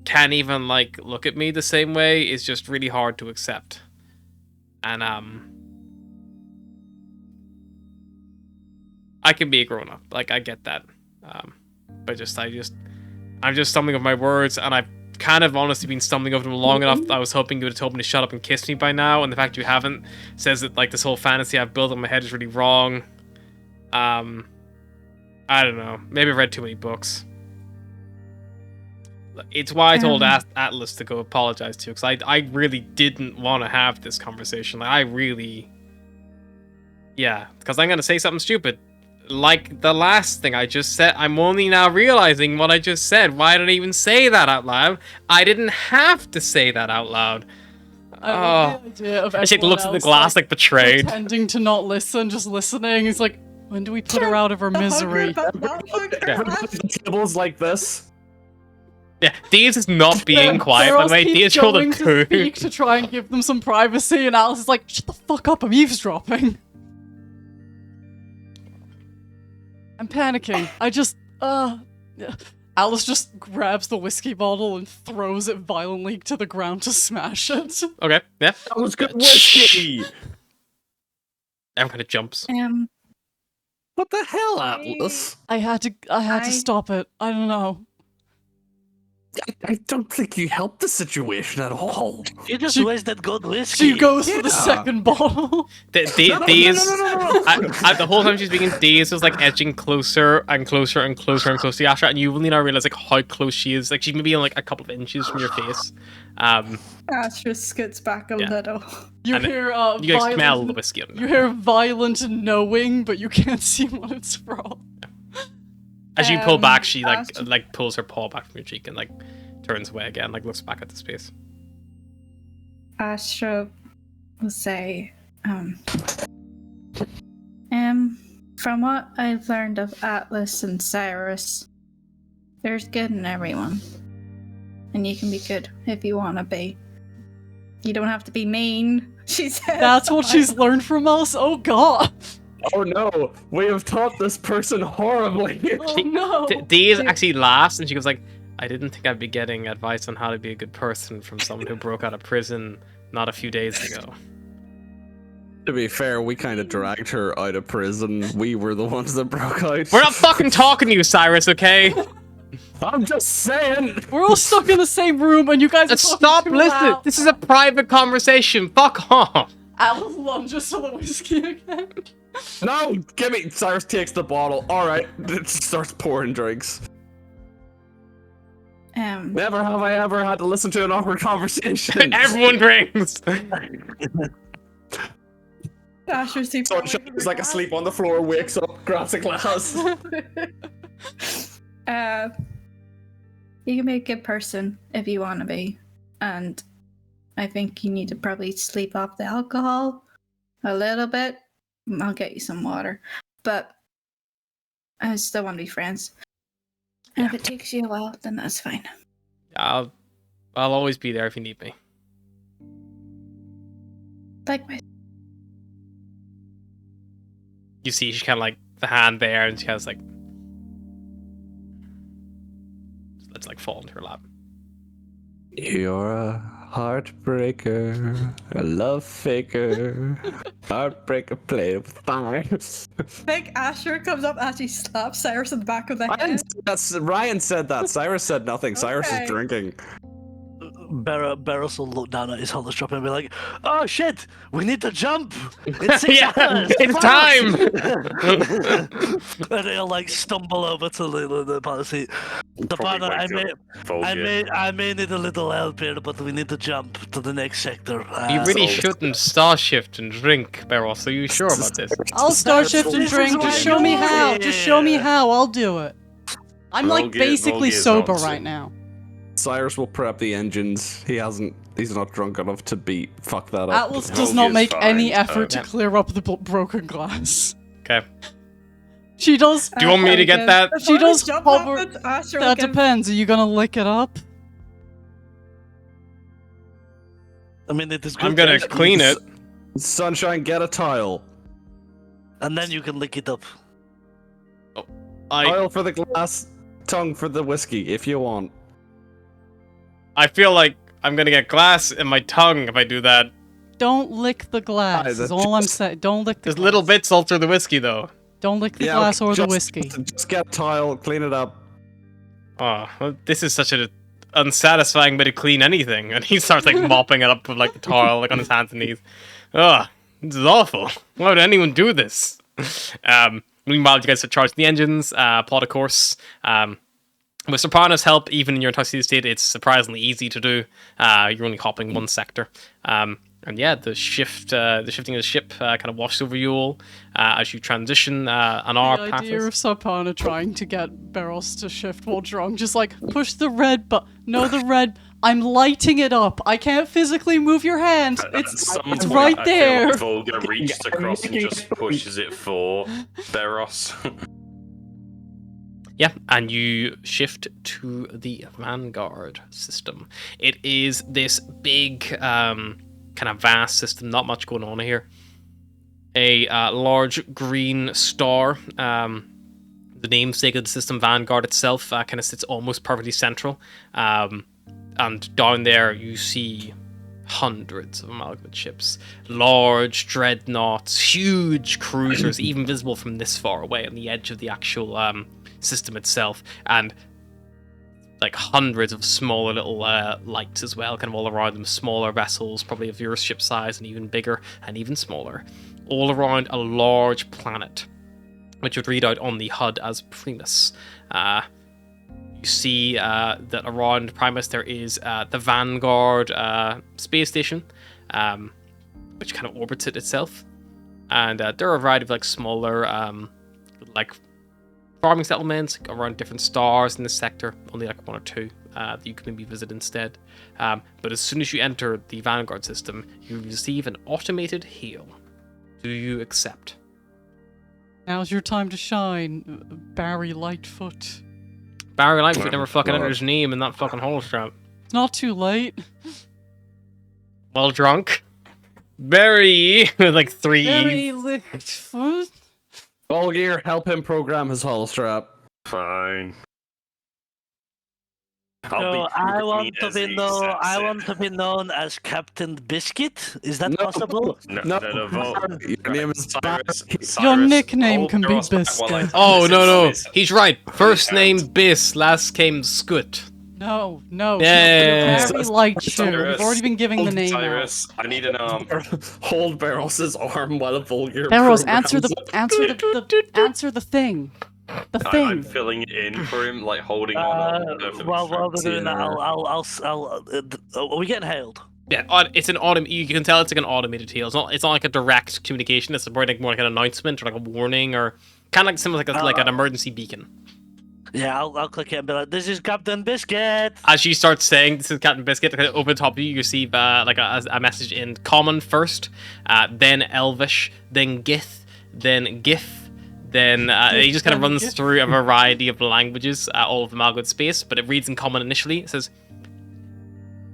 can't even, look at me the same way is just really hard to accept. And, I can be a grown-up. I get that. But I'm just stumbling over my words, and I've kind of honestly been stumbling over them long enough that I was hoping you would have told me to shut up and kiss me by now, and the fact you haven't says that, this whole fantasy I've built in my head is really wrong. I don't know. Maybe I've read too many books. It's why I told Atlas to go apologize to you, because I really didn't want to have this conversation. Because I'm going to say something stupid. Like the last thing I just said. I'm only now realizing what I just said. Why did I even say that out loud? I didn't have to say that out loud. I love the idea of she looks at the glass betrayed. Pretending to not listen, just listening. It's like, when do we put her out of her misery? The tables like this. Yeah, Deez is not being quiet, by the way. Deez rolled a 2. Speak to try and give them some privacy, and Alice is like, shut the fuck up, I'm eavesdropping. I'm panicking. Alice just grabs the whiskey bottle and throws it violently to the ground to smash it. Okay, yeah. That was good whiskey! Everyone kind of jumps. What the hell, Atlas? I had to stop it. I don't know. I don't think you helped the situation at all. You just wasted good whiskey. She goes for the second bottle. Deez, the whole time she's speaking, Deez was edging closer and closer and closer and closer to Asha, and you only now realize how close she is. She's maybe a couple of inches from your face. Asha scoots back a little. You hear you guys smell the whiskey. You hear violent knowing, but you can't see what it's from. As you pull back, she pulls her paw back from your cheek and turns away again, looks back at the space. Astra will say, from what I've learned of Atlas and Cyrus, there's good in everyone. And you can be good if you want to be. You don't have to be mean, she said. That's what she's learned from us? Oh god! Oh no, we have taught this person horribly. Oh no. Deez actually laughs and she goes I didn't think I'd be getting advice on how to be a good person from someone who broke out of prison not a few days ago. To be fair, we kind of dragged her out of prison. We were the ones that broke out. We're not fucking talking to you, Cyrus, okay? I'm just saying. We're all stuck in the same room and you guys are Stop listening. This is a private conversation. Fuck off. Alice lunges for the whiskey again. No, give me. Cyrus takes the bottle. All right, it starts pouring drinks. Never have I ever had to listen to an awkward conversation. Everyone drinks. Asher seems Sunshine is asleep on the floor, wakes up, grabs a glass. You can be a good person if you want to be, and I think you need to probably sleep off the alcohol a little bit. I'll get you some water, but I still want to be friends. And if it takes you a while, then that's fine. I'll always be there if you need me. Likewise. You see, she kind of the hand there, and she has lets fall into her lap. You're a heartbreaker, a love faker, heartbreaker play with fire. Big Asher comes up as he slaps Cyrus in the back of the head. Ryan said that. Cyrus said nothing. Cyrus is drinking. Barros will look down at his helmet strap and be like, "Oh shit, we need to jump! It's 6 hours! It's time!" And he'll stumble over to the pilot seat. The partner, I may need a little help here, but we need to jump to the next sector. You really shouldn't star shift and drink, Barros. Are you sure about this? I'll star shift and drink. Just show me how. Just show me how. I'll do it. I'm basically sober right now. Cyrus will prep the engines. He's not drunk enough to fuck that up. Atlas does not make any effort to clear up the broken glass. Okay. She does. Do you want me to get that? She does jump hover- off it, Asher That can- depends. Are you gonna lick it up? I mean, it is good. I'm gonna to- clean it. Sunshine, get a tile. And then you can lick it up. Tile for the glass, tongue for the whiskey, if you want. I feel like I'm gonna get glass in my tongue if I do that. Don't lick the glass. Guys, Is all I'm just- saying. Don't lick the There's glass. little bits all through the whiskey, though. Don't lick the Yeah, glass okay, or the just- whiskey. Just get a tile, clean it up. Oh, well, this is such an unsatisfying way to clean anything. And he starts like mopping it up with like the towel, like on his hands and knees. Ugh, this is awful. Why would anyone do this? Meanwhile, you guys are charging the engines, plot a course. With Soprano's help, even in your intoxicated state, it's surprisingly easy to do. You're only hopping one sector. And yeah, the shifting of the ship kind of washes over you all as you transition an hour The idea passes. of Sapana trying to get Barros to shift while drunk, just like push the red but no, the red. I'm lighting it up. I can't physically move your hand. It's At some it's point, right I there. feel like Volga reaches across and just pushes it for Beros. Yeah, and you shift to the Vanguard system. It is this big, kind of vast system, not much going on here. A large green star, the namesake of the system, Vanguard itself, kind of sits almost perfectly central. And down there you see hundreds of amalgamate ships, large dreadnoughts, huge cruisers, even visible from this far away on the edge of the actual system itself, and like hundreds of smaller little lights as well, kind of all around them, smaller vessels, probably of your ship size and even bigger and even smaller, all around a large planet, which would read out on the HUD as Primus. You see that around Primus there is the Vanguard space station, which kind of orbits it itself, and there are a variety of like smaller like farming settlements around different stars in this sector, only like one or two that you can maybe visit instead. But as soon as you enter the Vanguard system, you receive an automated hail. Do you accept? Now's your time to shine, Barry Lightfoot. Barry Lightfoot never fucking entered his name in that fucking holostrap. It's not too late. Well drunk. Barry with like 3 Barry E's. Lightfoot. Volgear, help him program his holostrap. Fine. So I want to be known. I assassin. want to be known as Captain Biscuit. Is that possible? No, No. Your name is Your nickname can be Biscuit. Oh, no. He's right. First name Biss, last name Scoot. No. Yeah. Barry Lightfoot. Cyrus. We've already been giving the name out. Cyrus, I need an arm. Hold Barros's arm while Volgear Barros, programs answer the it. answer the thing. The I'm thing. filling it in for him, like holding on. While we're doing that, are we getting hailed? Yeah, it's an you can tell it's like an automated hail. It's not like a direct communication. It's more like an announcement or like a warning or kind of like something like an emergency beacon. Yeah, I'll click it and be like, "This is Captain Biscuit." As you start saying this is Captain Biscuit, over the top of you receive like a message in Common first, then Elvish, then Gith, then Gif. Then he just kind of runs through a variety of languages, all of them are good space, but it reads in Common initially. It says,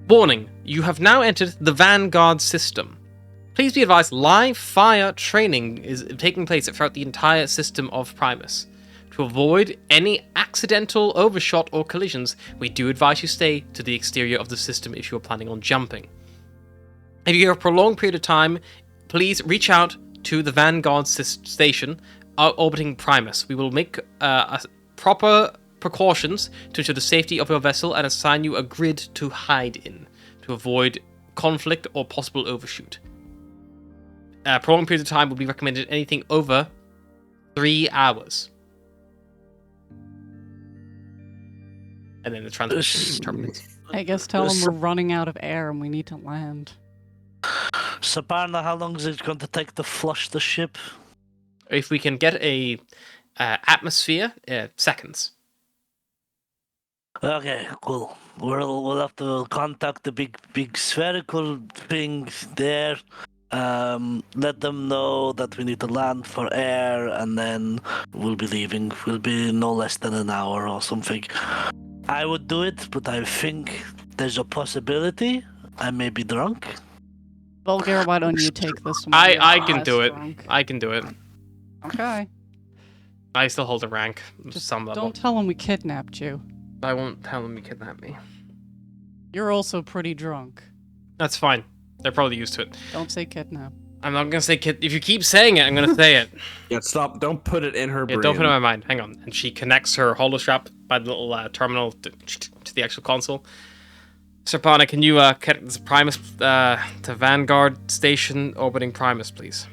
"Warning, you have now entered the Vanguard system. Please be advised, live fire training is taking place throughout the entire system of Primus. To avoid any accidental overshot or collisions, we do advise you stay to the exterior of the system if you are planning on jumping. If you have a prolonged period of time, please reach out to the Vanguard station orbiting Primus. We will make proper precautions to ensure the safety of your vessel and assign you a grid to hide in to avoid conflict or possible overshoot. Prolonged periods of time will be recommended anything over 3 hours." And then the transition terminates. I guess tell them we're running out of air and we need to land. Sabarna, how long is it going to take to flush the ship? If we can get a atmosphere, seconds. Okay, cool. We'll have to contact the big spherical thing there. Let them know that we need to land for air, and then we'll be leaving. We'll be no less than an hour or something. I would do it, but I think there's a possibility I may be drunk. Vulgar, why don't you take this one? I can do it. I can do it. Okay. I still hold a rank. Just some level. don't tell him we kidnapped you. I won't tell them you kidnapped me. You're also pretty drunk. That's fine. They're probably used to it. Don't say kidnap. I'm not gonna say kid. If you keep saying it, I'm gonna say it. Yeah, stop. Don't put it in her brain. Yeah, don't put it in my mind. Hang on. And she connects her holostrap by the little terminal to the actual console. Serpana, can you connect this Primus to Vanguard Station orbiting Primus, please?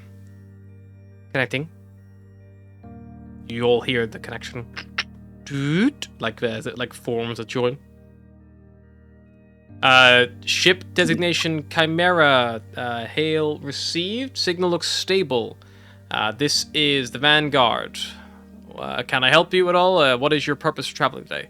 Connecting. You all hear the connection. Like like forms that join. Ship designation Chimera. Hail received. Signal looks stable. This is the Vanguard. Can I help you at all? What is your purpose for traveling today?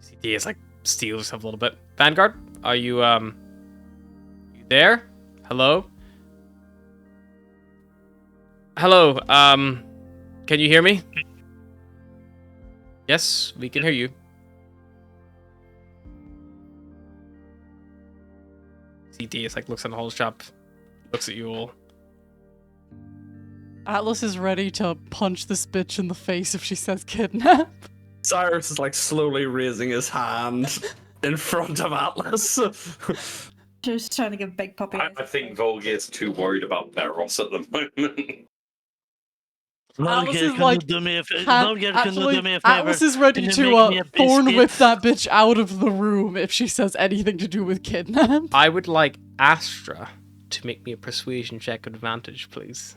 CD is like steals herself a little bit. Vanguard, are you you there? Hello? Hello, can you hear me? Yes, we can hear you. CD is like looks at the whole shop, looks at you all. Atlas is ready to punch this bitch in the face if she says kidnap. Cyrus is like slowly raising his hand in front of Atlas. Just trying to give big puppy. I think Volga's too worried about Beros at the moment. Atlas is Can like, you do me a favor? actually, Atlas is ready Can you to make me a thorn biscuit? whip that bitch out of the room if she says anything to do with kidnap. I would like Astra to make me a persuasion check advantage, please.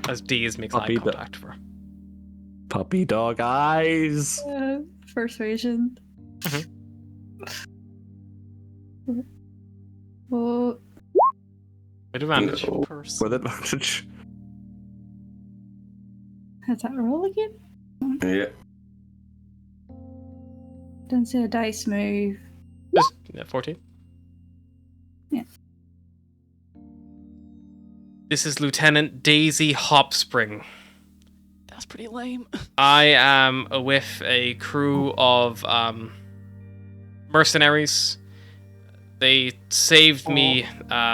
As Deez makes eye Puppy dog. contact for her. Puppy dog eyes. Persuasion. Mhm. Oh, With advantage. No, Person. with advantage. has that roll again? Yeah. Didn't say a dice move. Just 14. Yeah. This is Lieutenant Daisy Hopspring. That's pretty lame. I am with a crew of mercenaries. They saved me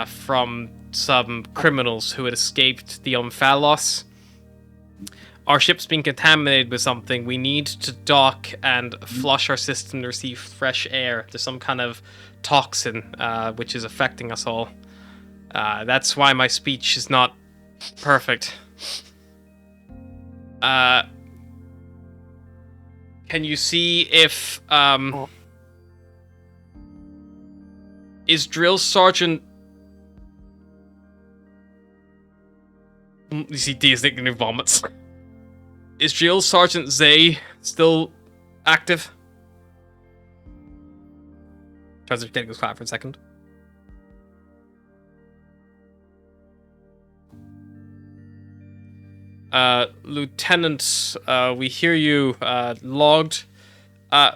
from some criminals who had escaped the Omphalos. Our ship's been contaminated with something. We need to dock and flush our system to receive fresh air. There's some kind of toxin which is affecting us all. That's why my speech is not perfect. Can you see if is Drill Sergeant? You see, D is thinking he vomits. Is Drill Sergeant Zay still active? Tries to take his quiet for a second. Lieutenant, we hear you logged.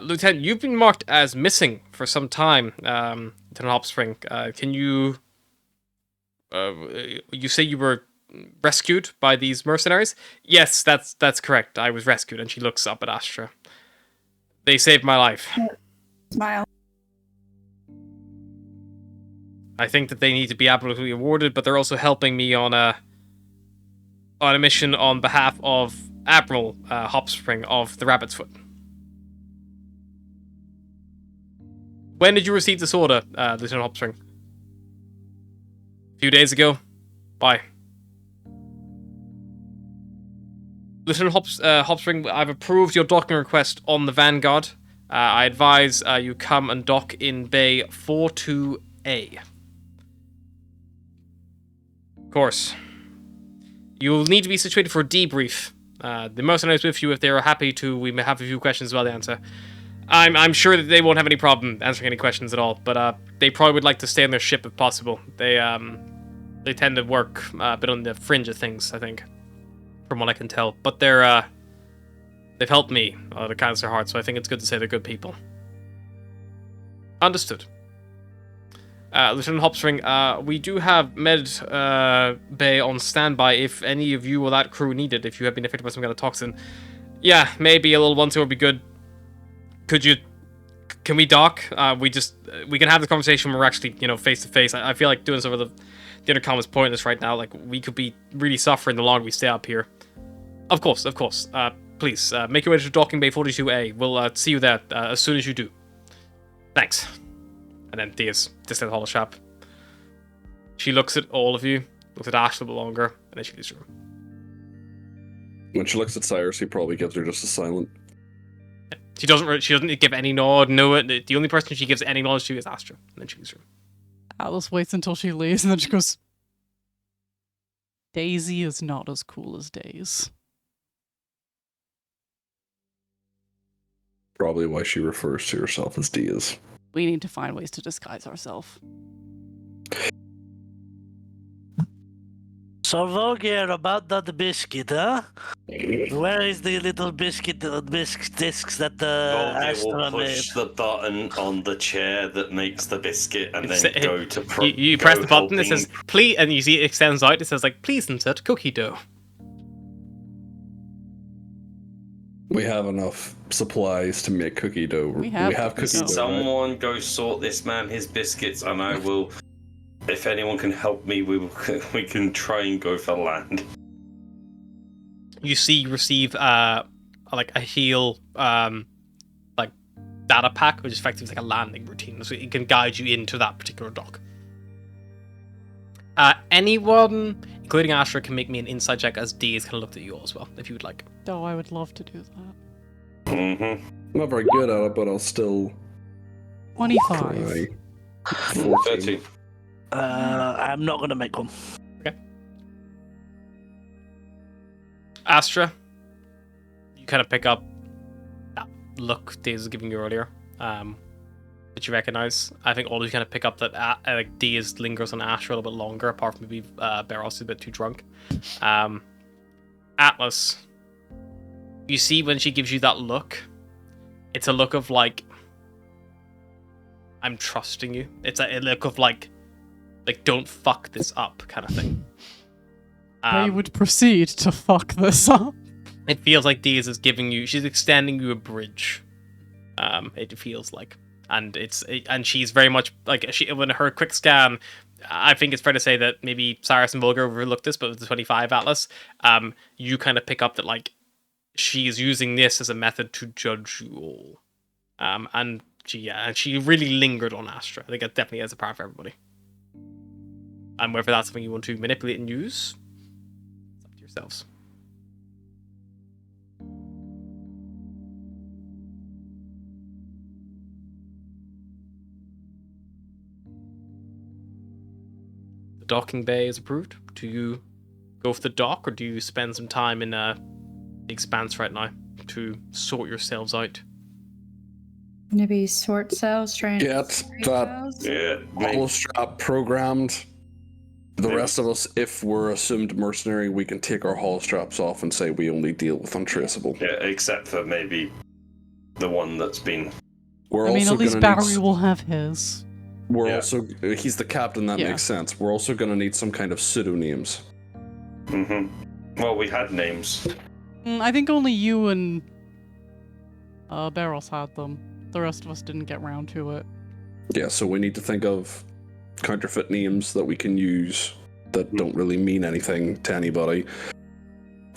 Lieutenant, you've been marked as missing for some time, Lieutenant Hopspring. Can you... you say you were rescued by these mercenaries? Yes, that's correct. I was rescued, and she looks up at Astra. They saved my life. Smile. I think that they need to be absolutely awarded, but they're also helping me on a mission on behalf of Admiral Hopspring of the Rabbit's Foot. When did you receive this order, Lieutenant Hopspring? A few days ago. Bye. Lieutenant Hopspring, I've approved your docking request on the Vanguard. I advise you come and dock in Bay 42A. Of course. You'll need to be situated for a debrief. The mercenaries with you, if they are happy to, we may have a few questions as well to answer. I'm sure that they won't have any problem answering any questions at all, but they probably would like to stay on their ship if possible. They tend to work a bit on the fringe of things, I think, from what I can tell. But they They've helped me out of Cancer Heart, so I think it's good to say they're good people. Understood. Lieutenant Hopstring, we do have Med Bay on standby if any of you or that crew need it, if you have been affected by some kind of toxin. Yeah, maybe a little 1-2 would be good. Can we dock? We can have the conversation when we're actually, face to face. I feel like doing some of the intercom is pointless right now. Like, we could be really suffering the longer we stay up here. Of course. Please, make your way to docking bay 42A. We'll see you there as soon as you do. Thanks. And then Dia's just in the holo shop. She looks at all of you, looks at Ash a little bit longer, and then she leaves the room. When she looks at Cyrus, he probably gives her just a silent. She doesn't give any nod. No, the only person she gives any knowledge to is Astra, and then she leaves the room. Alice waits until she leaves, and then she goes, Daisy is not as cool as Days. Probably why she refers to herself as Diaz. We need to find ways to disguise ourselves. So, Volgir, about that biscuit, huh? Where is the little biscuit discs that Volgir will Astra made? push the button on the chair that makes the biscuit and then go to... You press the button, it says, please, and you see it extends out, it says, like, please insert cookie dough. We have enough supplies to make cookie dough. We have cookie dough. Someone go sort this man his biscuits, and I will. If anyone can help me, we can try and go for land. You receive like a heal like data pack, which is effectively like a landing routine, so it can guide you into that particular dock. Anyone, including Astra, can make me an insight check as D is kind of looked at you all as well, if you would like. Oh, I would love to do that. Mm-hmm. I'm not very good at it, but I'll still 25. try. 13. I'm not gonna make one. Okay. Astra, you kind of pick up that look Daze was giving you earlier, that you recognize. I think all of you kind of pick up that like Daze lingers on Astra a little bit longer, apart from maybe Barros is a bit too drunk. Atlas, you see when she gives you that look, it's a look of like, I'm trusting you. It's a look of like don't fuck this up kind of thing. They would proceed to fuck this up. It feels like Diaz is she's extending you a bridge. It feels like, and she's very much like when her quick scan. I think it's fair to say that maybe Cyrus and Volga overlooked this, but with the 25 Atlas, you kind of pick up that like she is using this as a method to judge you all, and she really lingered on Astra. I think it definitely is a part for everybody. And whether that's something you want to manipulate and use, it's up to yourselves. The docking bay is approved. Do you go for the dock, or do you spend some time in the Expanse right now to sort yourselves out? Maybe sort cells, try and Get separate that cells? hollow strap programmed. The rest of us, if we're assumed mercenary, we can take our hollow straps off and say we only deal with untraceable. Yeah, except for maybe the one that's been. I mean, at least Barry will have his. He's the captain, that makes sense. We're also going to need some kind of pseudonyms. Mm-hmm. Well, we had names. I think only you and Barros had them. The rest of us didn't get round to it. Yeah, so we need to think of counterfeit names that we can use that don't really mean anything to anybody.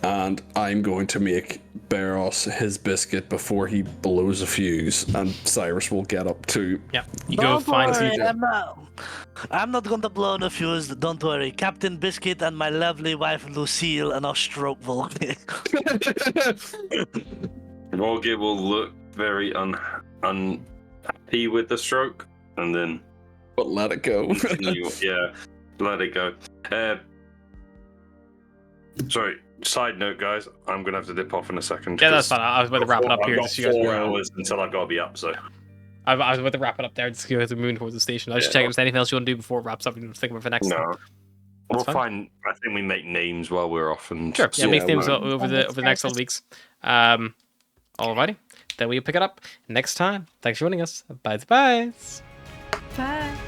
And I'm going to make Barros his biscuit before he blows a fuse, and Cyrus will get up to... Yeah, you go find... Worry, I'm not going to blow the fuse, don't worry. Captain Biscuit and my lovely wife Lucille, and I'll stroke Volgir. Volgir will look very unhappy with the stroke, and then... But let it go. Yeah, let it go. Sorry, side note, guys. I'm going to have to dip off in a second. Yeah, that's fine. I was about to wrap it up here. I've got 4 hours until I've got to be up, so... I was about to wrap it up there just because we're moving towards the station. I was just checking if there's anything else you want to do before it wraps up and think about for next time. We'll find. I think we make names while we're off and sure. Yeah, make names over the next couple of weeks. Alrighty, then we'll pick it up next time. Thanks for joining us. Bye. Bye.